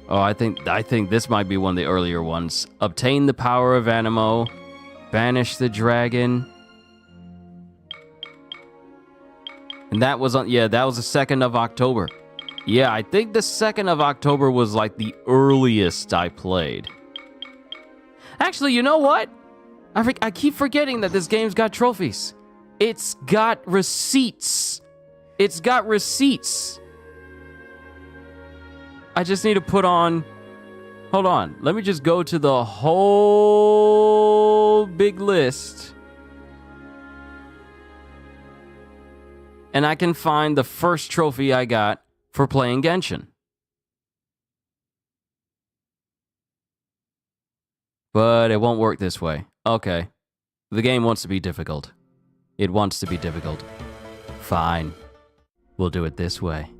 Oh, I think this might be one of the earlier ones. Obtain the power of Animo. Banish the dragon. And that was on, yeah, that was the 2nd of October. Yeah, I think the 2nd of October was like the earliest I played. Actually, you know what? I keep forgetting that this game's got trophies. It's got receipts. It's got receipts. I just need to put on... Hold on. Let me just go to the whole big list. And I can find the first trophy I got for playing Genshin. But it won't work this way. Okay. The game wants to be difficult. It wants to be difficult. Fine. We'll do it this way. .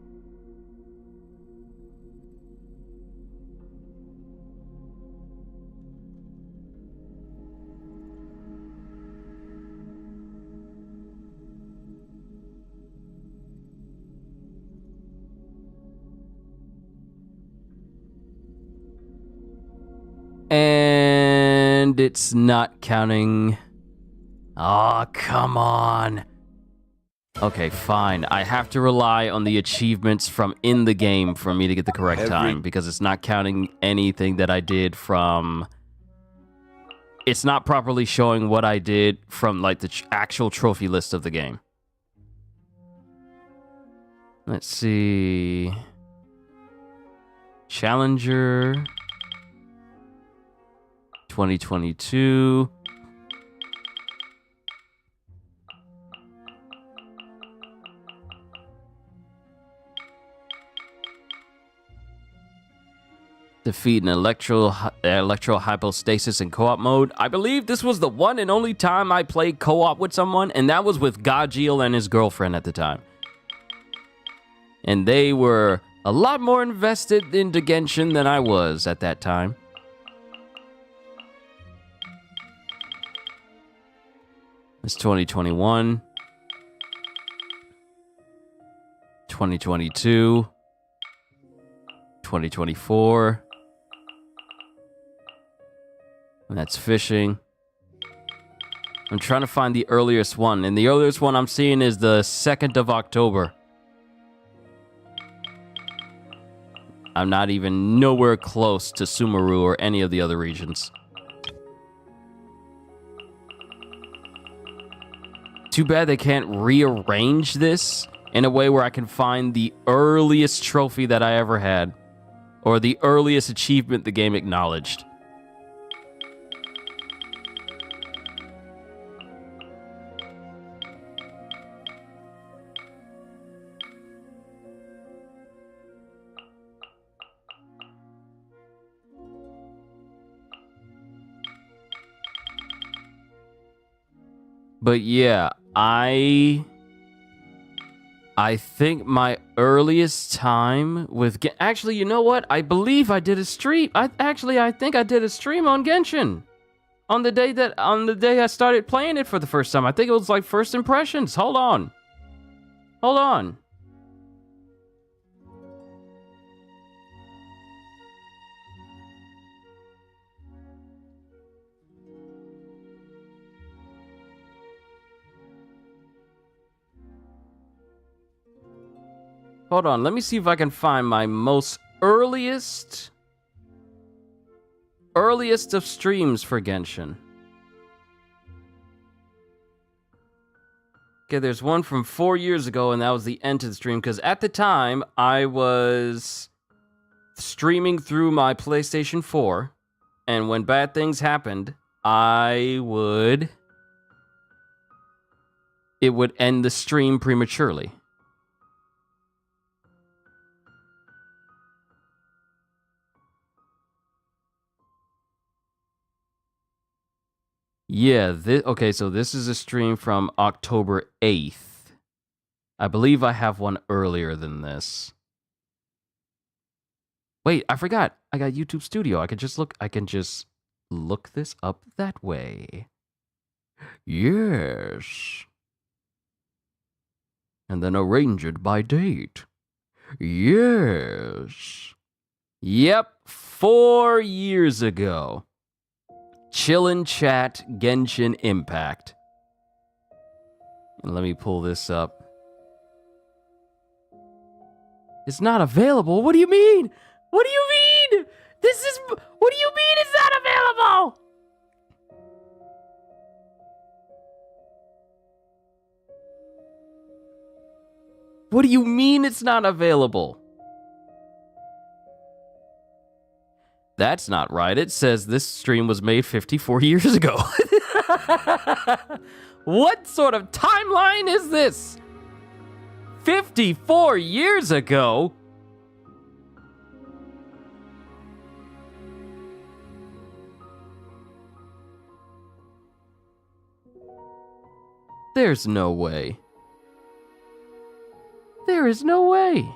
And it's not counting. Oh, come on. Okay, fine. I have to rely on the achievements from in the game for me to get the correct time, because it's not counting anything that I did from... It's not properly showing what I did from, like, the actual trophy list of the game. Let's see... Challenger... 2022... Defeat an electro hypostasis in co-op mode. I believe this was the one and only time I played co-op with someone, and that was with Gajiel and his girlfriend at the time. And they were a lot more invested into Genshin than I was at that time. It's 2021. 2022. 2024. And that's fishing. I'm trying to find the earliest one, and the earliest one I'm seeing is the 2nd of October. I'm not even nowhere close to Sumeru or any of the other regions. Too bad they can't rearrange this in a way where I can find the earliest trophy that I ever had, or the earliest achievement the game acknowledged. But yeah, I think my earliest time with actually, you know what? I believe I did a stream. I think I did a stream on Genshin on the day I started playing it for the first time. I think it was like first impressions. Hold on. Hold on, let me see if I can find my most earliest of streams for Genshin. Okay, there's one from 4 years ago, and that was the end to the stream, because at the time, I was streaming through my PlayStation 4, and when bad things happened, it would end the stream prematurely. Yeah, okay, so this is a stream from October 8th. I believe I have one earlier than this. Wait, I forgot. I got YouTube Studio. I can just look this up that way. Yes. And then arrange it by date. Yes. Yep, 4 years ago. Chillin' Chat Genshin Impact. Let me pull this up. It's not available? What do you mean? What do you mean? What do you mean it's not available? What do you mean it's not available? That's not right. It says this stream was made 54 years ago. What sort of timeline is this? 54 years ago? There's no way. There is no way.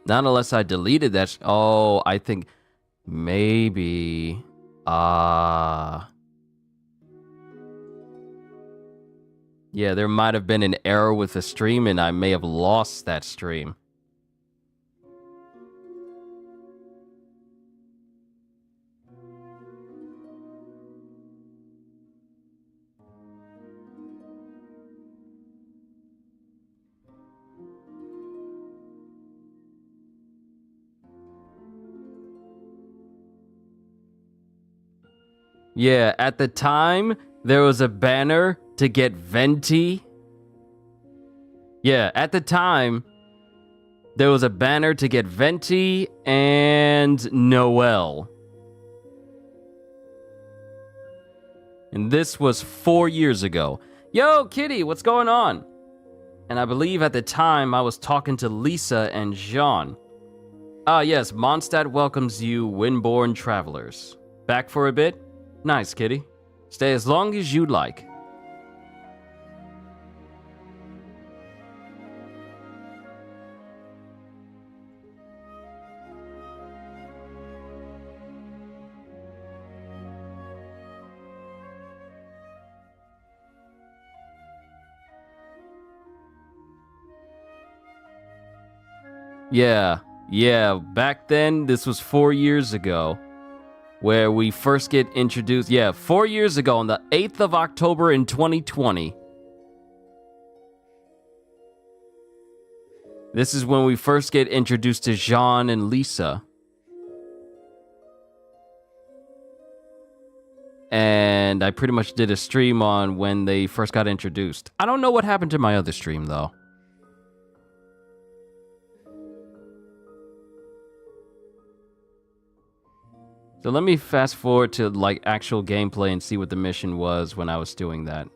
Not unless I deleted that. Oh, I think maybe. Yeah, there might have been an error with the stream, and I may have lost that stream. Yeah, at the time, there was a banner to get Venti. Yeah, at the time, there was a banner to get Venti and Noel. And this was 4 years ago. Yo, Kitty, what's going on? And I believe at the time, I was talking to Lisa and Jean. Ah, yes, Mondstadt welcomes you, Windborn travelers. Back for a bit? Nice, Kitty. Stay as long as you'd like. Yeah, back then, this was 4 years ago, where we first get introduced. Yeah, 4 years ago, on the 8th of October in 2020. This is when we first get introduced to Jean and Lisa. And I pretty much did a stream on when they first got introduced. I don't know what happened to my other stream, though. So let me fast forward to like actual gameplay and see what the mission was when I was doing that.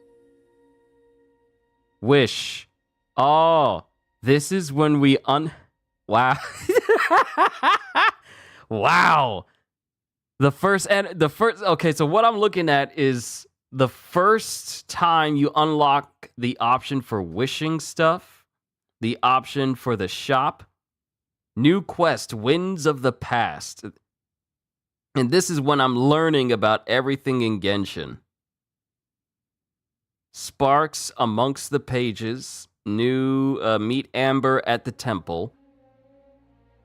Wish. Oh, this is when we Wow. Wow. Okay, so what I'm looking at is the first time you unlock the option for wishing stuff, the option for the shop, new quest, Winds of the Past. And this is when I'm learning about everything in Genshin. Sparks amongst the pages. New meet Amber at the temple.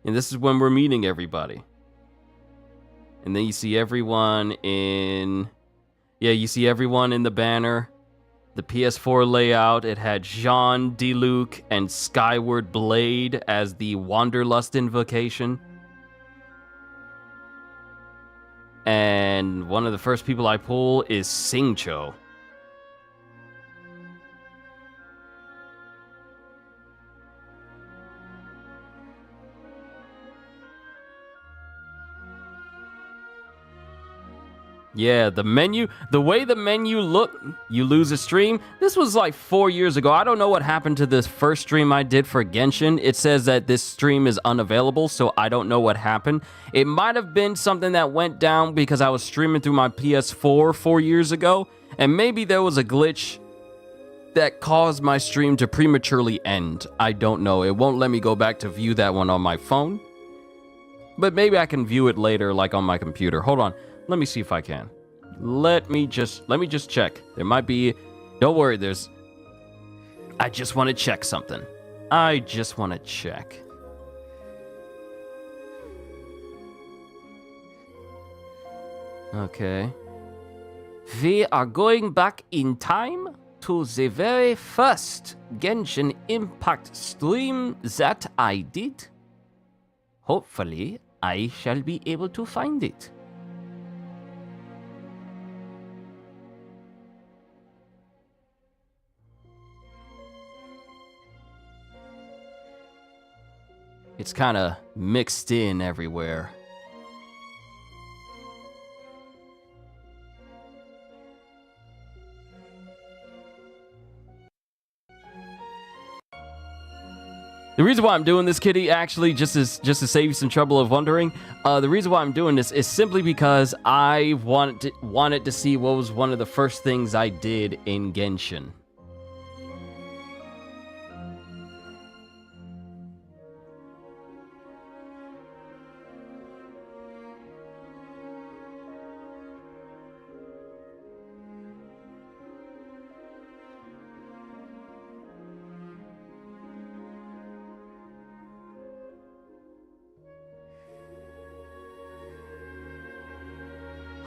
And this is when we're meeting everybody. And then you see everyone in... Yeah, you see everyone in the banner. The PS4 layout, it had Jean, Diluc, and Skyward Blade as the Wanderlust invocation. And one of the first people I pull is Singcho. Yeah, the way the menu looked, you lose a stream. This was like 4 years ago. I don't know what happened to this first stream I did for Genshin. It says that this stream is unavailable, so I don't know what happened. It might have been something that went down because I was streaming through my PS4 4 years ago, and maybe there was a glitch that caused my stream to prematurely end. I don't know. It won't let me go back to view that one on my phone, but maybe I can view it later, like on my computer. Hold on. Let me see if I can. Let me just check. There might be... Don't worry, I just want to check something. I just want to check. Okay. We are going back in time to the very first Genshin Impact stream that I did. Hopefully, I shall be able to find it. It's kind of mixed in everywhere. The reason why I'm doing this, Kitty, actually, just to save you some trouble of wondering, the reason why I'm doing this is simply because I wanted to see what was one of the first things I did in Genshin.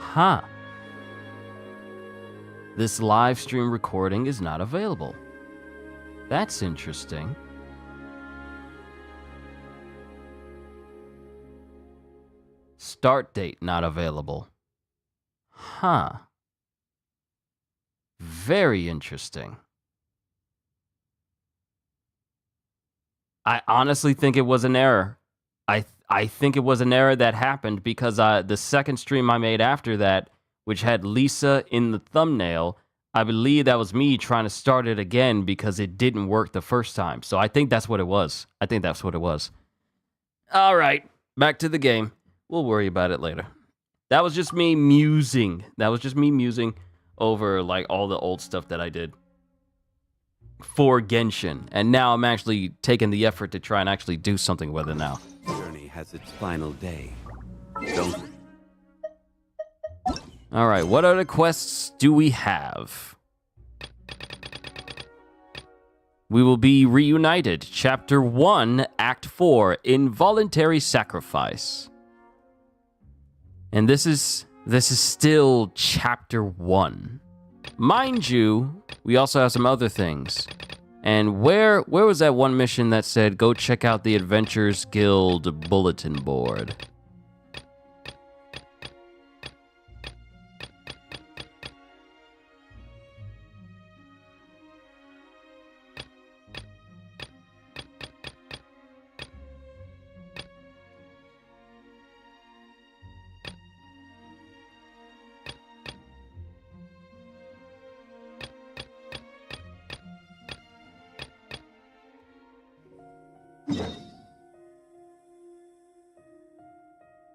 Huh. This live stream recording is not available. That's interesting. Start date not available. Huh. Very interesting. I honestly think it was an error. I think it was an error that happened because the second stream I made after that, which had Lisa in the thumbnail, I believe that was me trying to start it again because it didn't work the first time. So I think that's what it was. All right, back to the game. We'll worry about it later. That was just me musing. Over like all the old stuff that I did for Genshin. And now I'm actually taking the effort to try and actually do something with it now. Journey has its final day. Don't. All right, what other quests do we have? We will be reunited. Chapter 1, Act 4, Involuntary Sacrifice. And this is still Chapter 1. Mind you, we also have some other things. And where was that one mission that said, go check out the Adventurers Guild bulletin board?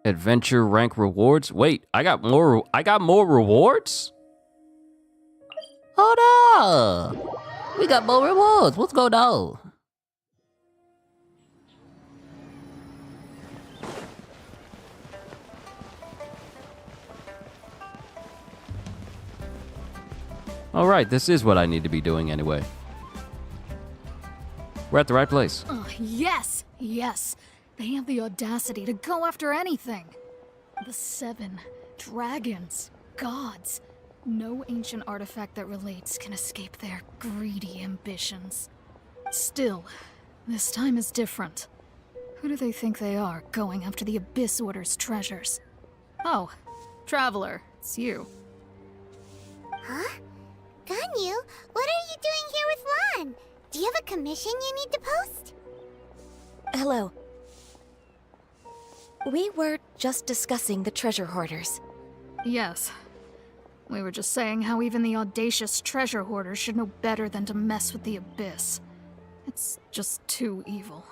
Adventure rank rewards. Wait, I got more rewards? Hold up! We got more rewards. What's going on? All right, this is what I need to be doing anyway. We're at the right place. Oh, yes, yes. They have the audacity to go after anything. The 7 dragons, gods. No ancient artifact that relates can escape their greedy ambitions. Still, this time is different. Who do they think they are, going after the Abyss Order's treasures? Oh, Traveler, it's you. Huh? Ganyu, what are you doing here with Lan? Do you have a commission you need to post? Hello. We were just discussing the treasure hoarders. Yes. We were just saying how even the audacious treasure hoarders should know better than to mess with the Abyss. It's just too evil.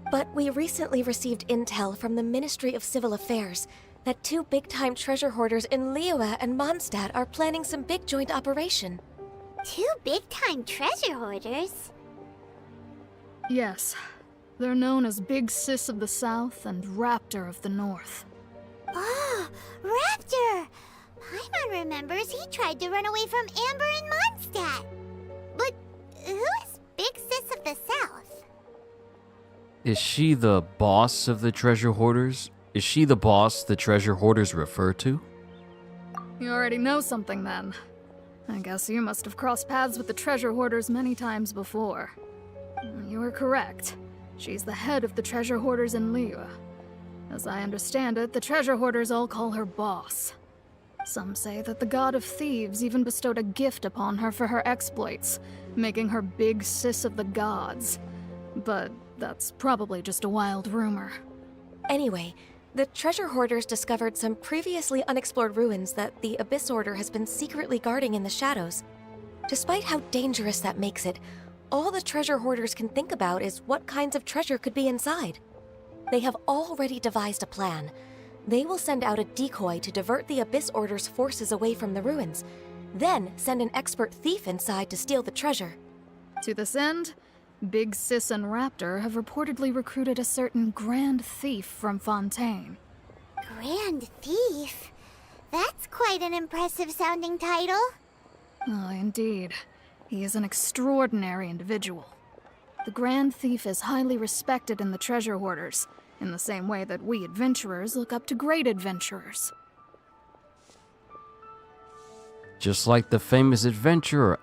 But we recently received intel from the Ministry of Civil Affairs that 2 big-time treasure hoarders in Liyue and Mondstadt are planning some big joint operation. 2 big-time treasure hoarders? Yes. They're known as Big Sis of the South and Raptor of the North. Oh, Raptor! Paimon remembers he tried to run away from Amber in Mondstadt. But who is Big Sis of the South? Is she the boss of the treasure hoarders? Is she the boss the treasure hoarders refer to? You already know something then. I guess you must have crossed paths with the treasure hoarders many times before. You were correct. She's the head of the treasure hoarders in Liyue. As I understand it, the treasure hoarders all call her boss. Some say that the god of thieves even bestowed a gift upon her for her exploits, making her Big Sis of the gods. But that's probably just a wild rumor. Anyway, the treasure hoarders discovered some previously unexplored ruins that the Abyss Order has been secretly guarding in the shadows. Despite how dangerous that makes it, all the treasure hoarders can think about is what kinds of treasure could be inside. They have already devised a plan. They will send out a decoy to divert the Abyss Order's forces away from the ruins, then send an expert thief inside to steal the treasure. To this end, Big Sis and Raptor have reportedly recruited a certain Grand Thief from Fontaine. Grand Thief? That's quite an impressive sounding title. Oh, indeed. He is an extraordinary individual. The Grand Thief is highly respected in the treasure hoarders, in the same way that we adventurers look up to great adventurers. Just like the famous adventurer.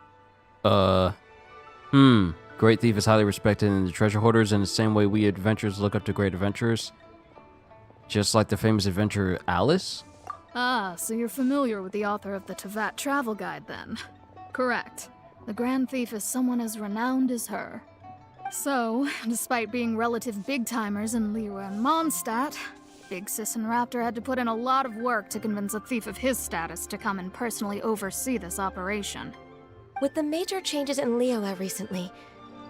Great thief is highly respected in the treasure hoarders in the same way we adventurers look up to great adventurers. Just like the famous adventurer Alice? Ah, so you're familiar with the author of the Tevat travel guide then? Correct. The Grand Thief is someone as renowned as her. So, despite being relative big-timers in liyue and Mondstadt, Big Sis and Raptor had to put in a lot of work to convince a thief of his status to come and personally oversee this operation. With the major changes in liyue recently,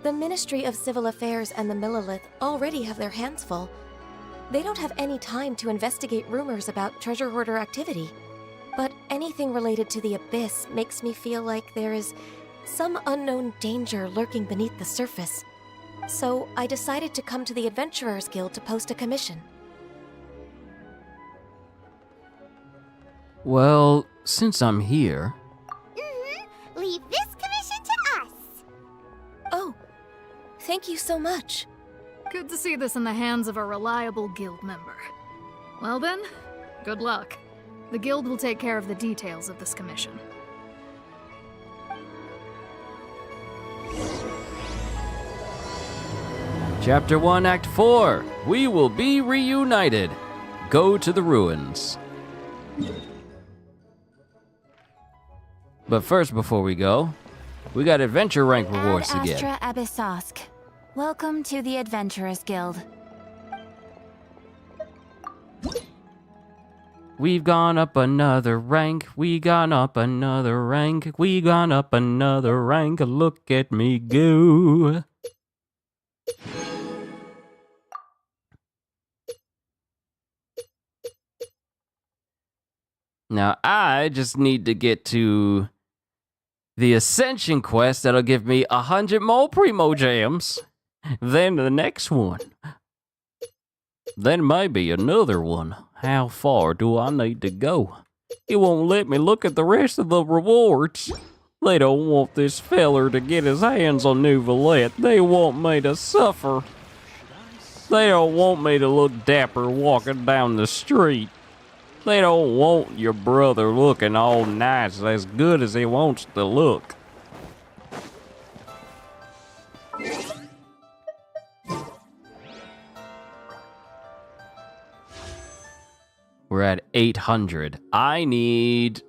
the Ministry of Civil Affairs and the Millelith already have their hands full. They don't have any time to investigate rumors about treasure hoarder activity. But anything related to the Abyss makes me feel like there is some unknown danger lurking beneath the surface. So I decided to come to the Adventurers Guild to post a commission. Well, since I'm here... Leave this commission to us! Oh, thank you so much. Good to see this in the hands of a reliable guild member. Well then, good luck. The guild will take care of the details of this commission. Chapter 1, Act 4. We will be reunited. Go to the ruins. But first, before we go, we got adventure rank rewards to get. Astra Abyssosk. Welcome to the Adventurers Guild. We've gone up another rank, we gone up another rank, we gone up another rank, look at me go. Now I just need to get to the Ascension quest that'll give me 100 more Primo Gems. Then the next one. Then maybe another one. How far do I need to go? It won't let me look at the rest of the rewards. They don't want this feller to get his hands on New Valette. They want me to suffer. They don't want me to look dapper walking down the street. They don't want your brother looking all nice, as good as he wants to look. We're at 800. I need...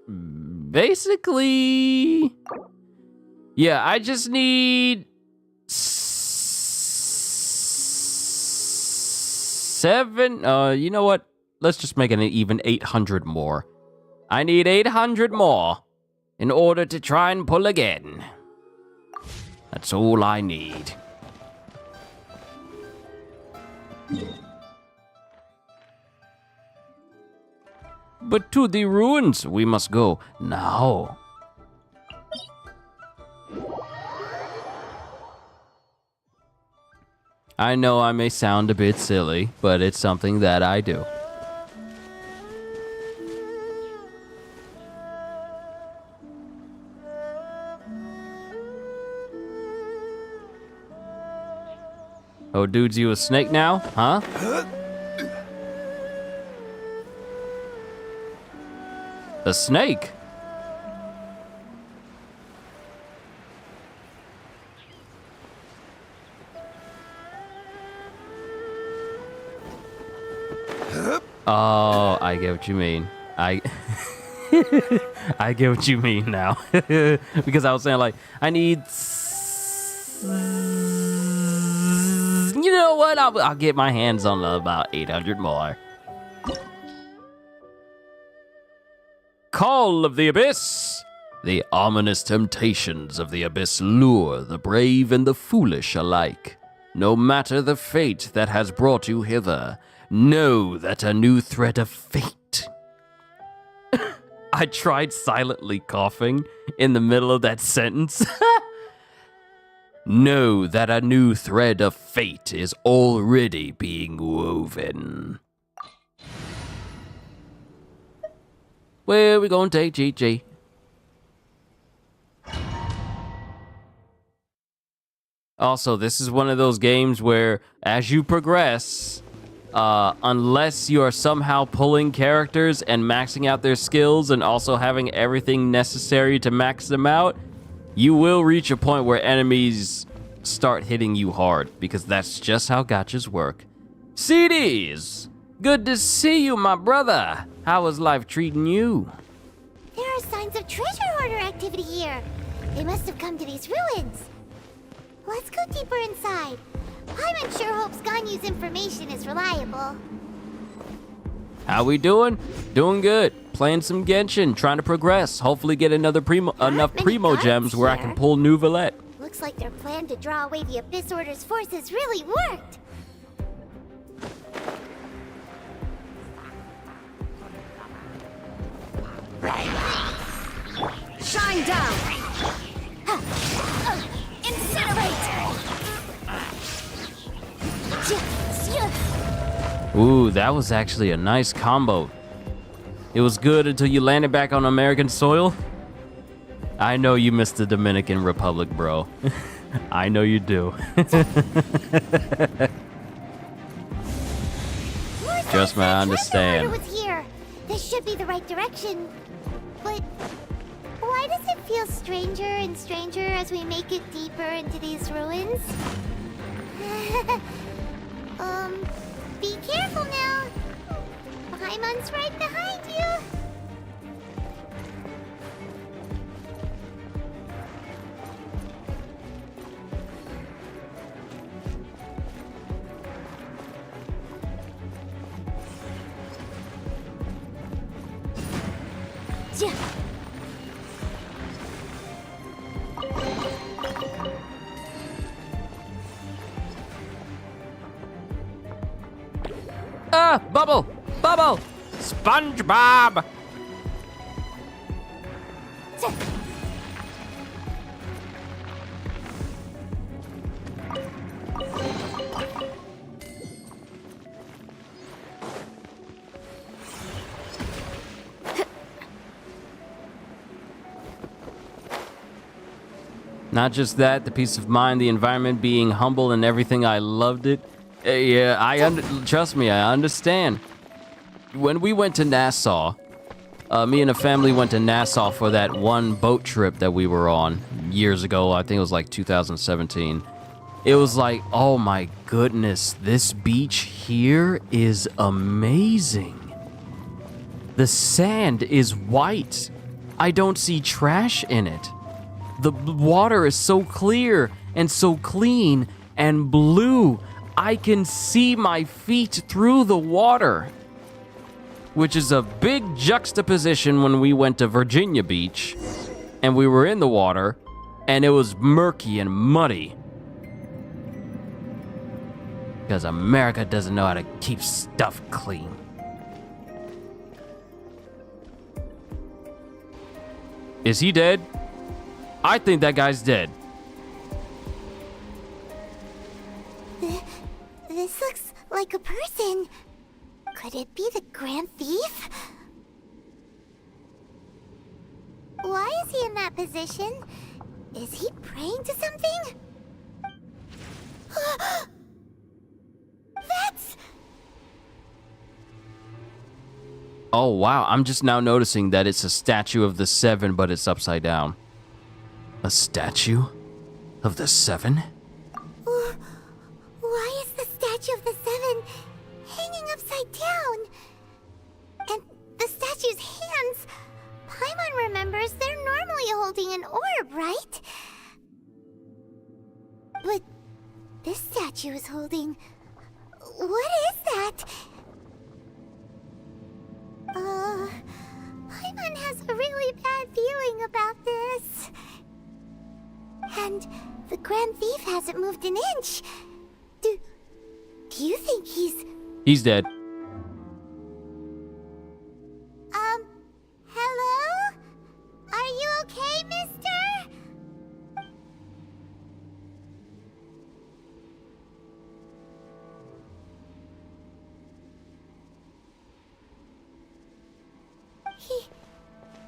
basically... yeah, I just need... 7... you know what? Let's just make it an even 800 more. I need 800 more in order to try and pull again. That's all I need. But to the ruins we must go now. I know I may sound a bit silly, but it's something that I do. Oh, dude's you a snake now? Huh? A snake? Oh, I get what you mean. I get what you mean now. Because I was saying, like, I need... you know what? I'll get my hands on about 800 more. Call of the Abyss! The ominous temptations of the Abyss lure the brave and the foolish alike. No matter the fate that has brought you hither, know that a new thread of fate. I tried silently coughing in the middle of that sentence. Know that a new thread of fate is already being woven. Where we gonna take GG? Also, this is one of those games where, as you progress, unless you are somehow pulling characters and maxing out their skills and also having everything necessary to max them out, you will reach a point where enemies start hitting you hard, because that's just how gachas work. CDs! Good to see you, my brother. How is life treating you? There are signs of treasure hoarder activity here. They must have come to these ruins. Let's go deeper inside. Paimon sure hopes Ganyu's information is reliable. How we doing? Doing good. Playing some Genshin, trying to progress. Hopefully get enough primo gems where I can pull New Valette. Looks like their plan to draw away the Abyss Order's forces really worked. Shine down! Incinerate! Ooh, that was actually a nice combo. It was good until you landed back on American soil. I know you miss the Dominican Republic, bro. I know you do. Just my understand. Was here. This should be the right direction. But why does it feel stranger and stranger as we make it deeper into these ruins? Be careful now. Paimon's right behind you. Ah, Bubble! Bubble! SpongeBob! Not just that, the peace of mind, the environment being humble and everything, I loved it. Yeah, trust me, I understand. When we went to Nassau, me and the family went to Nassau for that one boat trip that we were on years ago. I think it was like 2017. It was like, oh my goodness, this beach here is amazing. The sand is white. I don't see trash in it. The water is so clear and so clean and blue. I can see my feet through the water, which is a big juxtaposition when we went to Virginia Beach and we were in the water and it was murky and muddy. Because America doesn't know how to keep stuff clean. Is he dead? I think that guy's dead. This looks like a person. Could it be the Grand Thief? Why is he in that position? Is he praying to something? That's... Oh wow, I'm just now noticing that it's a statue of the Seven, but it's upside down. A statue of the Seven? Why is the statue of the Seven hanging upside down? And the statue's hands, Paimon remembers they're normally holding an orb, right? But this statue is holding... What is that? Paimon has a really bad feeling about this. And the Grand Thief hasn't moved an inch. Do you think he's... He's dead. Hello? Are you okay, mister?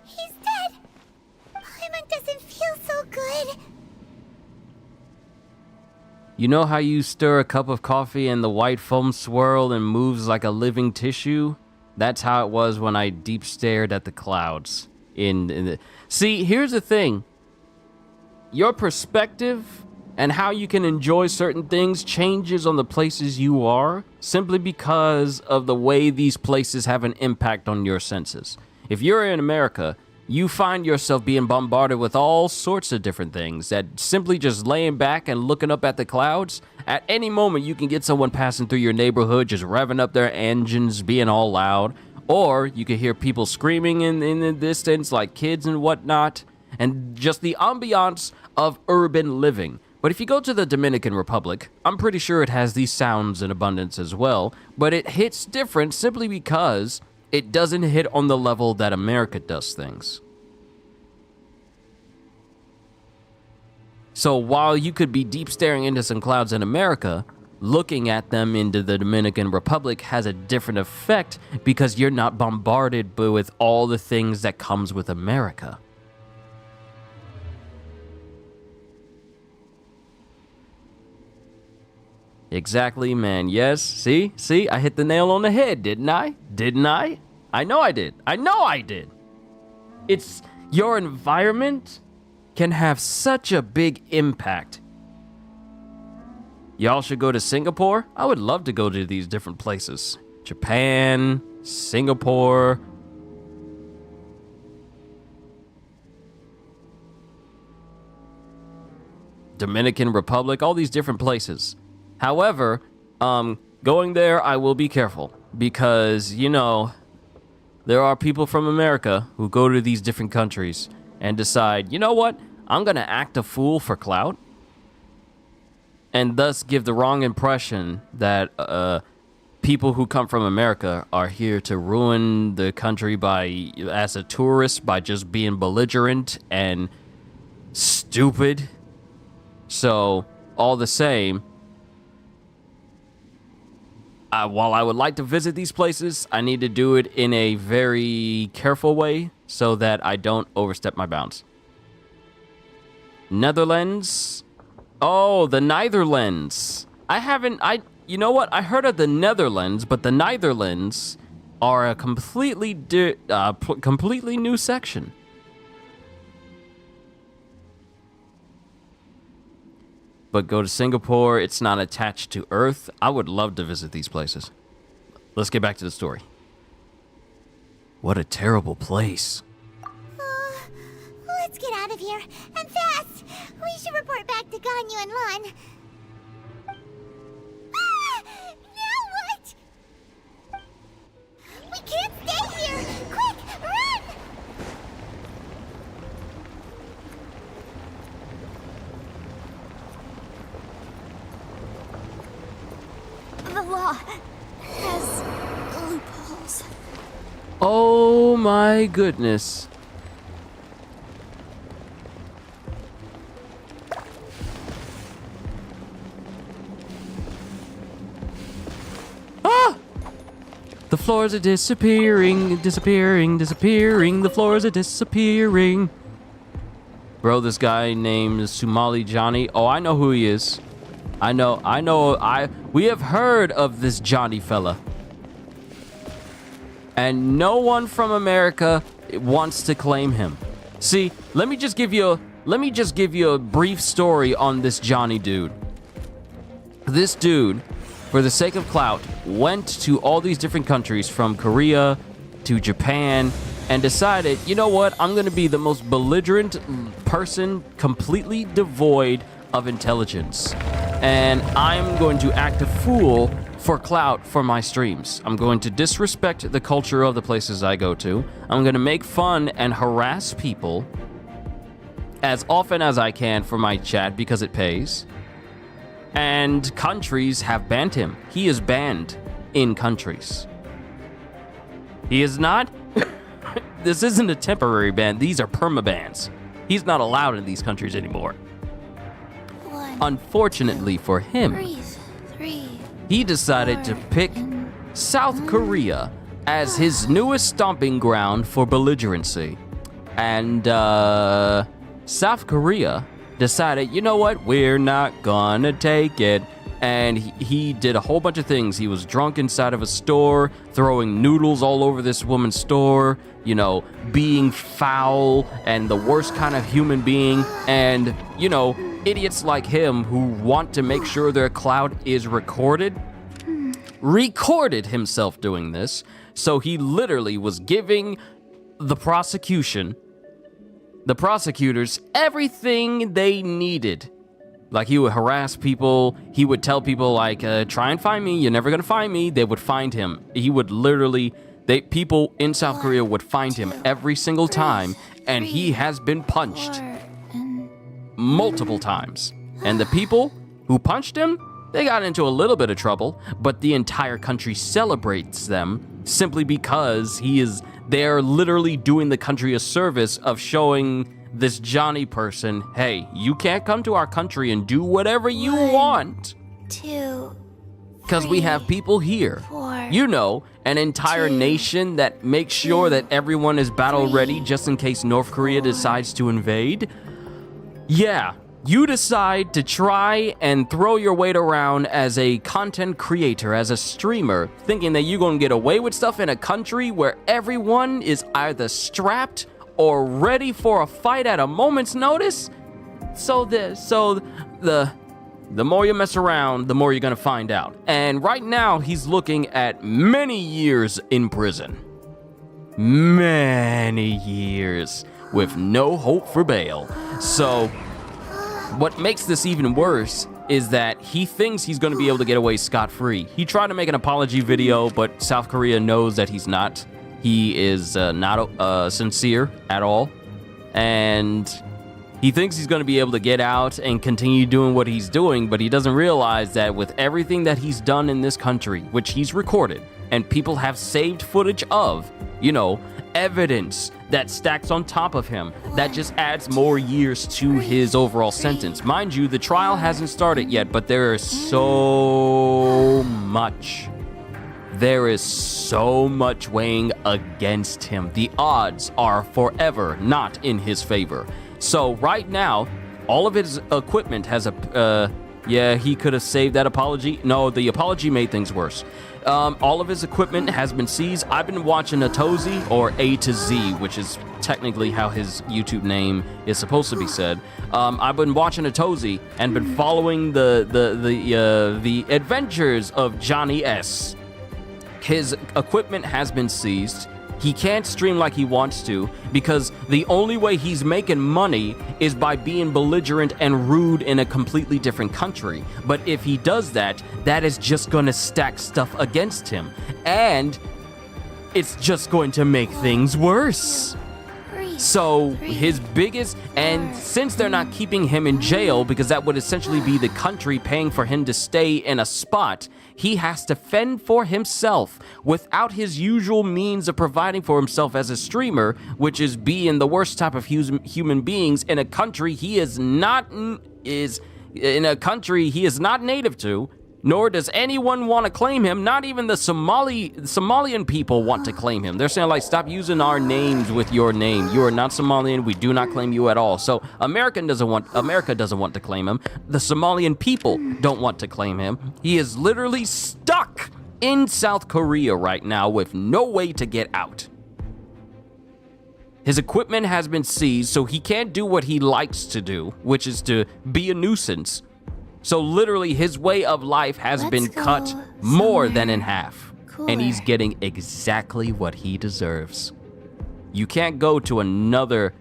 He's dead. Paimon doesn't feel so good. You know how you stir a cup of coffee and the white foam swirl and moves like a living tissue? That's how it was when I deep stared at the clouds. See, here's the thing. Your perspective and how you can enjoy certain things changes on the places you are simply because of the way these places have an impact on your senses. If you're in America, you find yourself being bombarded with all sorts of different things that simply just laying back and looking up at the clouds. At any moment, you can get someone passing through your neighborhood, just revving up their engines, being all loud. Or you can hear people screaming in the distance like kids and whatnot. And just the ambiance of urban living. But if you go to the Dominican Republic, I'm pretty sure it has these sounds in abundance as well. But it hits different simply because it doesn't hit on the level that America does things. So while you could be deep staring into some clouds in America, looking at them into the Dominican Republic has a different effect because you're not bombarded with all the things that comes with America. Exactly, man. Yes. See, I hit the nail on the head, didn't I? I know I did. It's your environment can have such a big impact. Y'all should go to Singapore. I would love to go to these different places. Japan, Singapore. Dominican Republic, all these different places. However, going there, I will be careful because, you know, there are people from America who go to these different countries and decide, you know what, I'm going to act a fool for clout and thus give the wrong impression that people who come from America are here to ruin the country as a tourist by just being belligerent and stupid. So, all the same, while I would like to visit these places, I need to do it in a very careful way so that I don't overstep my bounds. Netherlands. Oh, the Netherlands. You know what? I heard of the Netherlands, but the Netherlands are a completely new section. But go to Singapore, it's not attached to Earth. I would love to visit these places. Let's get back to the story. What a terrible place. Let's get out of here, and fast! We should report back to Ganyu and Lon. Now what? We can't stay here! Quick, run! The law has loopholes. Oh my goodness. Ah! The floors are disappearing. The floors are disappearing. Bro, this guy named Somali Johnny. Oh, I know who he is. We have heard of this Johnny fella. And no one from America wants to claim him. See, let me just give you a brief story on this Johnny dude. This dude, for the sake of clout, went to all these different countries from Korea to Japan and decided, you know what, I'm gonna be the most belligerent person, completely devoid of intelligence. And I'm going to act a fool for clout for my streams. I'm going to disrespect the culture of the places I go to. I'm going to make fun and harass people as often as I can for my chat because it pays. And countries have banned him. He is banned in countries. He is not. This isn't a temporary ban. These are permabans. He's not allowed in these countries anymore. Unfortunately for him, he decided to pick South Korea as his newest stomping ground for belligerency. And South Korea decided, you know what, we're not gonna take it. And he did a whole bunch of things. He was drunk inside of a store, throwing noodles all over this woman's store, you know, being foul and the worst kind of human being. And, you know, idiots like him who want to make sure their clout is recorded himself doing this. So he literally was giving the prosecutors everything they needed. Like, he would harass people. He would tell people, like, try and find me. You're never going to find me. They would find him. He would literally, people in South Korea would find him every single time. And he has been punched multiple times. And the people who punched him, they got into a little bit of trouble. But the entire country celebrates them simply because they're literally doing the country a service of showing this Johnny person, hey, you can't come to our country and do whatever you want. 2, because we have people here, 4, you know, an entire nation that makes sure that everyone is battle ready just in case North Korea decides to invade. Yeah, you decide to try and throw your weight around as a content creator, as a streamer, thinking that you're gonna get away with stuff in a country where everyone is either strapped or ready for a fight at a moment's notice. So the more you mess around, the more you're gonna find out. And right now, he's looking at many years in prison. Many years with no hope for bail. So what makes this even worse is that he thinks he's gonna be able to get away scot-free. He tried to make an apology video, but South Korea knows that he's not. He is not sincere at all, and he thinks he's going to be able to get out and continue doing what he's doing, but he doesn't realize that with everything that he's done in this country, which he's recorded, and people have saved footage of, you know, evidence that stacks on top of him, that just adds more years to his overall sentence. Mind you, the trial hasn't started yet, but there is so much weighing against him. The odds are forever not in his favor. So right now, all of his equipment has he could have saved that apology. No, the apology made things worse. All of his equipment has been seized. I've been watching Atozi, or A to Z, which is technically how his YouTube name is supposed to be said. I've been watching Atozi and been following the adventures of Johnny S. His equipment has been seized. He can't stream like he wants to because the only way he's making money is by being belligerent and rude in a completely different country. But if he does that, that is just going to stack stuff against him. And it's just going to make things worse. So his biggest, and since they're not keeping him in jail, because that would essentially be the country paying for him to stay in a spot, he has to fend for himself without his usual means of providing for himself as a streamer, which is being the worst type of human beings in a country he is not native to. Nor does anyone want to claim him. Not even the Somalian people want to claim him. They're saying, like, stop using our names with your name. You are not Somalian. We do not claim you at all. So America doesn't want to claim him. The Somalian people don't want to claim him. He is literally stuck in South Korea right now with no way to get out. His equipment has been seized, so he can't do what he likes to do, which is to be a nuisance. So literally his way of life has been cut more than in half. And he's getting exactly what he deserves. You can't go to another...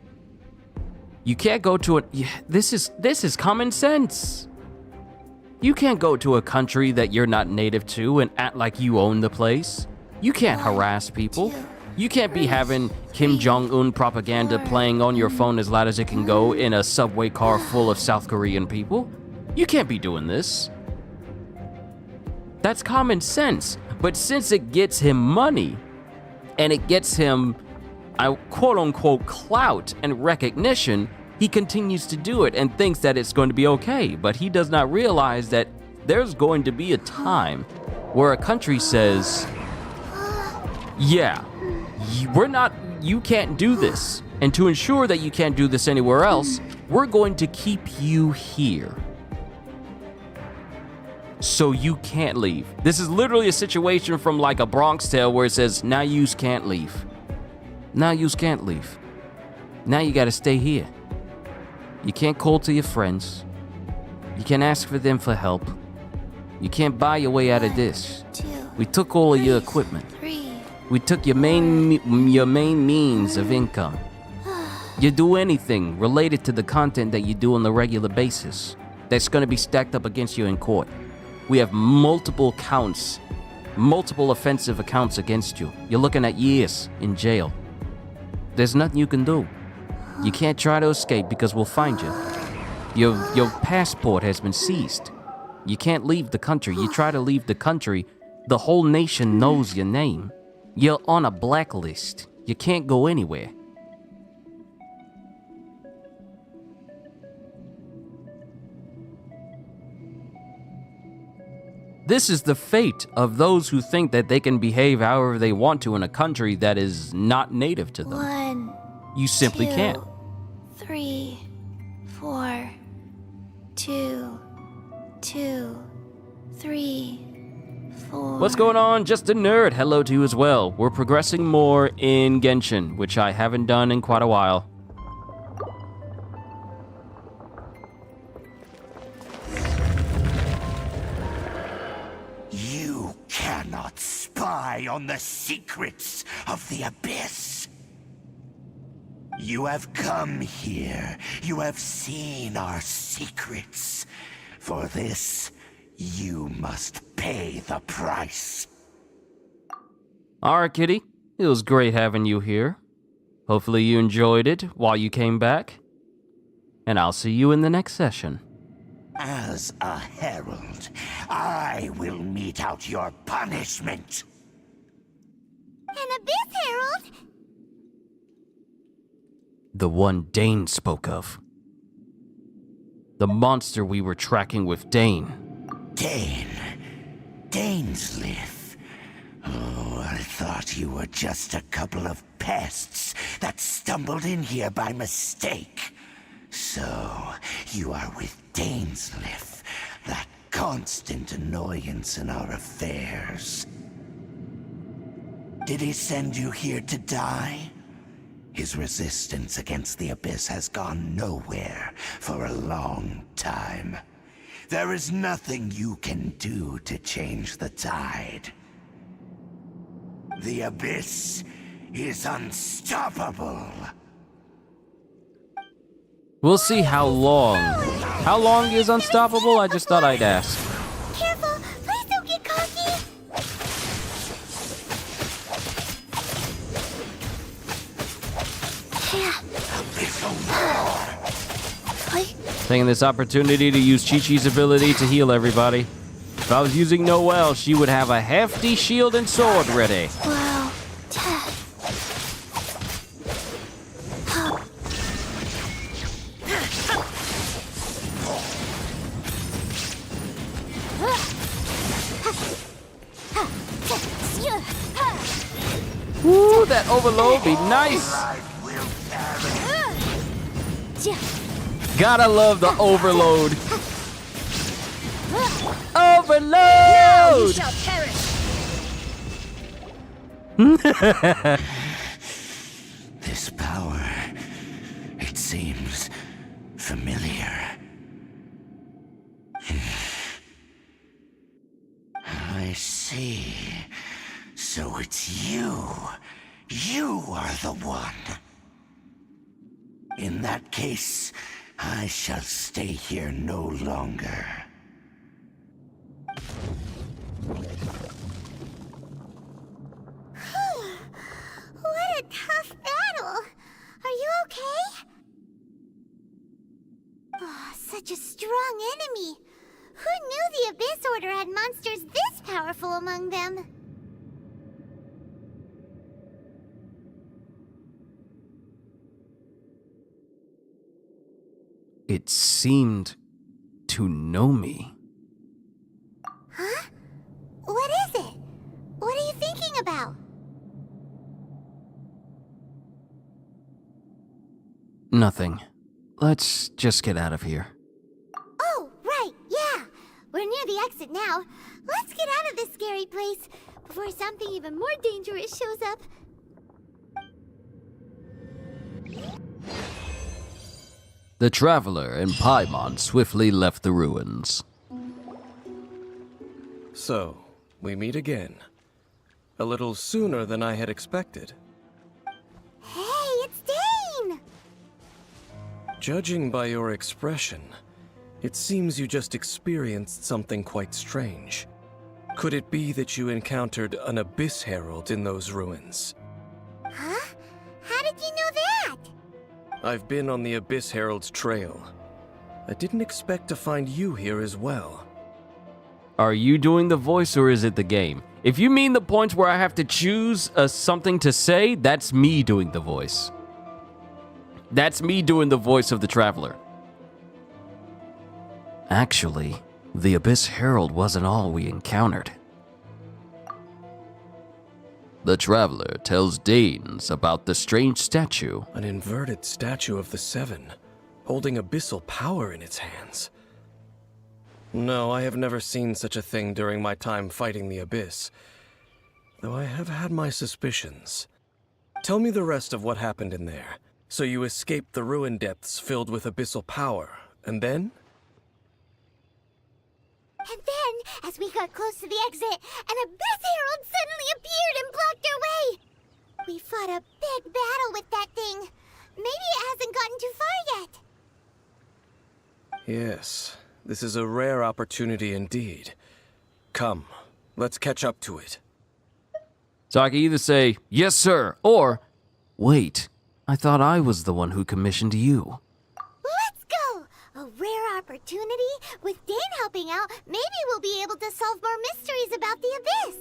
This is common sense. You can't go to a country that you're not native to and act like you own the place. You can't harass people. You can't be having Kim Jong-un propaganda playing on your phone as loud as it can go in a subway car full of South Korean people. You can't be doing this. That's common sense. But since it gets him money, and it gets him, quote-unquote, clout and recognition, he continues to do it and thinks that it's going to be okay. But he does not realize that there's going to be a time where a country says, yeah, you can't do this. And to ensure that you can't do this anywhere else, we're going to keep you here. So you can't leave. This is literally a situation from like a Bronx Tale where it says, now yous can't leave. Now yous can't leave. Now you gotta stay here. You can't call to your friends. You can't ask for them for help. You can't buy your way out of this. We took all of your equipment. We took your main means of income. You do anything related to the content that you do on the regular basis that's gonna be stacked up against you in court. We have multiple counts, multiple offensive accounts against you. You're looking at years in jail. There's nothing you can do. You can't try to escape because we'll find you. Your passport has been seized. You can't leave the country. You try to leave the country, the whole nation knows your name. You're on a blacklist. You can't go anywhere. This is the fate of those who think that they can behave however they want to in a country that is not native to them. 1, You simply 2, can't. 3, 4, 2, 2, 3, 4. What's going on? Just a nerd. Hello to you as well. We're progressing more in Genshin, which I haven't done in quite a while. You cannot spy on the secrets of the Abyss. You have come here. You have seen our secrets. For this, you must pay the price. Alright, kitty. It was great having you here. Hopefully you enjoyed it while you came back. And I'll see you in the next session. As a herald, I will mete out your punishment. An Abyss Herald? The one Dane spoke of. The monster we were tracking with Dane. Dainsleif. Oh, I thought you were just a couple of pests that stumbled in here by mistake. So, you are with Dainsleif, that constant annoyance in our affairs. Did he send you here to die? His resistance against the Abyss has gone nowhere for a long time. There is nothing you can do to change the tide. The Abyss is unstoppable. We'll see how long. How long is unstoppable? I just thought I'd ask. Careful! Please don't get cocky! Taking this opportunity to use Chi-Chi's ability to heal everybody. If I was using Noelle, she would have a hefty shield and sword ready. Wow. Woo, that overload be nice. Gotta love the overload. Overload! Now you shall perish! This power, it seems familiar. I see. So it's you. You are the one. In that case, I shall stay here no longer. What a tough battle! Are you okay? Oh, such a strong enemy! Who knew the Abyss Order had monsters this powerful among them? It seemed to know me. Huh? What is it? What are you thinking about? Nothing. let's just get out of here. Oh, right, yeah. We're near the exit now. Let's get out of this scary place before something even more dangerous shows up. The traveler and Paimon swiftly left the ruins. So, we meet again. A little sooner than I had expected. Hey, it's Dane! Judging by your expression, it seems you just experienced something quite strange. Could it be that you encountered an Abyss Herald in those ruins? Huh? How did you know that? I've been on the Abyss Herald's trail. I didn't expect to find you here as well. Are you doing the voice or is it the game? If you mean the points where I have to choose something to say, that's me doing the voice. That's me doing the voice of the traveler. Actually, the Abyss Herald wasn't all we encountered. The traveler tells Danes about the strange statue. An inverted statue of the Seven, holding abyssal power in its hands. No, I have never seen such a thing during my time fighting the Abyss, though I have had my suspicions. Tell me the rest of what happened in there. So you escaped the ruin depths filled with abyssal power, and then? And then, as we got close to the exit, an Abyss Herald suddenly appeared and blocked our way! We fought a big battle with that thing. Maybe it hasn't gotten too far yet. Yes, this is a rare opportunity indeed. Come, let's catch up to it. So I can either say, yes sir, or, wait, I thought I was the one who commissioned you. Let's go! A rare opportunity? With Dane helping out, maybe we'll be able to solve more mysteries about the Abyss.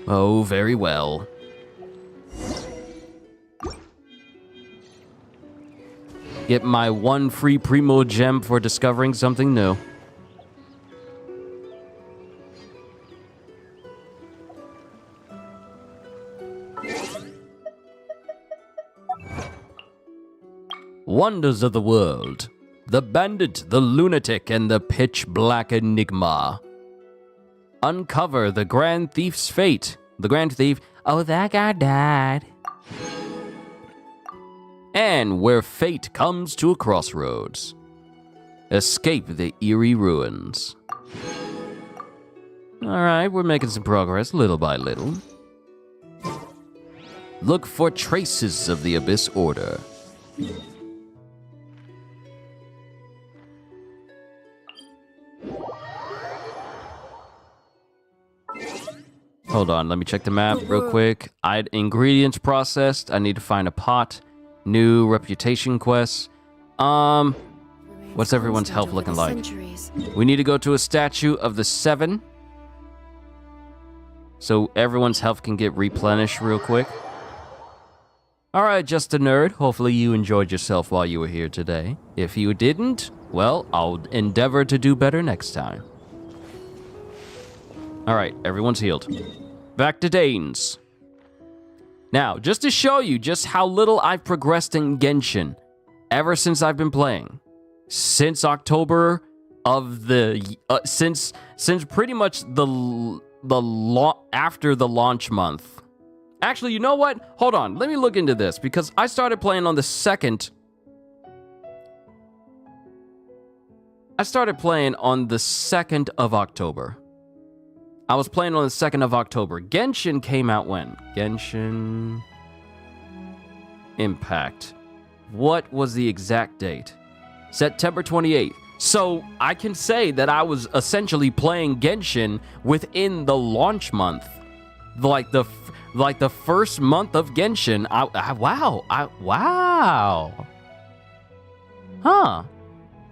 Oh, very well. Get my one free Primo gem for discovering something new. Wonders of the world. The bandit, the lunatic, and the pitch-black enigma. Uncover the Grand Thief's fate. The Grand Thief, oh, that guy died. And where fate comes to a crossroads. Escape the eerie ruins. Alright, we're making some progress, little by little. Look for traces of the Abyss Order. Hold on, let me check the map real quick. Ingredients processed. I need to find a pot. New reputation quests. What's everyone's health looking like? We need to go to a statue of the Seven, so everyone's health can get replenished real quick. Alright, just a nerd. Hopefully you enjoyed yourself while you were here today. If you didn't, well, I'll endeavor to do better next time. Alright, everyone's healed. Back to Danes. Now, just to show you just how little I've progressed in Genshin ever since I've been playing. Since October of the... since pretty much after the launch month. Actually, you know what? Hold on, let me look into this, because I started playing on the 2nd... I started playing on the 2nd of October. I was playing on the 2nd of October. Genshin came out when? Genshin... Impact. What was the exact date? September 28th. So, I can say that I was essentially playing Genshin within the launch month. Like the first month of Genshin. Wow. Huh.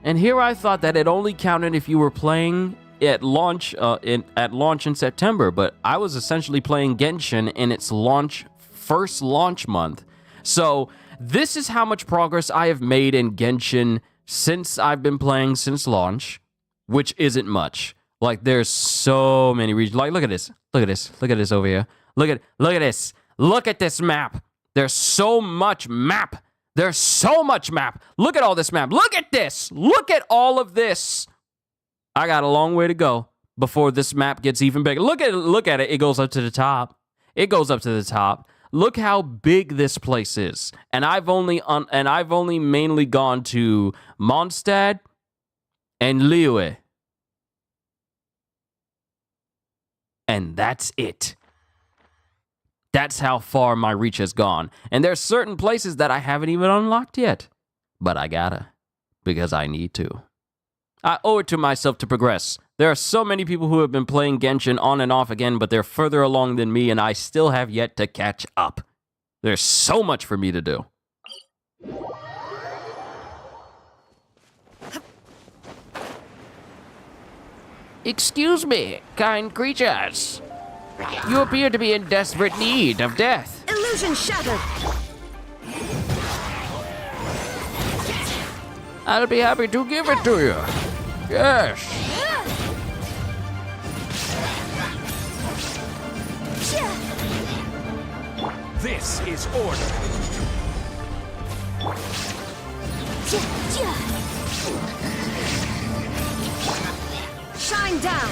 And here I thought that it only counted if you were playing at launch in September, but I was essentially playing Genshin in its first launch month. So this is how much progress I have made in Genshin since I've been playing since launch, which isn't much. Like, there's so many regions. Like, look at this over here. Look at this map. There's so much map. There's so much map. Look at all this map. Look at this. Look at all of this. I got a long way to go before this map gets even bigger. Look at it. Look at it. It goes up to the top. It goes up to the top. Look how big this place is. And I've only mainly gone to Mondstadt and Liyue. And that's it. That's how far my reach has gone. And there's certain places that I haven't even unlocked yet. But I gotta. Because I need to. I owe it to myself to progress. There are so many people who have been playing Genshin on and off again, but they're further along than me, and I still have yet to catch up. There's so much for me to do. Excuse me, kind creatures. You appear to be in desperate need of death. Illusion shattered. I'll be happy to give it to you. Yes. This is order. Shine down.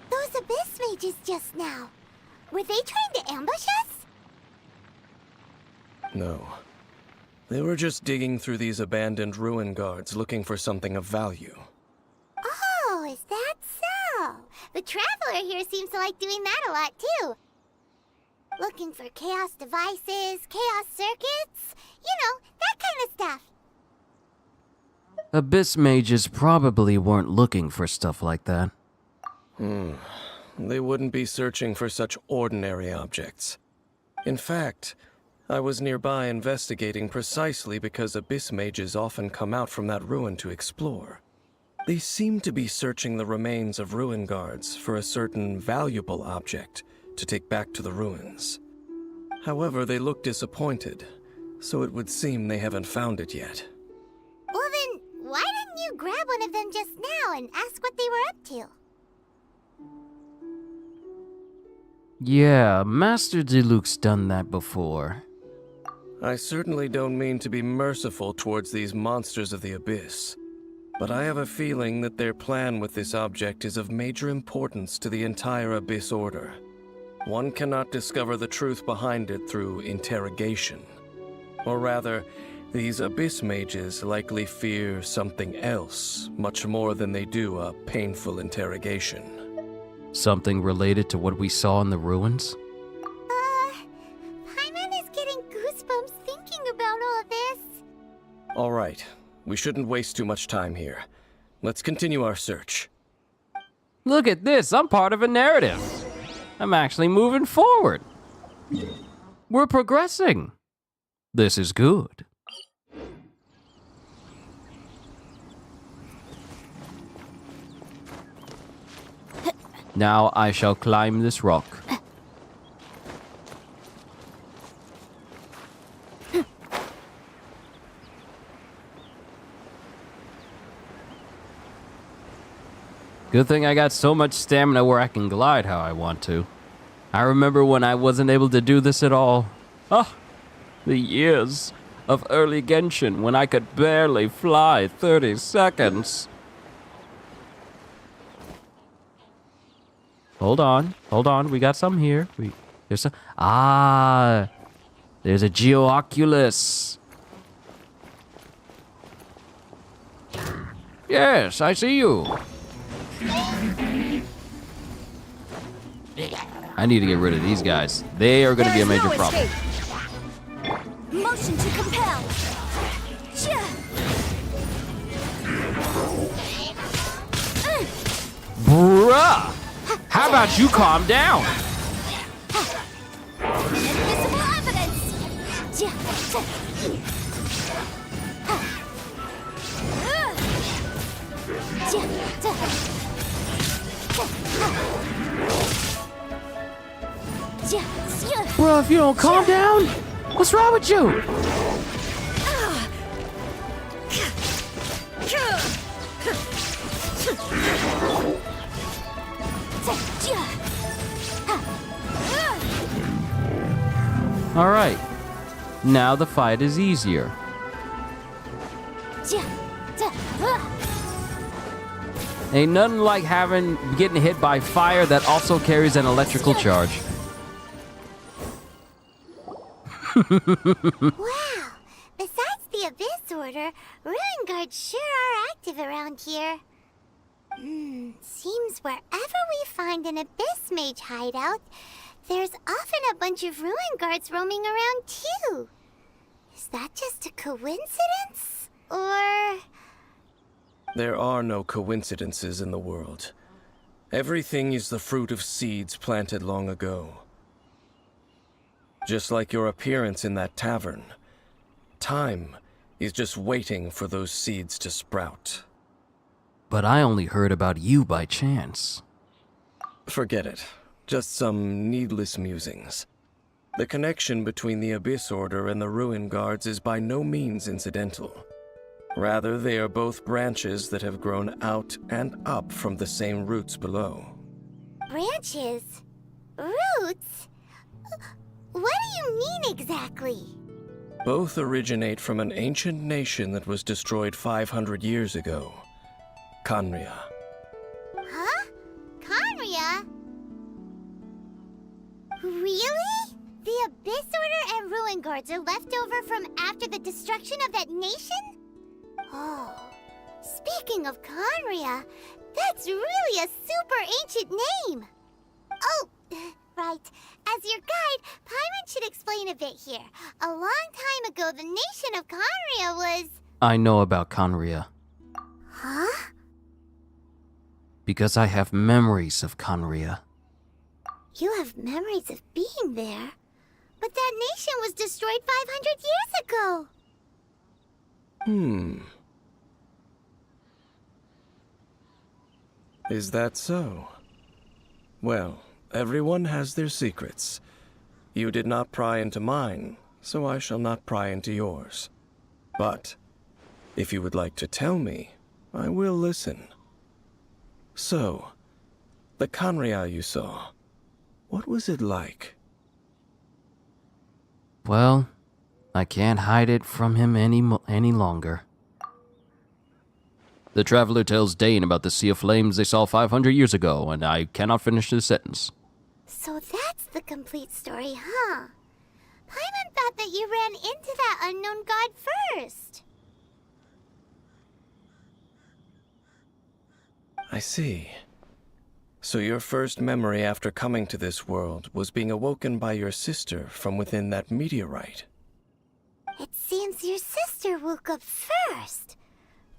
Those abyss mages just now. Were they trying to ambush us? No. They were just digging through these abandoned ruin guards looking for something of value. Oh, is that so? The Traveler here seems to like doing that a lot, too. Looking for chaos devices, chaos circuits, you know, that kind of stuff. Abyss mages probably weren't looking for stuff like that. They wouldn't be searching for such ordinary objects. In fact, I was nearby investigating precisely because abyss mages often come out from that ruin to explore. They seem to be searching the remains of ruin guards for a certain valuable object to take back to the ruins. However, they look disappointed, so it would seem they haven't found it yet. Well then, why didn't you grab one of them just now and ask what they were up to? Yeah, Master Diluc's done that before. I certainly don't mean to be merciful towards these monsters of the abyss, but I have a feeling that their plan with this object is of major importance to the entire Abyss Order. One cannot discover the truth behind it through interrogation. Or rather, these abyss mages likely fear something else, much more than they do a painful interrogation. Something related to what we saw in the ruins? Paimon is getting goosebumps thinking about all this. All right, we shouldn't waste too much time here. Let's continue our search. Look at this, I'm part of a narrative. I'm actually moving forward. We're progressing. This is good. Now I shall climb this rock. Good thing I got so much stamina where I can glide how I want to. I remember when I wasn't able to do this at all. Ah, the years of early Genshin when I could barely fly 30 seconds. Hold on, we got some here. There's a, there's a Geooculus. Yes, I see you. I need to get rid of these guys. They are going to be a major problem. Motion to compel. Bruh! How about you calm down? Invisible evidence. Bro, if you don't calm down, what's wrong with you? All right, now the fight is easier. Ain't nothing like getting hit by fire that also carries an electrical charge. Wow! Besides the Abyss Order, Ruin Guards sure are active around here. Seems wherever we find an Abyss Mage hideout, there's often a bunch of Ruin Guards roaming around too. Is that just a coincidence? Or... There are no coincidences in the world. Everything is the fruit of seeds planted long ago. Just like your appearance in that tavern, time is just waiting for those seeds to sprout. But I only heard about you by chance. Forget it. Just some needless musings. The connection between the Abyss Order and the Ruin Guards is by no means incidental. Rather, they are both branches that have grown out and up from the same roots below. Branches? Roots? What do you mean exactly? Both originate from an ancient nation that was destroyed 500 years ago. Khaenri'ah. Huh? Khaenri'ah? Really? The Abyss Order and Ruin Guards are left over from after the destruction of that nation? Oh, speaking of Khaenri'ah, that's really a super ancient name. Oh, right. As your guide, Paimon should explain a bit here. A long time ago, the nation of Khaenri'ah was... I know about Khaenri'ah. Huh? Because I have memories of Khaenri'ah. You have memories of being there? But that nation was destroyed 500 years ago. Is that so? Well, everyone has their secrets. You did not pry into mine, so I shall not pry into yours. But, if you would like to tell me, I will listen. So, the Khaenri'ah you saw, what was it like? Well, I can't hide it from him any longer. The traveler tells Dane about the Sea of Flames they saw 500 years ago, and I cannot finish the sentence. So that's the complete story, huh? Paimon thought that you ran into that unknown god first. I see. So your first memory after coming to this world was being awoken by your sister from within that meteorite. It seems your sister woke up first.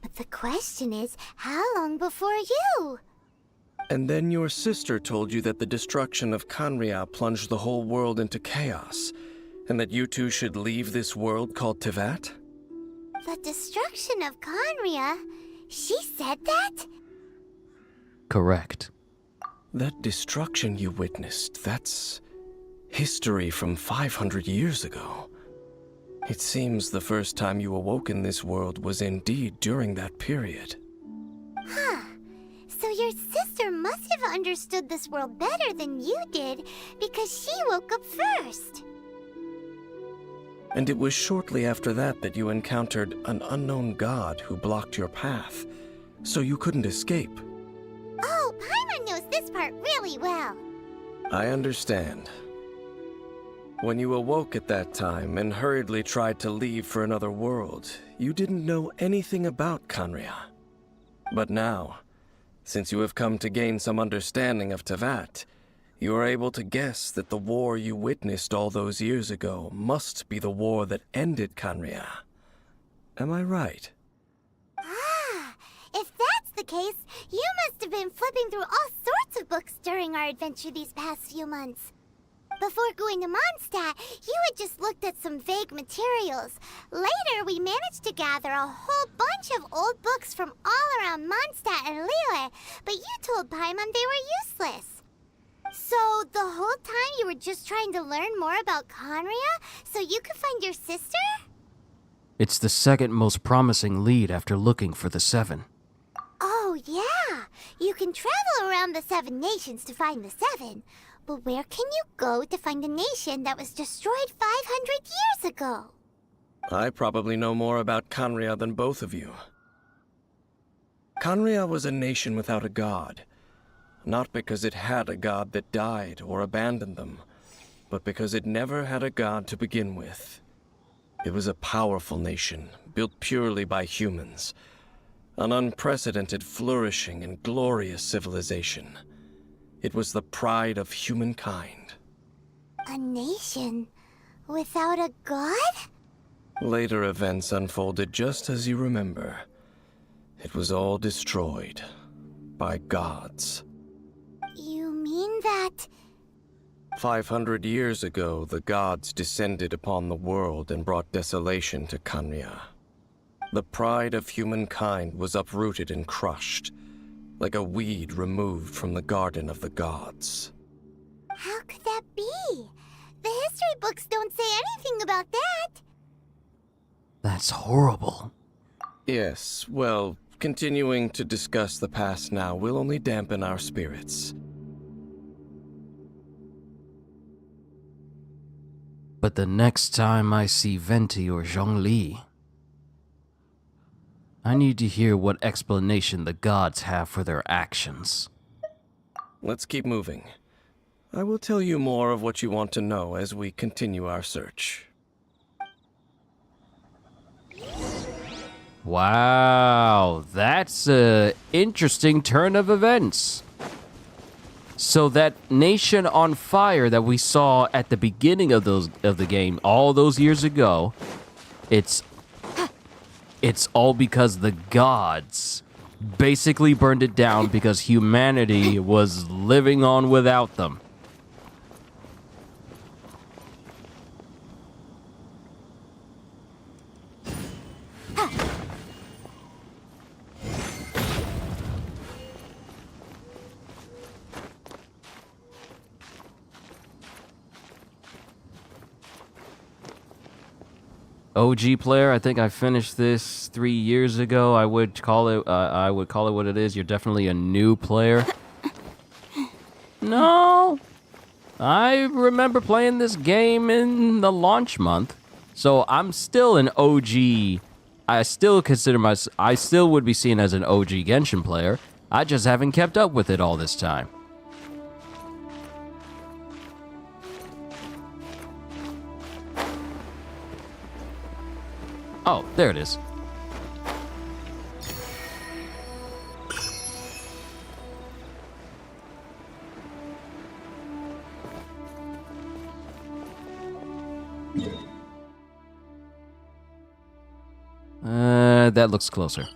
But the question is, how long before you? And then your sister told you that the destruction of Khaenri'ah plunged the whole world into chaos, and that you two should leave this world called Teyvat? The destruction of Khaenri'ah? She said that? Correct. That destruction you witnessed, that's history from 500 years ago. It seems the first time you awoke in this world was indeed during that period. Huh. So your sister must have understood this world better than you did, because she woke up first. And it was shortly after that that you encountered an unknown god who blocked your path, so you couldn't escape. Oh, Paimon knows this part really well. I understand. When you awoke at that time and hurriedly tried to leave for another world, you didn't know anything about Khaenri'ah. But now, since you have come to gain some understanding of Teyvat, you are able to guess that the war you witnessed all those years ago must be the war that ended Khaenri'ah. Am I right? Ah, if that's the case, you must have been flipping through all sorts of books during our adventure these past few months. Before going to Mondstadt, you had just looked at some vague materials. Later, we managed to gather a whole bunch of old books from all around Mondstadt and liyue, but you told Paimon they were useless. So the whole time you were just trying to learn more about Conria so you could find your sister? It's the second most promising lead after looking for the 7. Oh, yeah. You can travel around the 7 nations to find the 7. But where can you go to find a nation that was destroyed 500 years ago? I probably know more about Conria than both of you. Conria was a nation without a god. Not because it had a god that died or abandoned them, but because it never had a god to begin with. It was a powerful nation, built purely by humans. An unprecedented, flourishing, and glorious civilization. It was the pride of humankind. A nation without a god? Later events unfolded just as you remember. It was all destroyed by gods. You mean that... 500 years ago, the gods descended upon the world and brought desolation to Conria. The pride of humankind was uprooted and crushed, like a weed removed from the garden of the gods. How could that be? The history books don't say anything about that. That's horrible. Yes, well, continuing to discuss the past now will only dampen our spirits. But the next time I see Venti or Zhongli, I need to hear what explanation the gods have for their actions. Let's keep moving. I will tell you more of what you want to know as we continue our search. Wow, that's an interesting turn of events. So that nation on fire that we saw at the beginning of the game all those years ago, it's all because the gods basically burned it down because humanity was living on without them. OG player, I think I finished this 3 years ago. I would call it what it is. You're definitely a new player. No. I remember playing this game in the launch month. So I'm still an OG. I still would be seen as an OG Genshin player. I just haven't kept up with it all this time. Oh, there it is. That looks closer.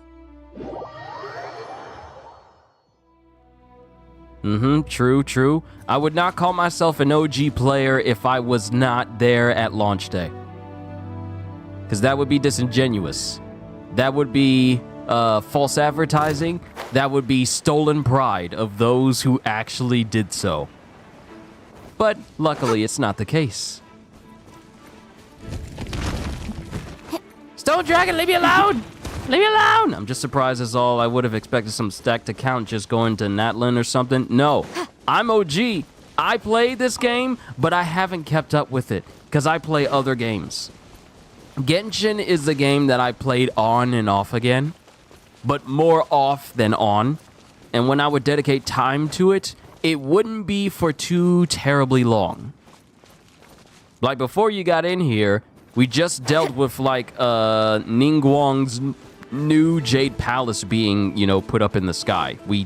True. I would not call myself an OG player if I was not there at launch day. Because that would be disingenuous. That would be false advertising. That would be stolen pride of those who actually did so. But luckily, it's not the case. Stone Dragon, leave me alone! Leave me alone! I'm just surprised as all. I would have expected some stack to count just going to Natlin or something. No, I'm OG. I played this game, but I haven't kept up with it because I play other games. Genshin is the game that I played on and off again, but more off than on. And when I would dedicate time to it, it wouldn't be for too terribly long. Like before you got in here, we just dealt with like Ningguang's new Jade Palace being, put up in the sky. We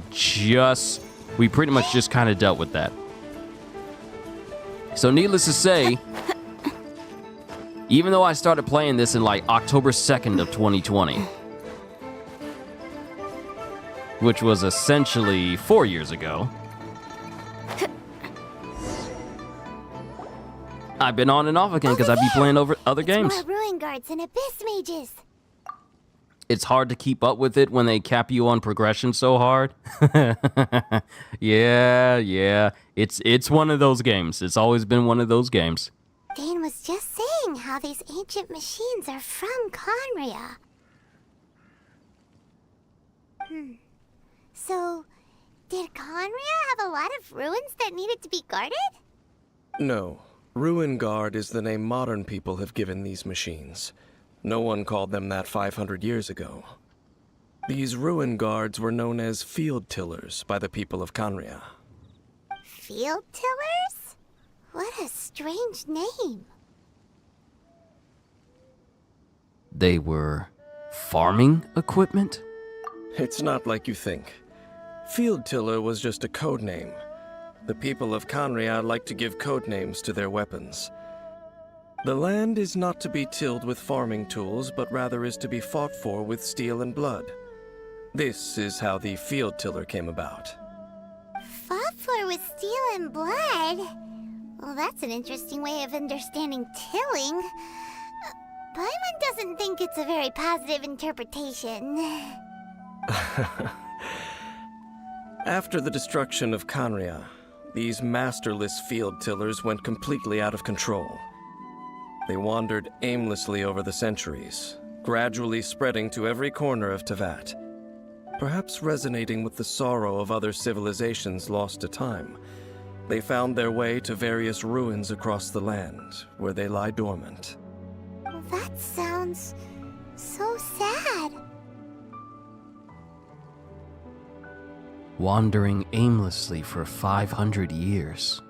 pretty much just kind of dealt with that. So needless to say, even though I started playing this in like October 2nd of 2020, which was essentially 4 years ago, I've been on and off again because I'd be playing over other games. More ruin guards and abyss mages. it's hard to keep up with it when they cap you on progression so hard. Yeah. It's one of those games. It's always been one of those games. Dane was just saying how these ancient machines are from Conria. So, did Conria have a lot of ruins that needed to be guarded? No. Ruin Guard is the name modern people have given these machines. No one called them that 500 years ago. These Ruin Guards were known as Field Tillers by the people of Conria. Field Tillers? What a strange name. They were farming equipment? It's not like you think. Field Tiller was just a code name. The people of Conria like to give code names to their weapons. The land is not to be tilled with farming tools, but rather is to be fought for with steel and blood. This is how the Field Tiller came about. Fought for with steel and blood? Well, that's an interesting way of understanding tilling. Paimon doesn't think it's a very positive interpretation. After the destruction of Conria, these masterless field tillers went completely out of control. They wandered aimlessly over the centuries, gradually spreading to every corner of Teyvat. Perhaps resonating with the sorrow of other civilizations lost to time, they found their way to various ruins across the land, where they lie dormant. That sounds so sad. Wandering aimlessly for 500 years.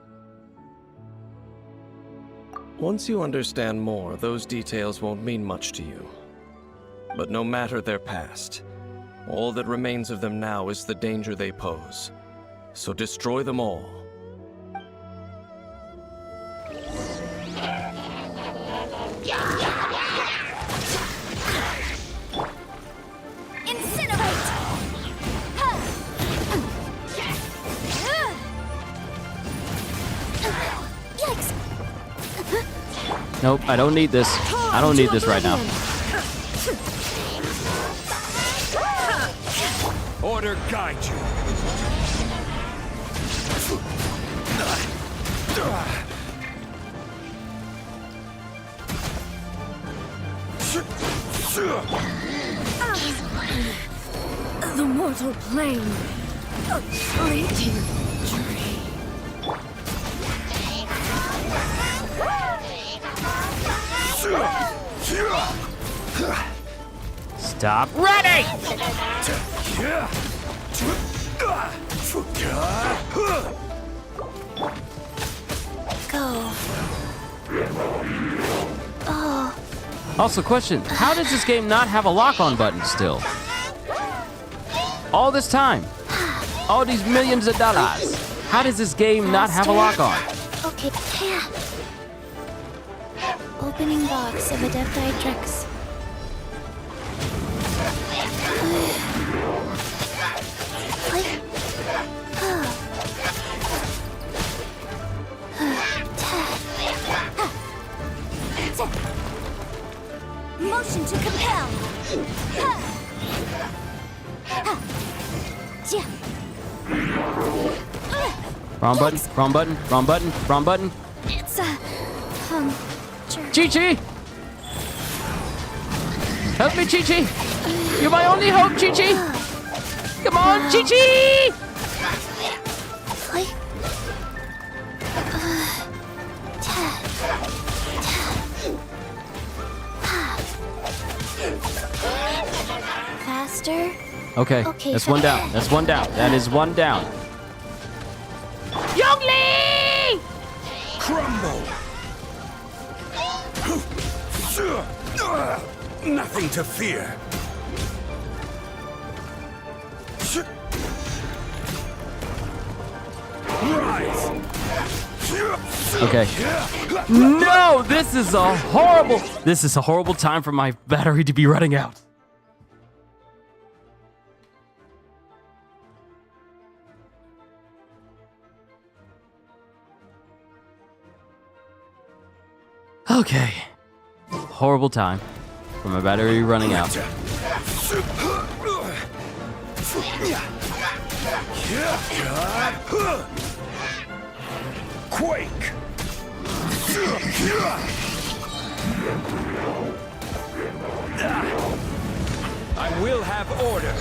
Once you understand more, those details won't mean much to you. But no matter their past, all that remains of them now is the danger they pose. So destroy them all. Nope, I don't need this. I don't need this right now. Order guide you. The mortal plane. A fleeting dream. Stop running! Go. Oh. Also, question, how does this game not have a lock-on button still? All this time. All these millions of dollars. How does this game not have a lock-on? Okay. Opening box of Adepti tricks. Motion to compel. Wrong button, wrong button, wrong button, wrong button. It's Chi-Chi! Help me, Chi-Chi! You're my only hope, Chi-Chi! Come on, Chi-Chi! Faster. Okay, that's one down. That's one down. That is one down. Youngly! Crumble! Nothing to fear. Rise! Okay. No, this is a horrible time for my battery to be running out. Okay. Horrible time for my battery running out. Quake! I will have order.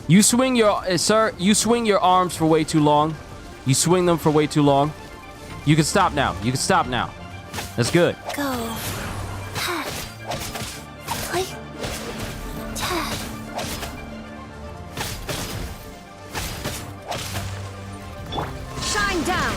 You swing your, sir, you swing your arms for way too long. You swing them for way too long. You can stop now. You can stop now. That's good. Go. Shine down.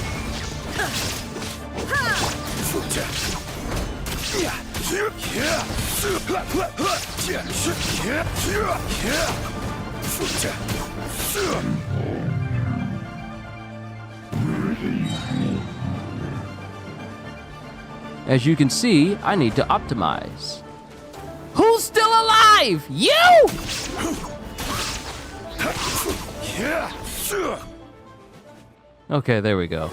As you can see, I need to optimize. Who's still alive? You! Okay, there we go.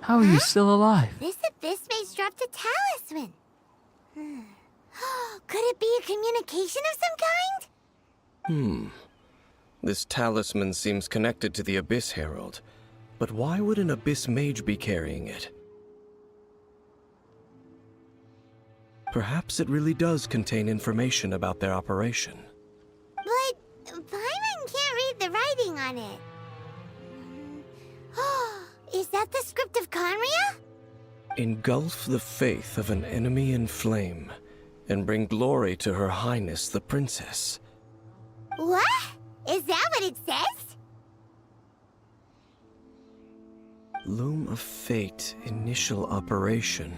How are you still alive? This abyss maze dropped a talisman. Could it be a communication of some kind? This talisman seems connected to the Abyss Herald. But why would an Abyss Mage be carrying it? Perhaps it really does contain information about their operation. But Paimon can't read the writing on it. Is that the script of Conria? Engulf the faith of an enemy in flame, and bring glory to Her Highness the Princess. What? Is that what it says? Loom of Fate initial operation.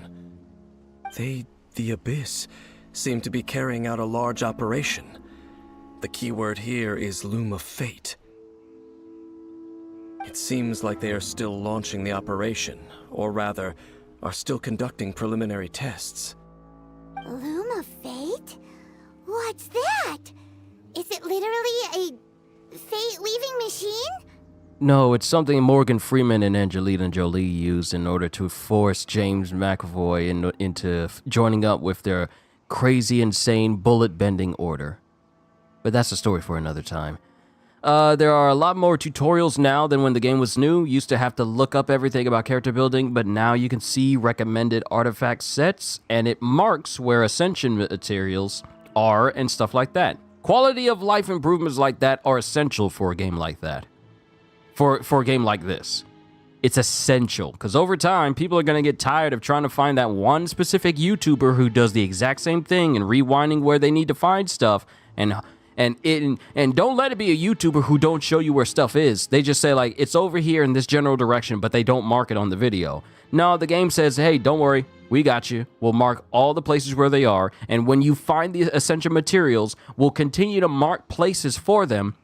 The Abyss, seem to be carrying out a large operation. The keyword here is Loom of Fate. It seems like they are still launching the operation, or rather, are still conducting preliminary tests. Loom of Fate? What's that? Is it literally a fate-weaving machine? No, it's something Morgan Freeman and Angelina Jolie used in order to force James McAvoy into joining up with their crazy, insane, bullet-bending order. But that's a story for another time. There are a lot more tutorials now than when the game was new. Used to have to look up everything about character building, but now you can see recommended artifact sets, and it marks where ascension materials are and stuff like that. Quality of life improvements like that are essential for a game like that. For a game like this. It's essential, because over time, people are going to get tired of trying to find that one specific YouTuber who does the exact same thing and rewinding where they need to find stuff, and don't let it be a YouTuber who don't show you where stuff is. They just say, like, it's over here in this general direction, but they don't mark it on the video. No, the game says, hey, don't worry, we got you. We'll mark all the places where they are, and when you find the essential materials, we'll continue to mark places for them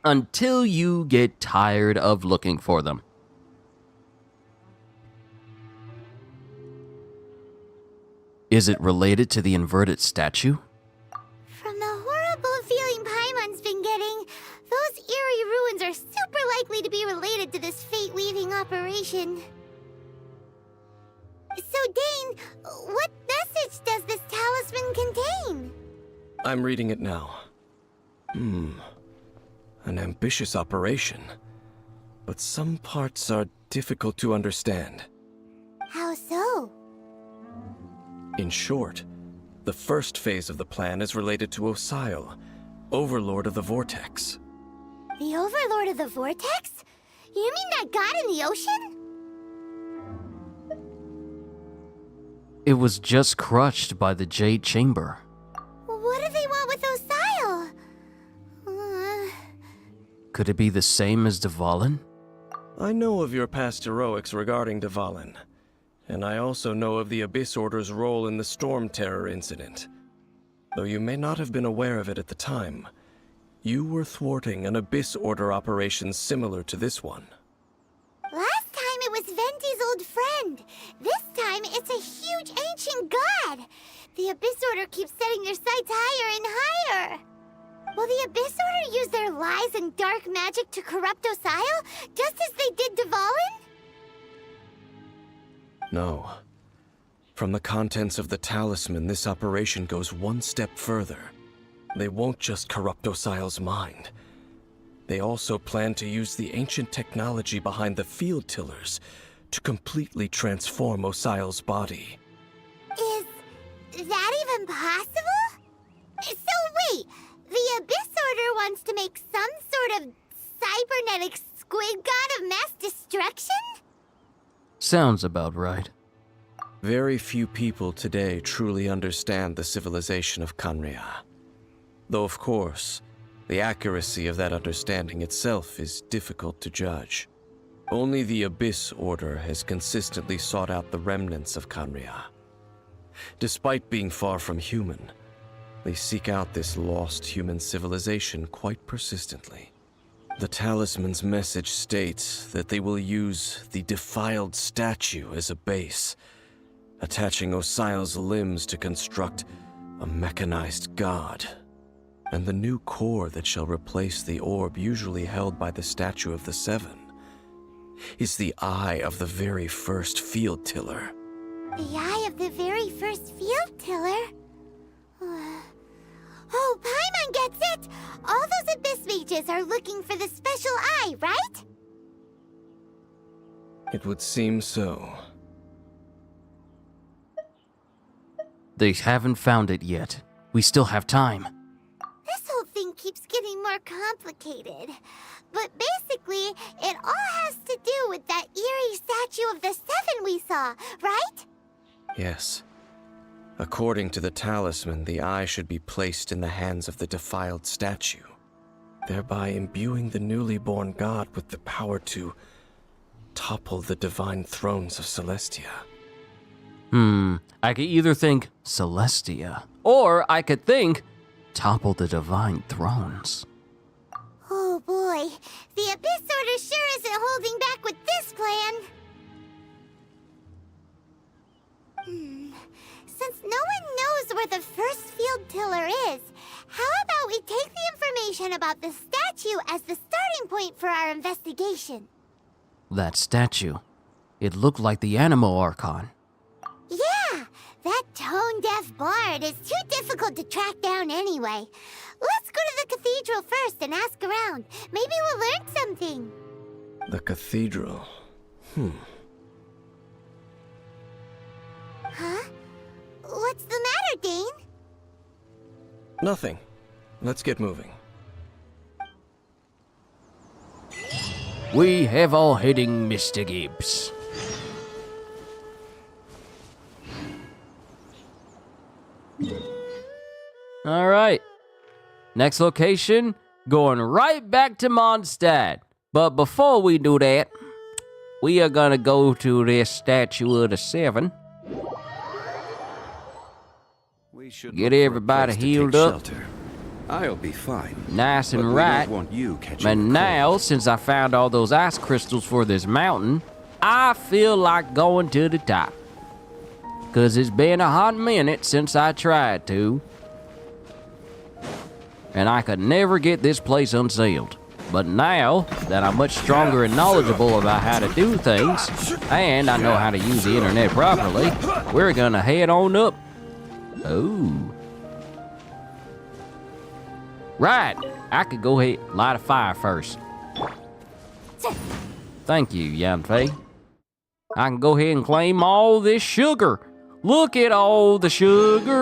until you get tired of looking for them. Is it related to the inverted statue? From the horrible feeling Paimon's been getting, those eerie ruins are super likely to be related to this fate-weaving operation. So, Dane, what message does this talisman contain? I'm reading it now. An ambitious operation. But some parts are difficult to understand. How so? In short, the first phase of the plan is related to Osile, Overlord of the Vortex. The Overlord of the Vortex? You mean that god in the ocean? It was just crushed by the Jade Chamber. What do they want with Osile? Could it be the same as Dvalin? I know of your past heroics regarding Dvalin. And I also know of the Abyss Order's role in the Storm Terror incident. Though you may not have been aware of it at the time, you were thwarting an Abyss Order operation similar to this one. Last time it was Venti's old friend. This time it's a huge ancient god. The Abyss Order keeps setting their sights higher and higher. Will the Abyss Order use their lies and dark magic to corrupt Osile, just as they did Dvalin? No. From the contents of the talisman, this operation goes one step further. They won't just corrupt Osile's mind. They also plan to use the ancient technology behind the field tillers to completely transform Osile's body. Is that even possible? So wait, the Abyss Order wants to make some sort of cybernetic squid god of mass destruction? Sounds about right. Very few people today truly understand the civilization of Khaenri'ah. Though, of course, the accuracy of that understanding itself is difficult to judge. Only the Abyss Order has consistently sought out the remnants of Khaenri'ah. Despite being far from human, they seek out this lost human civilization quite persistently. The talisman's message states that they will use the defiled statue as a base, attaching Osile's limbs to construct a mechanized god. And the new core that shall replace the orb usually held by the Statue of the Seven is the eye of the very first field tiller. The eye of the very first field tiller? Oh, Paimon gets it! All those Abyss mages are looking for the special eye, right? It would seem so. They haven't found it yet. We still have time. This whole thing keeps getting more complicated. But basically, it all has to do with that eerie statue of the Seven we saw, right? Yes. According to the talisman, the eye should be placed in the hands of the defiled statue, thereby imbuing the newly born god with the power to topple the divine thrones of Celestia. I could either think Celestia, or I could think topple the divine thrones. Oh boy, the Abyss Order sure isn't holding back with this plan. Since no one knows where the first field tiller is, how about we take the information about the statue as the starting point for our investigation? That statue. It looked like the Animo Archon. Yeah, that tone-deaf bard is too difficult to track down anyway. Let's go to the cathedral first and ask around. Maybe we'll learn something. The cathedral. Huh? What's the matter, Dane? Nothing. Let's get moving. We have all heading, Mr. Gibbs. All right. Next location, going right back to Mondstadt. But before we do that, we are gonna go to this Statue of the Seven. We should Get everybody healed up. Shelter. I'll be fine. Nice and but we right. don't want you catching And a now, cold. since I found all those ice crystals for this mountain, I feel like going to the top. 'Cause it's been a hot minute since I tried to. And I could never get this place unsealed. But now that I'm much stronger and knowledgeable about how to do things, and I know how to use the internet properly, we're gonna head on up. Oh. Right, I could go ahead and light a fire first. Thank you, Yanfei. I can go ahead and claim all this sugar. Look at all the sugar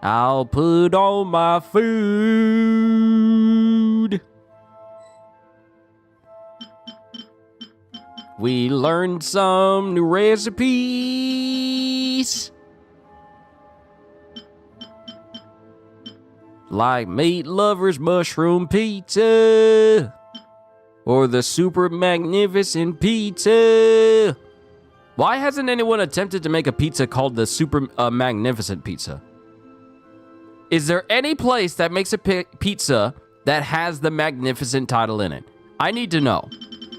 I'll put on my food. We learned some new recipes. Like meat lovers mushroom pizza. Or the super magnificent pizza. Why hasn't anyone attempted to make a pizza called the Super Magnificent Pizza? Is there any place that makes a pizza that has the Magnificent title in it? I need to know.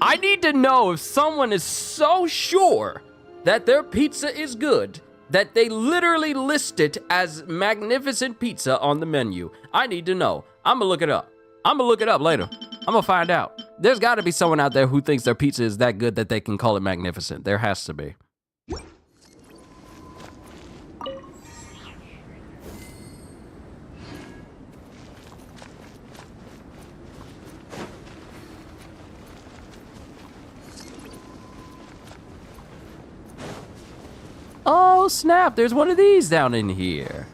I need to know if someone is so sure that their pizza is good that they literally list it as Magnificent Pizza on the menu. I need to know. I'm gonna look it up. I'm gonna look it up later. I'm gonna find out. There's gotta be someone out there who thinks their pizza is that good that they can call it magnificent. There has to be. Oh, snap. There's one of these down in here.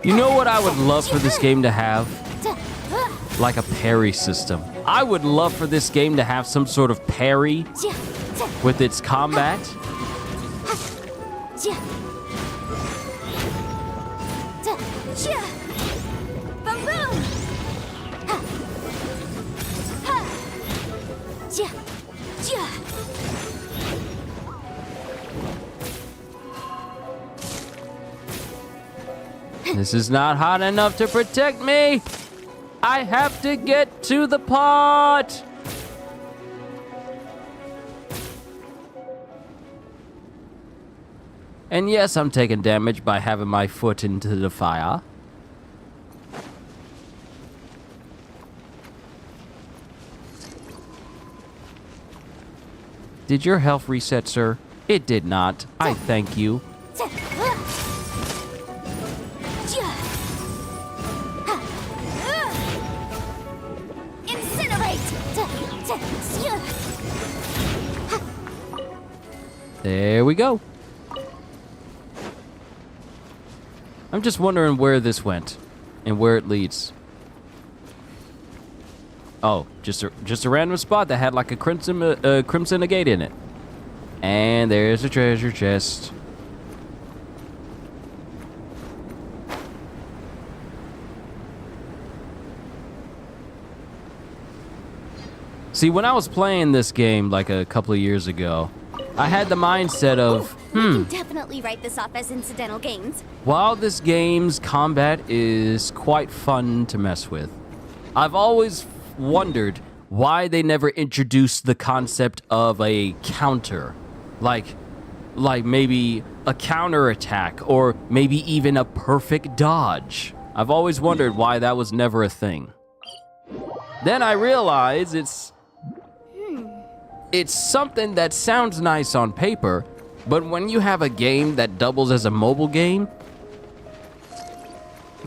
You know what I would love for this game to have? Like a parry system. I would love for this game to have some sort of parry with its combat. This is not hot enough to protect me. I have to get to the pot. And yes, I'm taking damage by having my foot into the fire. Did your health reset, sir? It did not. I thank you. There we go. I'm just wondering where this went and where it leads. Oh, just a random spot that had like a crimson agate in it. And there's a treasure chest. See, when I was playing this game like a couple of years ago, I had the mindset of, We can definitely write this off as incidental gains. while this game's combat is quite fun to mess with, I've always wondered why they never introduced the concept of a counter. Like maybe a counterattack or maybe even a perfect dodge. I've always wondered why that was never a thing. Then I realized it's something that sounds nice on paper, but when you have a game that doubles as a mobile game,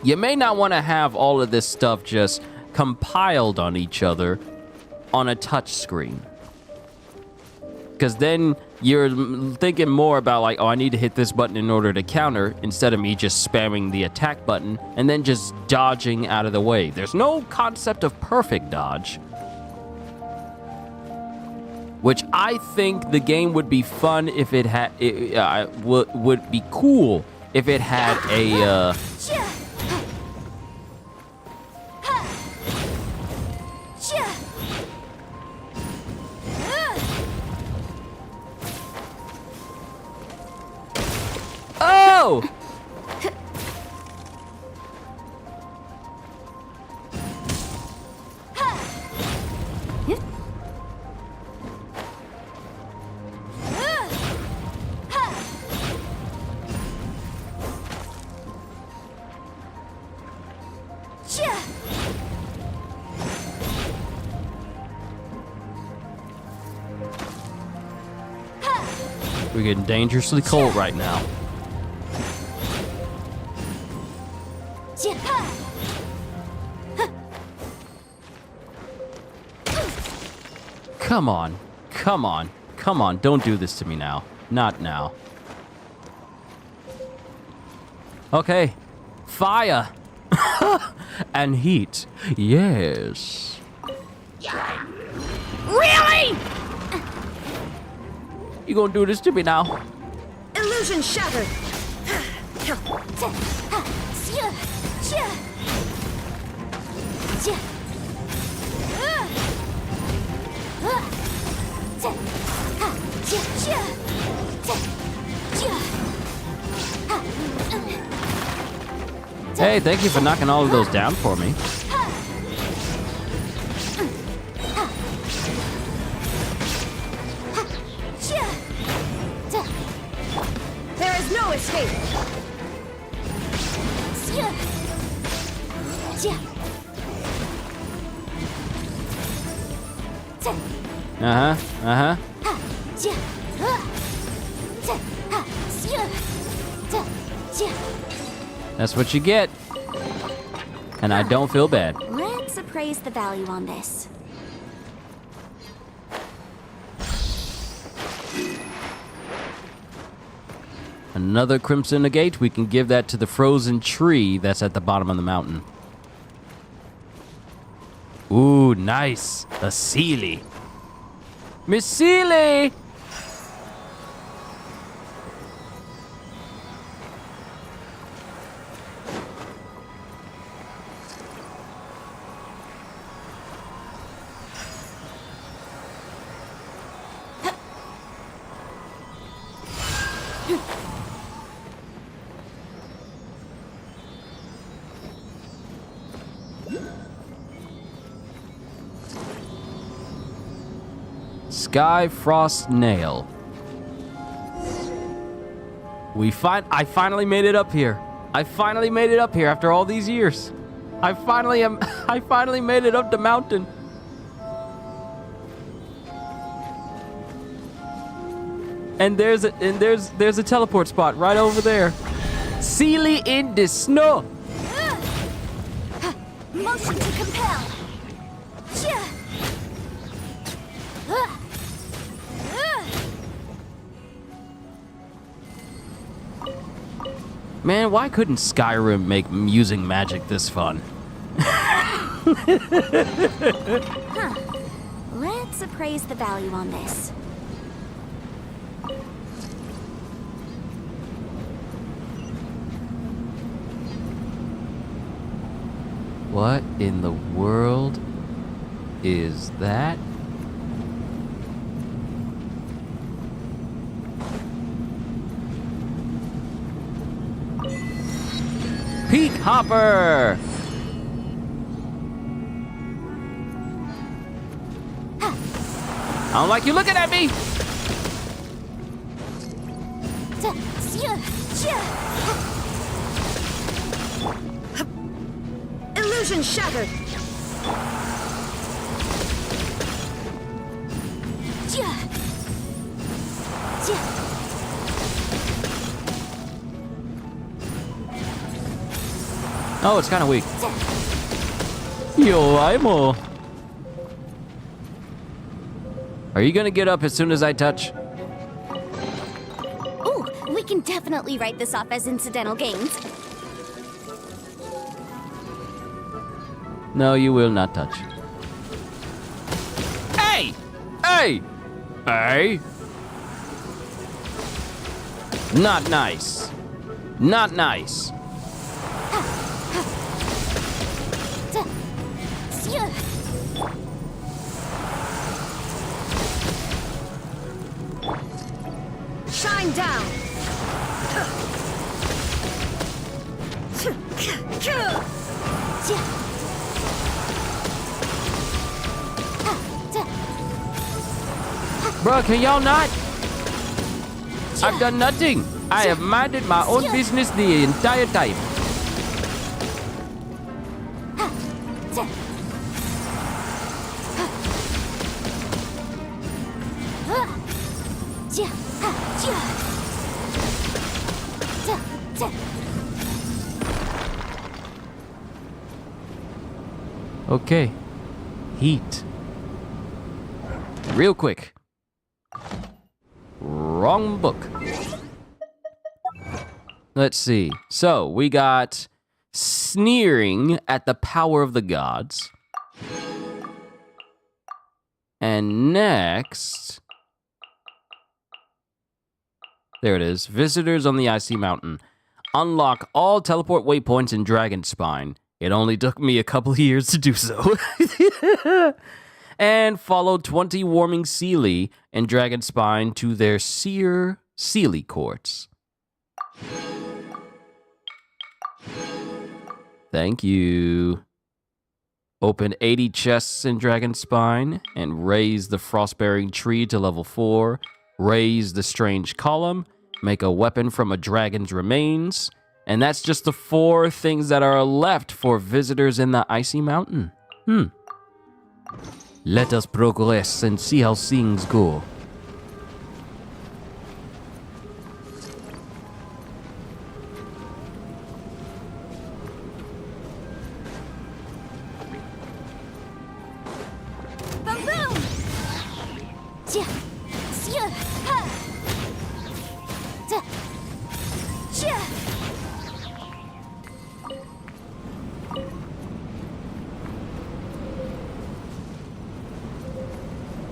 you may not want to have all of this stuff just compiled on each other on a touch screen. Because then you're thinking more about like, oh, I need to hit this button in order to counter, instead of me just spamming the attack button and then just dodging out of the way. There's no concept of perfect dodge. Which I think the game would be fun if it had, would be cool if it had a, Oh! We're getting dangerously cold right now. Come on. Come on. Come on. Don't do this to me now. Not now. Okay. Fire. And heat. Yes. Really? You gonna do this to me now? Illusion shattered. Hey, thank you for knocking all of those down for me. There is no escape. Uh-huh, uh-huh. That's what you get. And I don't feel bad. Let's appraise the value on this. Another Crimson Agate. We can give that to the frozen tree that's at the bottom of the mountain. Ooh, nice. A Sealy. Miss Sealy! Sky Frost Nail. I finally made it up here. I finally made it up here after all these years. I finally made it up the mountain. And there's a teleport spot right over there. Sealy in the snow. Motion to compel. Man, why couldn't Skyrim make using magic this fun? Let's appraise the value on this. What in the world is that? Peak Hopper! I don't like you looking at me! Illusion shattered. Oh, it's kind of weak. Yo, Imo. Are you gonna get up as soon as I touch? Ooh, we can definitely write this off as incidental gains. No, you will not touch. Hey! Hey! Hey! Not nice. Not nice. Shine down. Bro, can y'all not? I've done nothing. I have minded my own business the entire time. Okay. Heat. Real quick. Wrong book. Let's see. So, we got sneering at the power of the gods. And next... There it is. Visitors on the Icy Mountain. Unlock all teleport waypoints in Dragonspine. It only took me a couple of years to do so. And follow 20 Warming Seelie in Dragonspine to their Seer Seelie Courts. Thank you. Open 80 chests in Dragonspine and raise the Frostbearing Tree to level 4. Raise the Strange Column. Make a weapon from a dragon's remains. And that's just the 4 things that are left for visitors in the Icy Mountain. Let us progress and see how things go.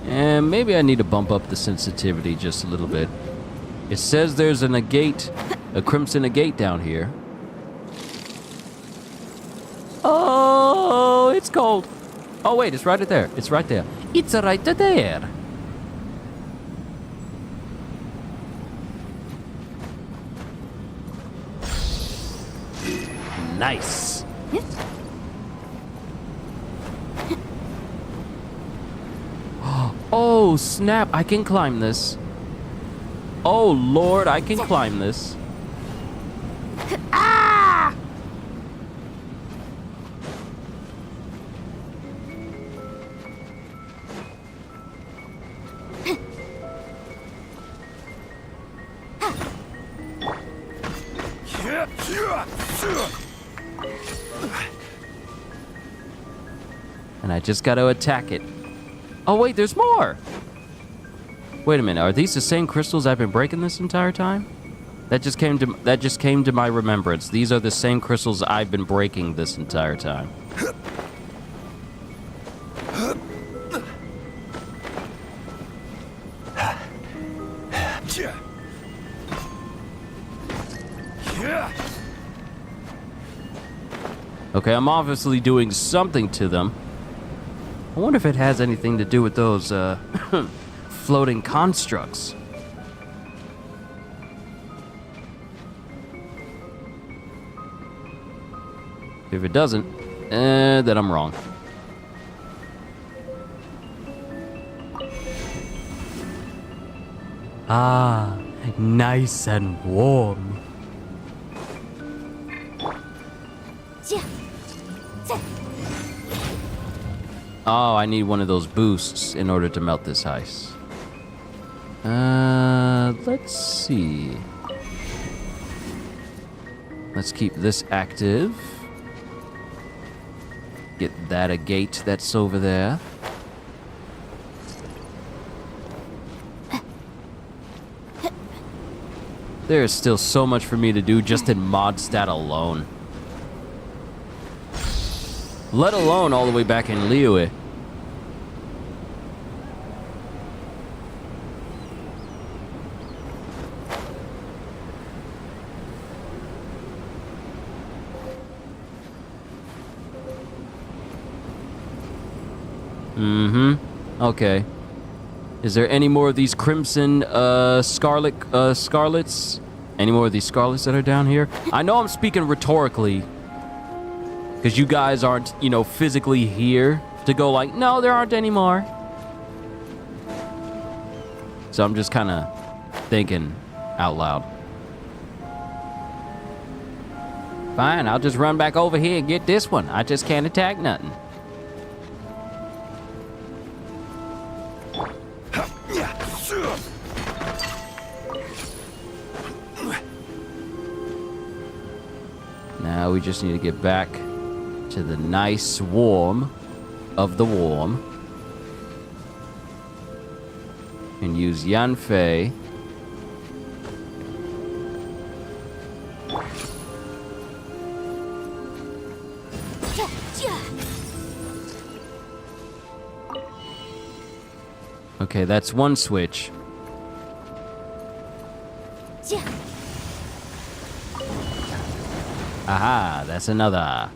And maybe I need to bump up the sensitivity just a little bit. It says there's an agate, a crimson agate down here. Oh, it's cold. Oh wait, it's right there. It's right there. It's right there. Nice. Oh, snap. I can climb this. Oh, Lord, I can climb this. Ah! And I just got to attack it. Oh wait, there's more! Wait a minute, are these the same crystals I've been breaking this entire time? That just came to my remembrance. These are the same crystals I've been breaking this entire time. Okay, I'm obviously doing something to them. I wonder if it has anything to do with those, floating constructs. If it doesn't, then I'm wrong. Ah, nice and warm. Oh, I need one of those boosts in order to melt this ice. Let's see. Let's keep this active. Get that agate that's over there. There is still so much for me to do just in Monstadt alone. Let alone all the way back in liyue. Okay. Is there any more of these crimson scarlets? Any more of these scarlets that are down here? I know I'm speaking rhetorically, because you guys aren't, you know, physically here to go like, no, there aren't any more. So I'm just kind of thinking out loud. Fine, I'll just run back over here and get this one. I just can't attack nothing. Now we just need to get back to the nice, warm of the warm. And use Yanfei. Okay, that's one switch. Aha, that's another.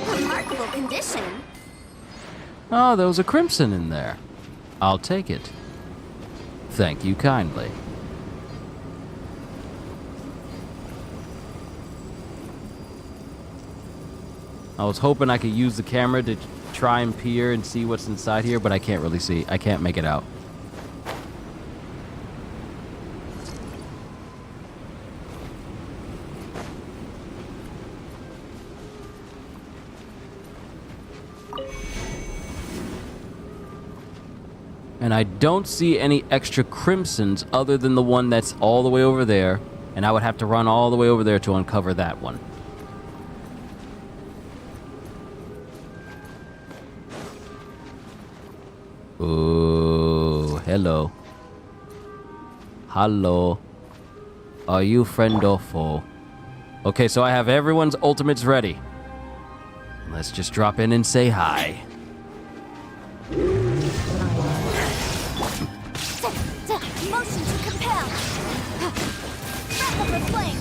Remarkable condition. Oh, there was a crimson in there. I'll take it. Thank you kindly. I was hoping I could use the camera to try and peer and see what's inside here, but I can't really see. I can't make it out. And I don't see any extra crimsons other than the one that's all the way over there, and I would have to run all the way over there to uncover that one. Oh, hello. Hello. Are you friend or foe? Okay, so I have everyone's ultimates ready. Let's just drop in and say hi. Motion to compel. Breath of the flame.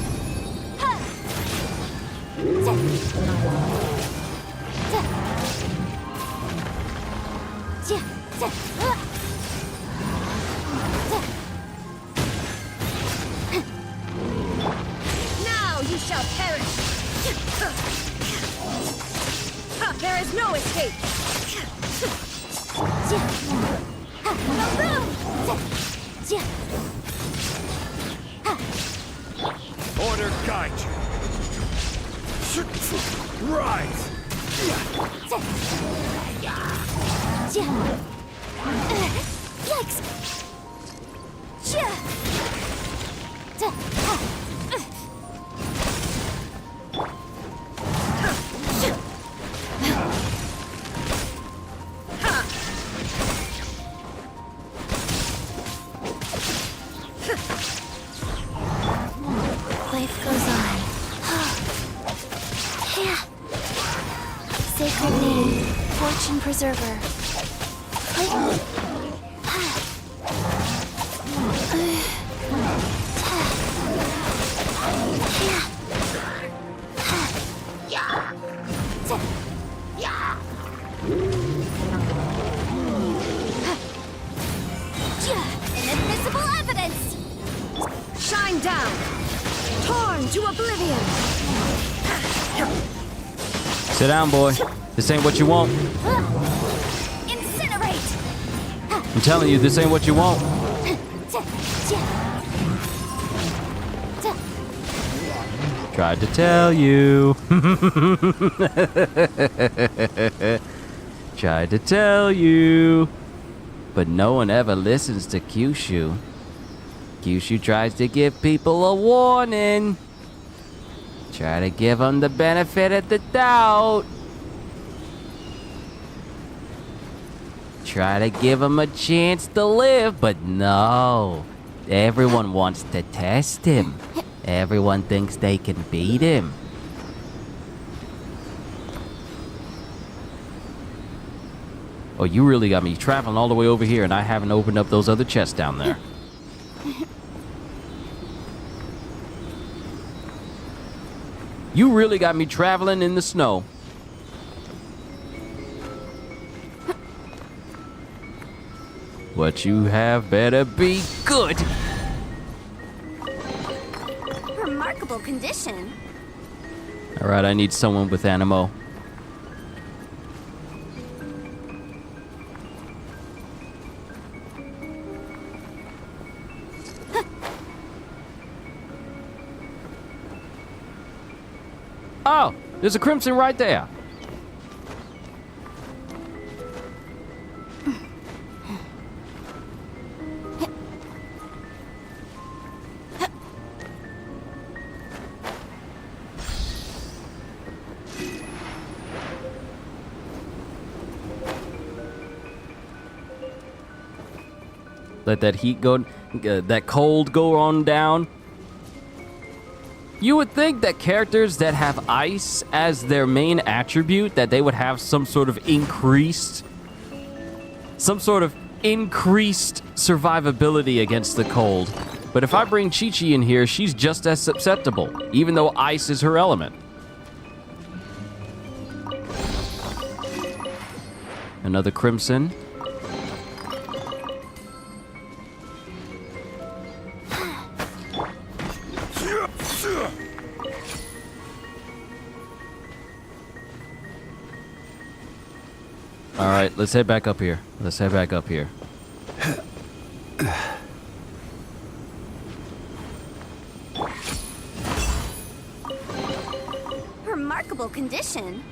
Now you shall perish. There is no escape. Order guide you. Rise. Yikes! Life goes on. Sacred name, fortune preserver. Inadmissible evidence! Shine down. Torn to oblivion. Sit down, boy. This ain't what you want. Incinerate! I'm telling you, this ain't what you want. Tried to tell you. Tried to tell you. But no one ever listens to Kyushu. Kyushu tries to give people a warning. Try to give them the benefit of the doubt. Try to give them a chance to live, but no. Everyone wants to test him. Everyone thinks they can beat him. Oh, you really got me traveling all the way over here and I haven't opened up those other chests down there. You really got me traveling in the snow. What you have better be good. Remarkable condition. All right, I need someone with ammo. Oh, there's a crimson right there. Let that heat go, that cold go on down. You would think that characters that have ice as their main attribute, that they would have some sort of increased survivability against the cold. But if I bring Chi-Chi in here, she's just as susceptible, even though ice is her element. Another crimson. All right, let's head back up here. Remarkable condition.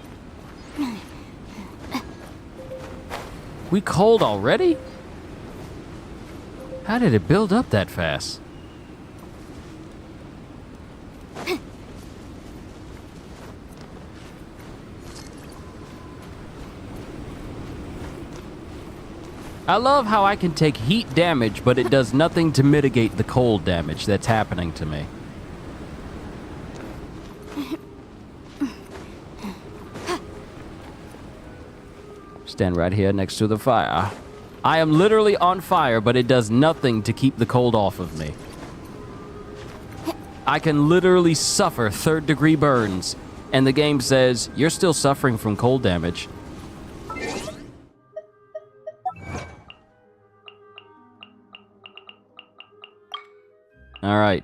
We cold already? How did it build up that fast? I love how I can take heat damage, but it does nothing to mitigate the cold damage that's happening to me. Stand right here next to the fire. I am literally on fire, but it does nothing to keep the cold off of me. I can literally suffer third-degree burns, and the game says, you're still suffering from cold damage. All right.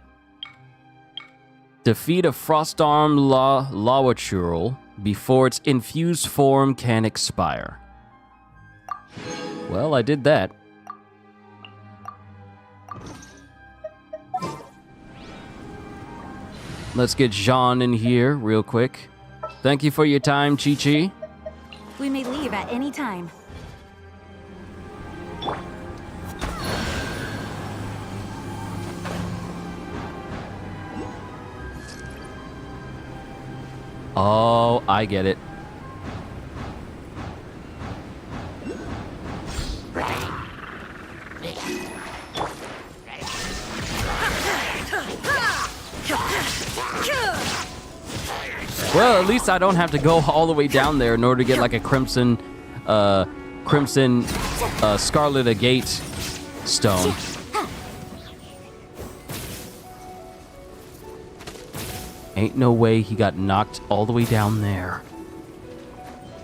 Defeat a Frostarm Lawachurl before its infused form can expire. Well, I did that. Let's get Jean in here real quick. Thank you for your time, Chi-Chi. We may leave at any time. Oh, I get it. Well, at least I don't have to go all the way down there in order to get like a crimson scarlet agate stone. Ain't no way he got knocked all the way down there.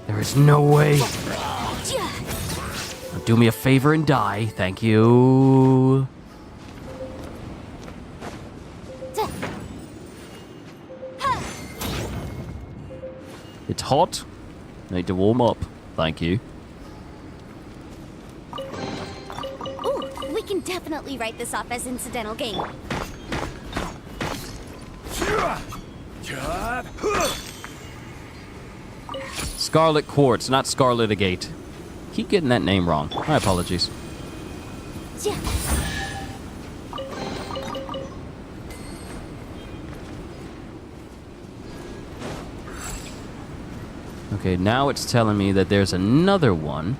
There is no way. Do me a favor and die. Thank you. It's hot. Need to warm up. Thank you. Ooh, we can definitely write this off as incidental gain. Scarlet Quartz, not Scarlet Agate. Keep getting that name wrong. My apologies. Okay, now it's telling me that there's another one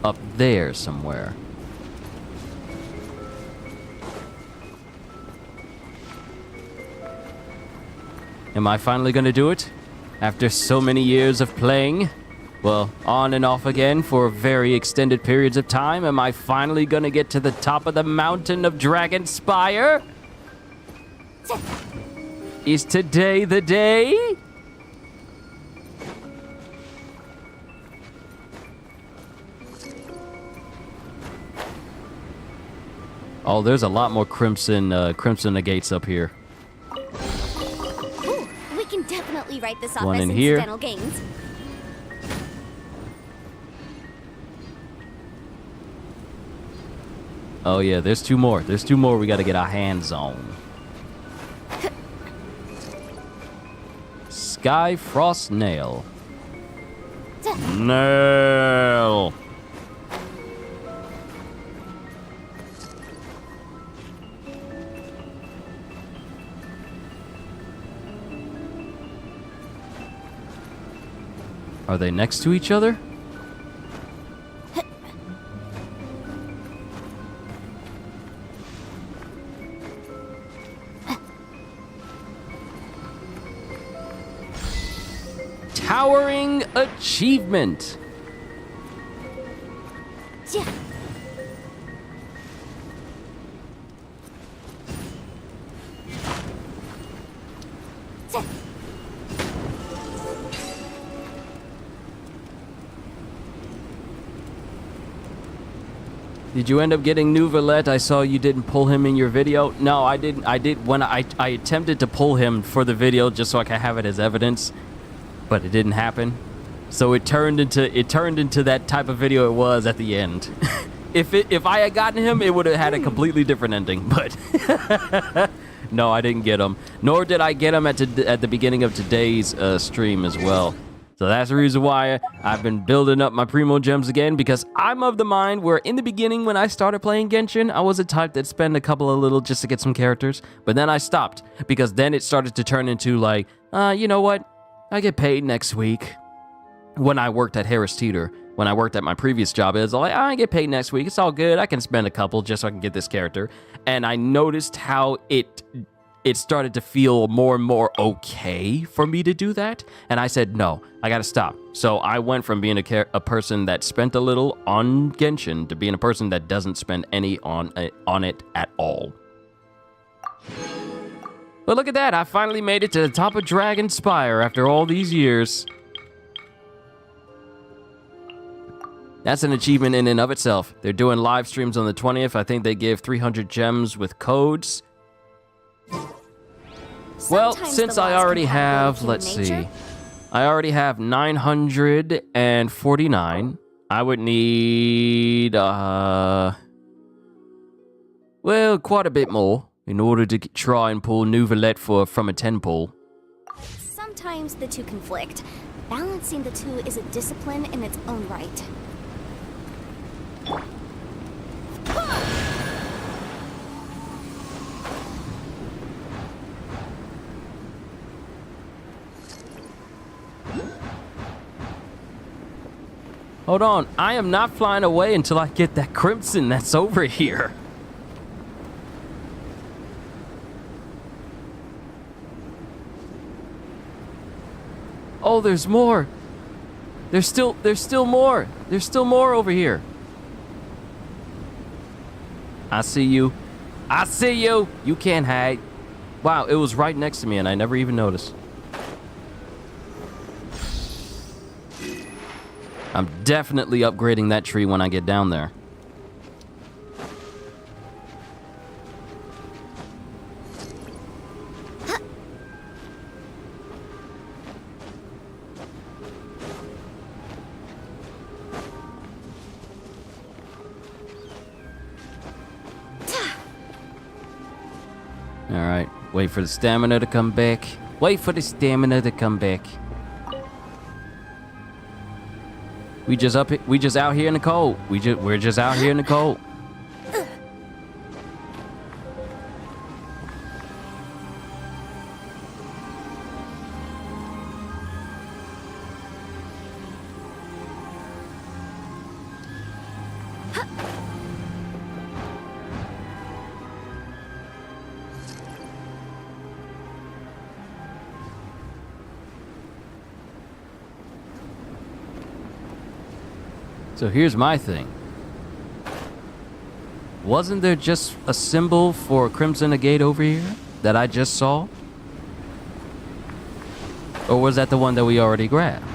up there somewhere. Am I finally gonna do it? After so many years of playing? Well, on and off again for very extended periods of time, am I finally gonna get to the top of the mountain of Dragonspire? Is today the day? Oh, there's a lot more crimson agates up here. Ooh, we can definitely write this off One as in here. incidental gains. Oh yeah, there's two more. There's two more we gotta get our hands on. Sky Frost Nail. Nail. Are they next to each other? Empowering achievement. Yeah. Did you end up getting Nouvelette? I saw you didn't pull him in your video. No, I didn't. I did when I attempted to pull him for the video just so I could have it as evidence, but it didn't happen. So it turned into that type of video it was at the end. If I had gotten him, it would have had a completely different ending. But no, I didn't get him. Nor did I get him at the beginning of today's stream as well. So that's the reason why I've been building up my Primo Gems again, because I'm of the mind where in the beginning when I started playing Genshin, I was a type that spent a couple of little just to get some characters. But then I stopped, because then it started to turn into like, you know what? I get paid next week. When I worked at Harris Teeter, when I worked at my previous job, it was like, I get paid next week. It's all good. I can spend a couple just so I can get this character. And I noticed how it started to feel more and more okay for me to do that. And I said, no, I gotta stop. So I went from being a person that spent a little on Genshin to being a person that doesn't spend any on it at all. But look at that, I finally made it to the top of Dragon Spire after all these years. That's an achievement in and of itself. They're doing live streams on the 20th. I think they give 300 gems with codes. Well, since I already have, let's see, I already have 949. I would need, well, quite a bit more in order to try and pull Nouvelette from a 10 pull. Sometimes the two conflict. Balancing the two is a discipline in its own right. Hold on, I am not flying away until I get that crimson that's over here. Oh, there's more. There's still more. There's still more over here. I see you. I see you. You can't hide. Wow, it was right next to me and I never even noticed. I'm definitely upgrading that tree when I get down there. All right, wait for the stamina to come back. Wait for the stamina to come back. We just out here in the cold. We're just out here in the cold. So here's my thing. Wasn't there just a symbol for Crimson Agate over here that I just saw? Or was that the one that we already grabbed?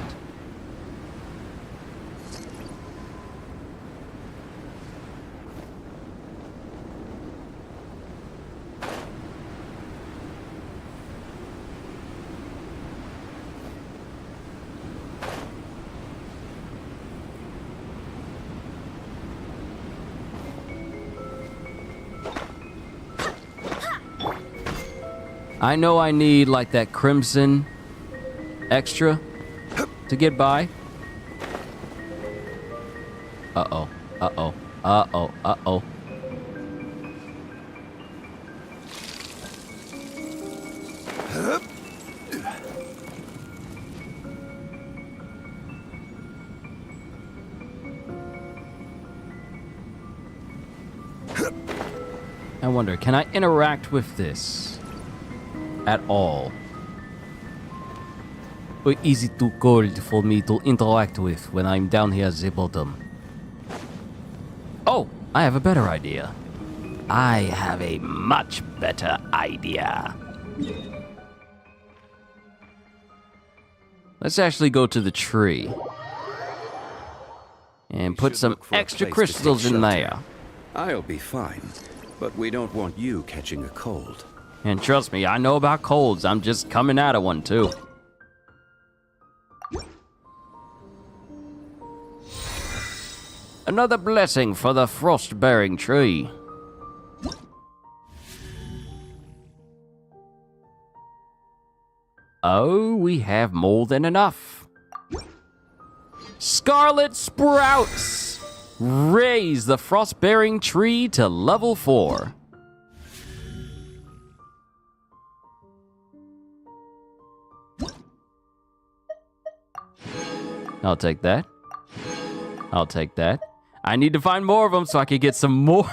I know I need like that crimson extra to get by. Uh-oh, uh-oh, uh-oh, uh-oh. I wonder, can I interact with this at all? or is it too cold for me to interact with when I'm down here at the bottom? Oh, I have a better idea. I have a much better idea. Let's actually go to the tree. And put some extra crystals in there. I'll be fine, but we don't want you catching a cold. And trust me, I know about colds. I'm just coming out of one, too. Another blessing for the frost-bearing tree. Oh, we have more than enough. Scarlet Sprouts! Raise the frost-bearing tree to level 4. I'll take that. I'll take that. I need to find more of them so I can get some more.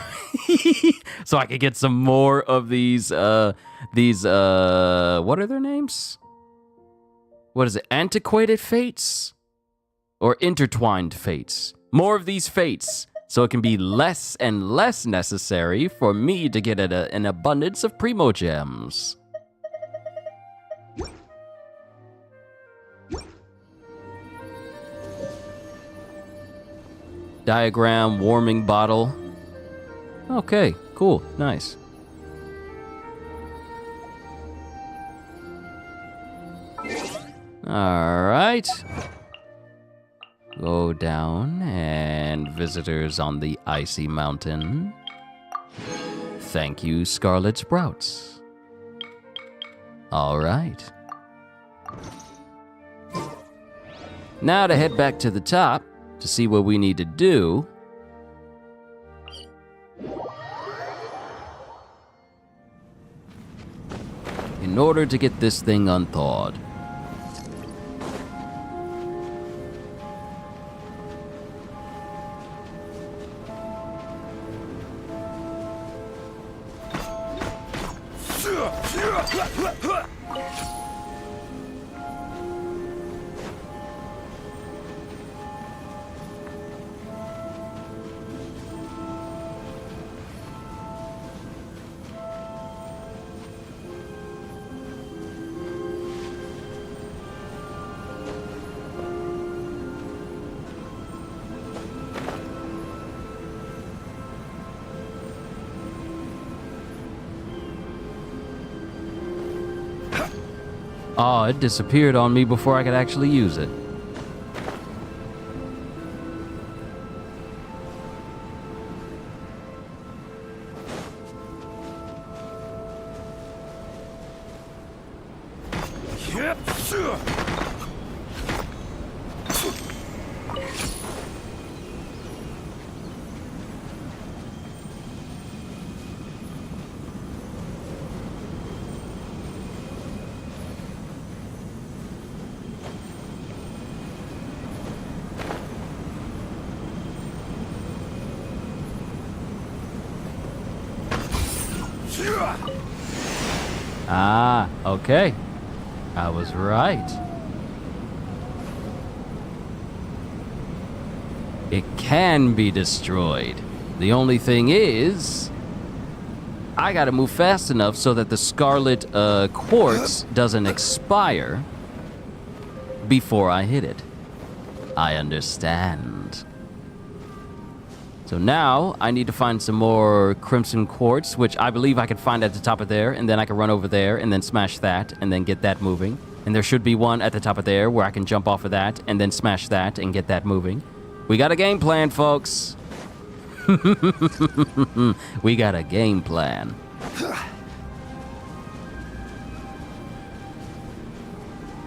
So I can get some more of these, what are their names? What is it? Antiquated fates? Or intertwined fates? More of these fates. So it can be less and less necessary for me to get an abundance of primo gems. Diagram, warming bottle. Okay, cool, nice. Alright. Go down, and visitors on the icy mountain. Thank you, Scarlet Sprouts. Alright. Now to head back to the top to see what we need to do. In order to get this thing unthawed. Oh, it disappeared on me before I could actually use it. Ah, okay. I was right. It can be destroyed. The only thing is, I gotta move fast enough so that the scarlet quartz doesn't expire before I hit it. I understand. So now, I need to find some more crimson quartz, which I believe I can find at the top of there, and then I can run over there, and then smash that, and then get that moving. And there should be one at the top of there, where I can jump off of that, and then smash that, and get that moving. We got a game plan, folks. We got a game plan.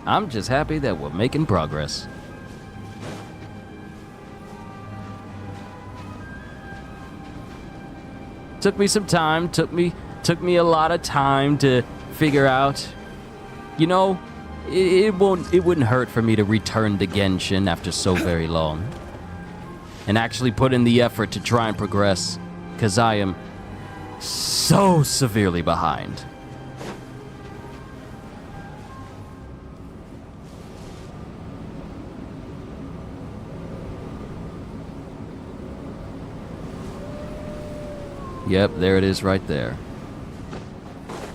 I'm just happy that we're making progress. Took me some time, took me a lot of time to figure out, you know, it wouldn't hurt for me to return to Genshin after so very long. And actually put in the effort to try and progress, because I am so severely behind. Yep, there it is right there.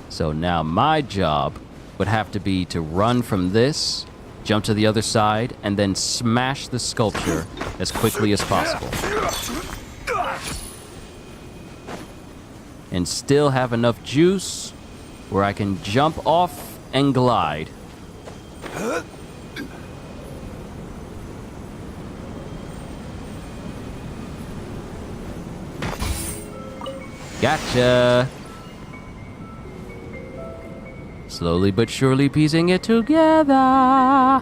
So now my job would have to be to run from this, jump to the other side, and then smash the sculpture as quickly as possible. And still have enough juice where I can jump off and glide. Gotcha! Slowly but surely piecing it together. All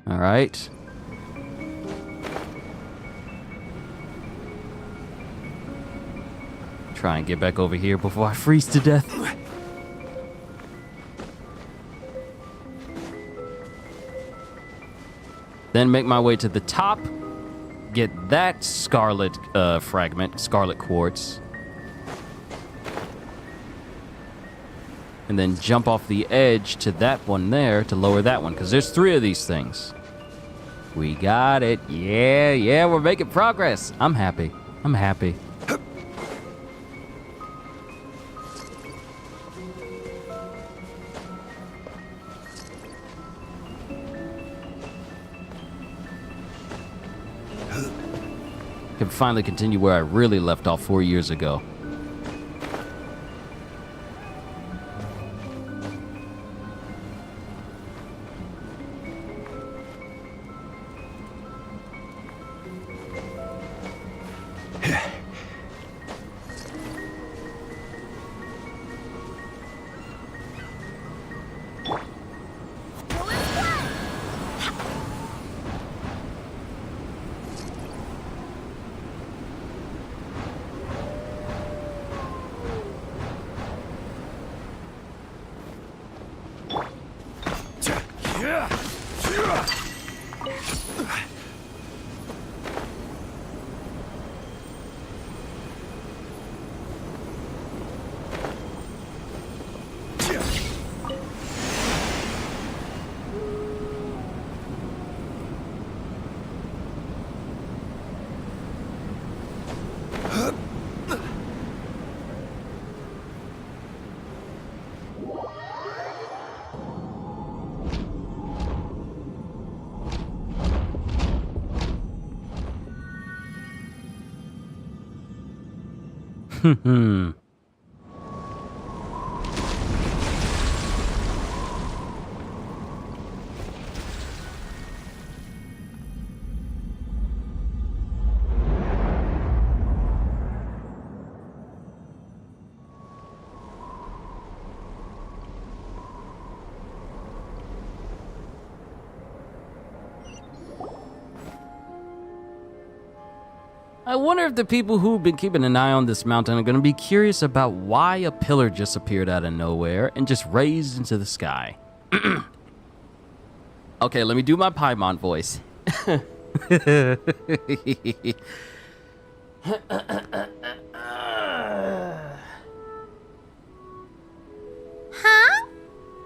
right. Try and get back over here before I freeze to death. Then make my way to the top. Get that scarlet fragment, scarlet quartz. And then jump off the edge to that one there to lower that one, because there's 3 of these things. We got it. Yeah, we're making progress. I'm happy. I'm happy. Can finally continue where I really left off 4 years ago. I wonder if the people who've been keeping an eye on this mountain are going to be curious about why a pillar just appeared out of nowhere and just raised into the sky. Okay, let me do my Paimon voice. Huh?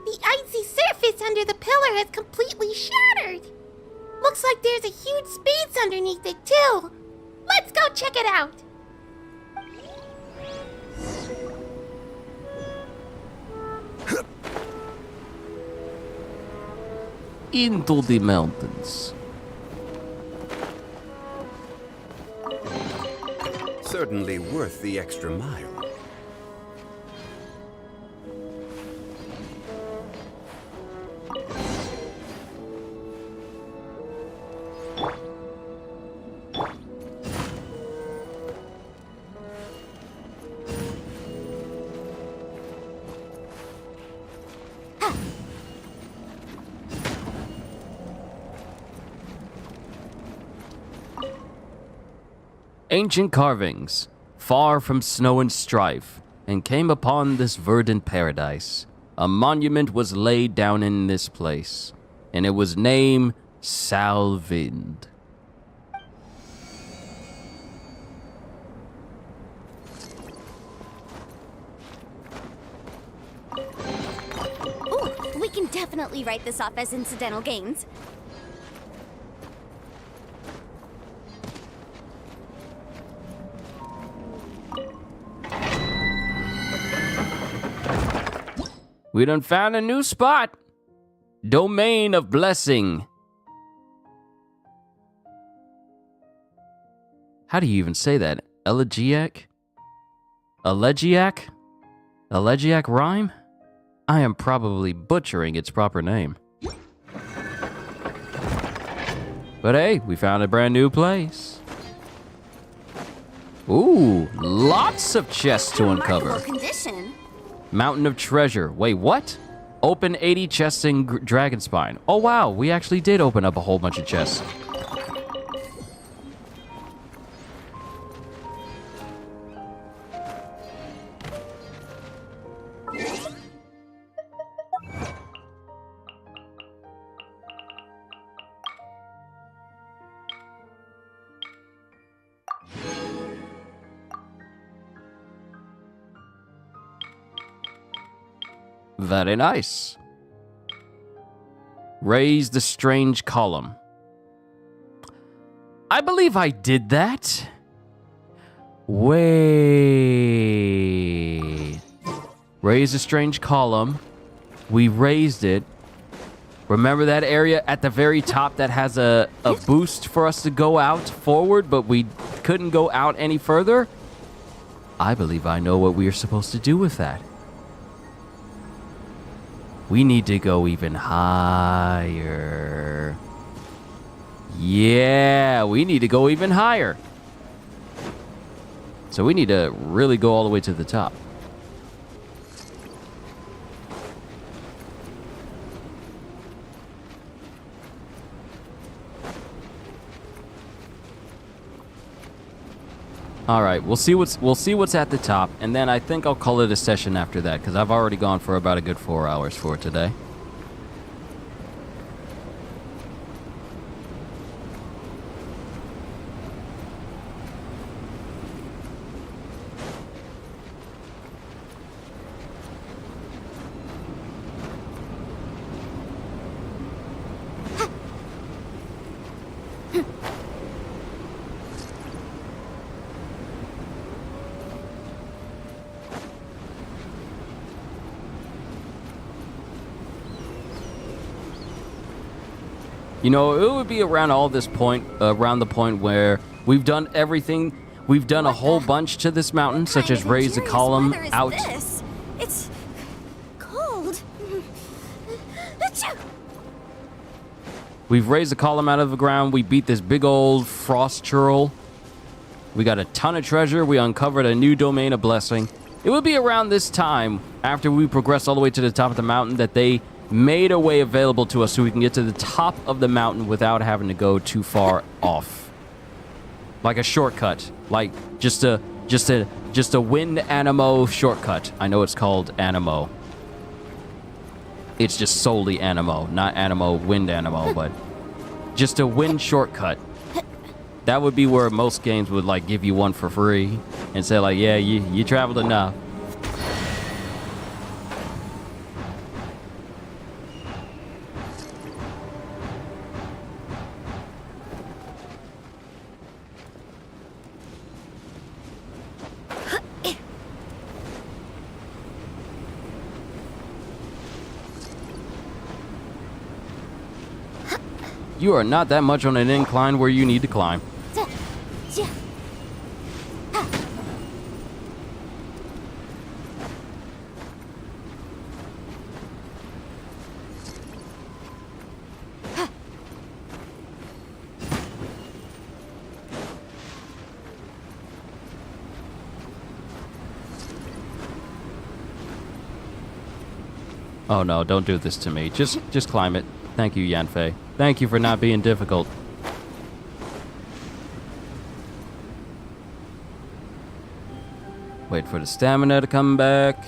The icy surface under the pillar has completely shattered. Looks like there's a huge space underneath it, too. Let's go check it out. Into the mountains. Certainly worth the extra mile. Ancient carvings, far from snow and strife, and came upon this verdant paradise. A monument was laid down in this place, and it was named Salvind. Ooh, we can definitely write this off as incidental gains. We done found a new spot. Domain of Blessing. How do you even say that? Elegiac? Elegiac? Elegiac rhyme? I am probably butchering its proper name. But hey, we found a brand new place. Ooh, lots of chests to uncover. Condition. Mountain of Treasure. Wait, what? Open 80 chests in Dragonspine. Oh wow, we actually did open up a whole bunch of chests. Very nice. Raise the strange column. I believe I did that. Wait. Raise the strange column. We raised it. Remember that area at the very top that has a boost for us to go out forward, but we couldn't go out any further? I believe I know what we are supposed to do with that. We need to go even higher. Yeah, we need to go even higher. So we need to really go all the way to the top. All right, we'll see what's at the top, and then I think I'll call it a session after that, because I've already gone for about a good 4 hours for today. You know, it would be around the point where we've done everything. We've done a whole bunch to this mountain, such as raise the column out. It's cold. We've raised the column out of the ground. We beat this big old frost churl. We got a ton of treasure. We uncovered a new domain of blessing. It would be around this time, after we progress all the way to the top of the mountain, that they made a way available to us so we can get to the top of the mountain without having to go too far off. Like a shortcut. Like just a wind animo shortcut. I know it's called animo. It's just solely animo, not animo wind animo, but just a wind shortcut. That would be where most games would like give you one for free and say like, yeah, you traveled enough. You are not that much on an incline where you need to climb. Oh no, don't do this to me. Just climb it. Thank you, Yanfei. Thank you for not being difficult. Wait for the stamina to come back.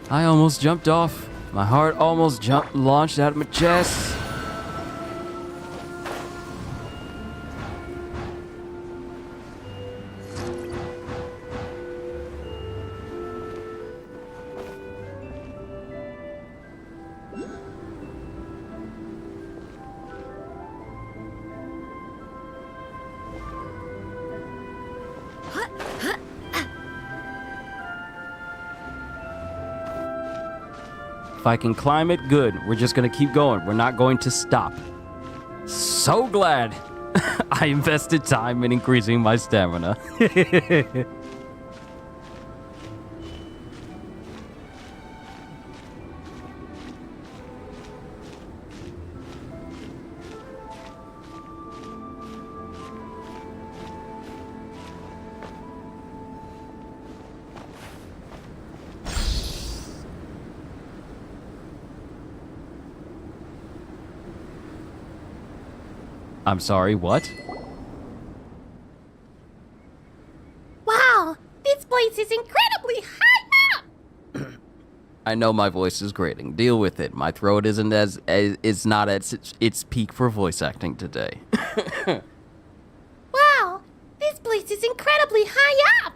I almost jumped off. My heart almost launched out of my chest. If I can climb it, good. We're just gonna keep going. We're not going to stop. So glad I invested time in increasing my stamina. I'm sorry, what? Wow, this place is incredibly high up! I know my voice is grating. Deal with it. My throat isn't it's not at its peak for voice acting today. Wow, this place is incredibly high up!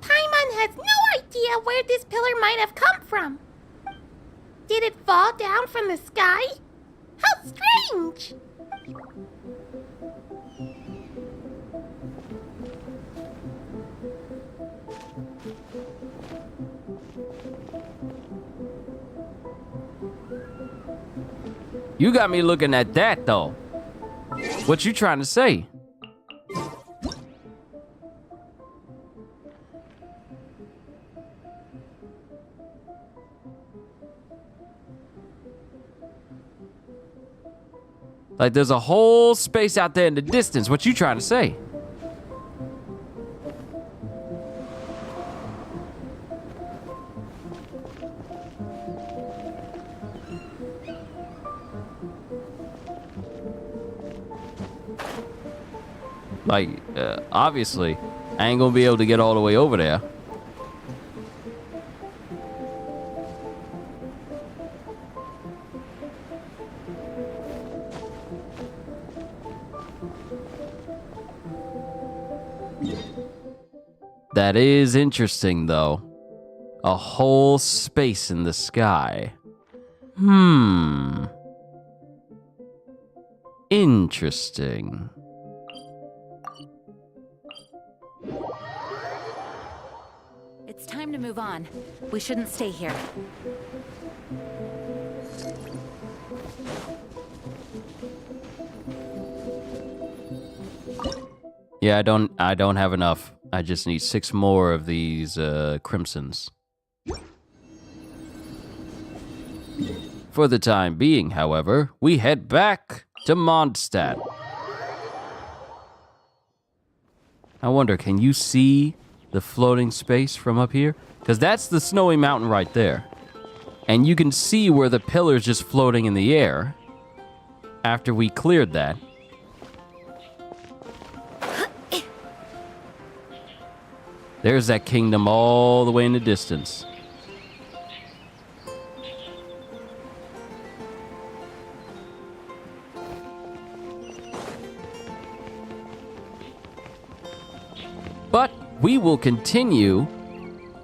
Paimon has no idea where this pillar might have come from. Did it fall down from the sky? How strange! You got me looking at that, though. What you trying to say? Like, there's a whole space out there in the distance. What you trying to say? Like, obviously, I ain't gonna be able to get all the way over there. That is interesting, though. A whole space in the sky. Interesting. It's time to move on. We shouldn't stay here. Yeah, I don't have enough. I just need 6 more of these crimsons. For the time being, however, we head back to Mondstadt. I wonder, can you see the floating space from up here? Because that's the snowy mountain right there. And you can see where the pillar's just floating in the air after we cleared that. There's that kingdom all the way in the distance. But we will continue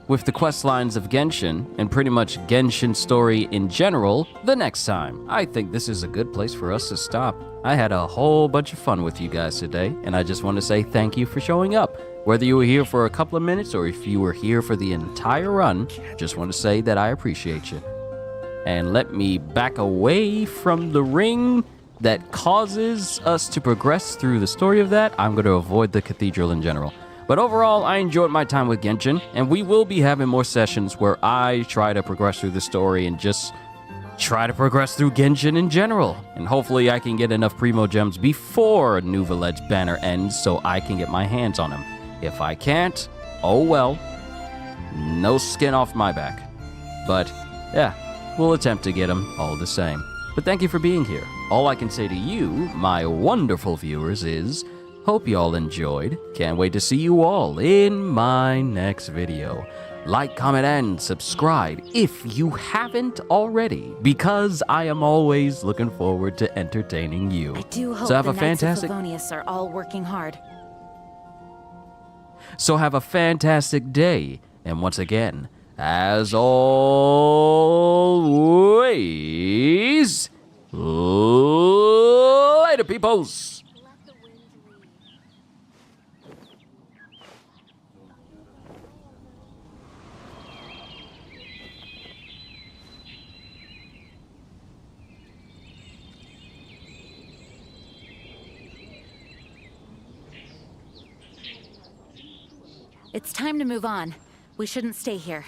with the quest lines of Genshin and pretty much Genshin story in general the next time. I think this is a good place for us to stop. I had a whole bunch of fun with you guys today, and I just want to say thank you for showing up. Whether you were here for a couple of minutes or if you were here for the entire run, just want to say that I appreciate you. And let me back away from the ring that causes us to progress through the story of that. I'm going to avoid the cathedral in general. But overall, I enjoyed my time with Genshin, and we will be having more sessions where I try to progress through the story and just try to progress through Genshin in general. And hopefully I can get enough Primo Gems before New Village banner ends so I can get my hands on them. If I can't, oh well, no skin off my back. But yeah, we'll attempt to get them all the same. But thank you for being here. All I can say to you, my wonderful viewers, is hope you all enjoyed. Can't wait to see you all in my next video. like, comment, and subscribe if you haven't already, because I am always looking forward to entertaining you. I do hope So have the a Knights fantastic of Favonius are all working hard. So have a fantastic day, and once again, as always, later, peoples. It's time to move on. We shouldn't stay here.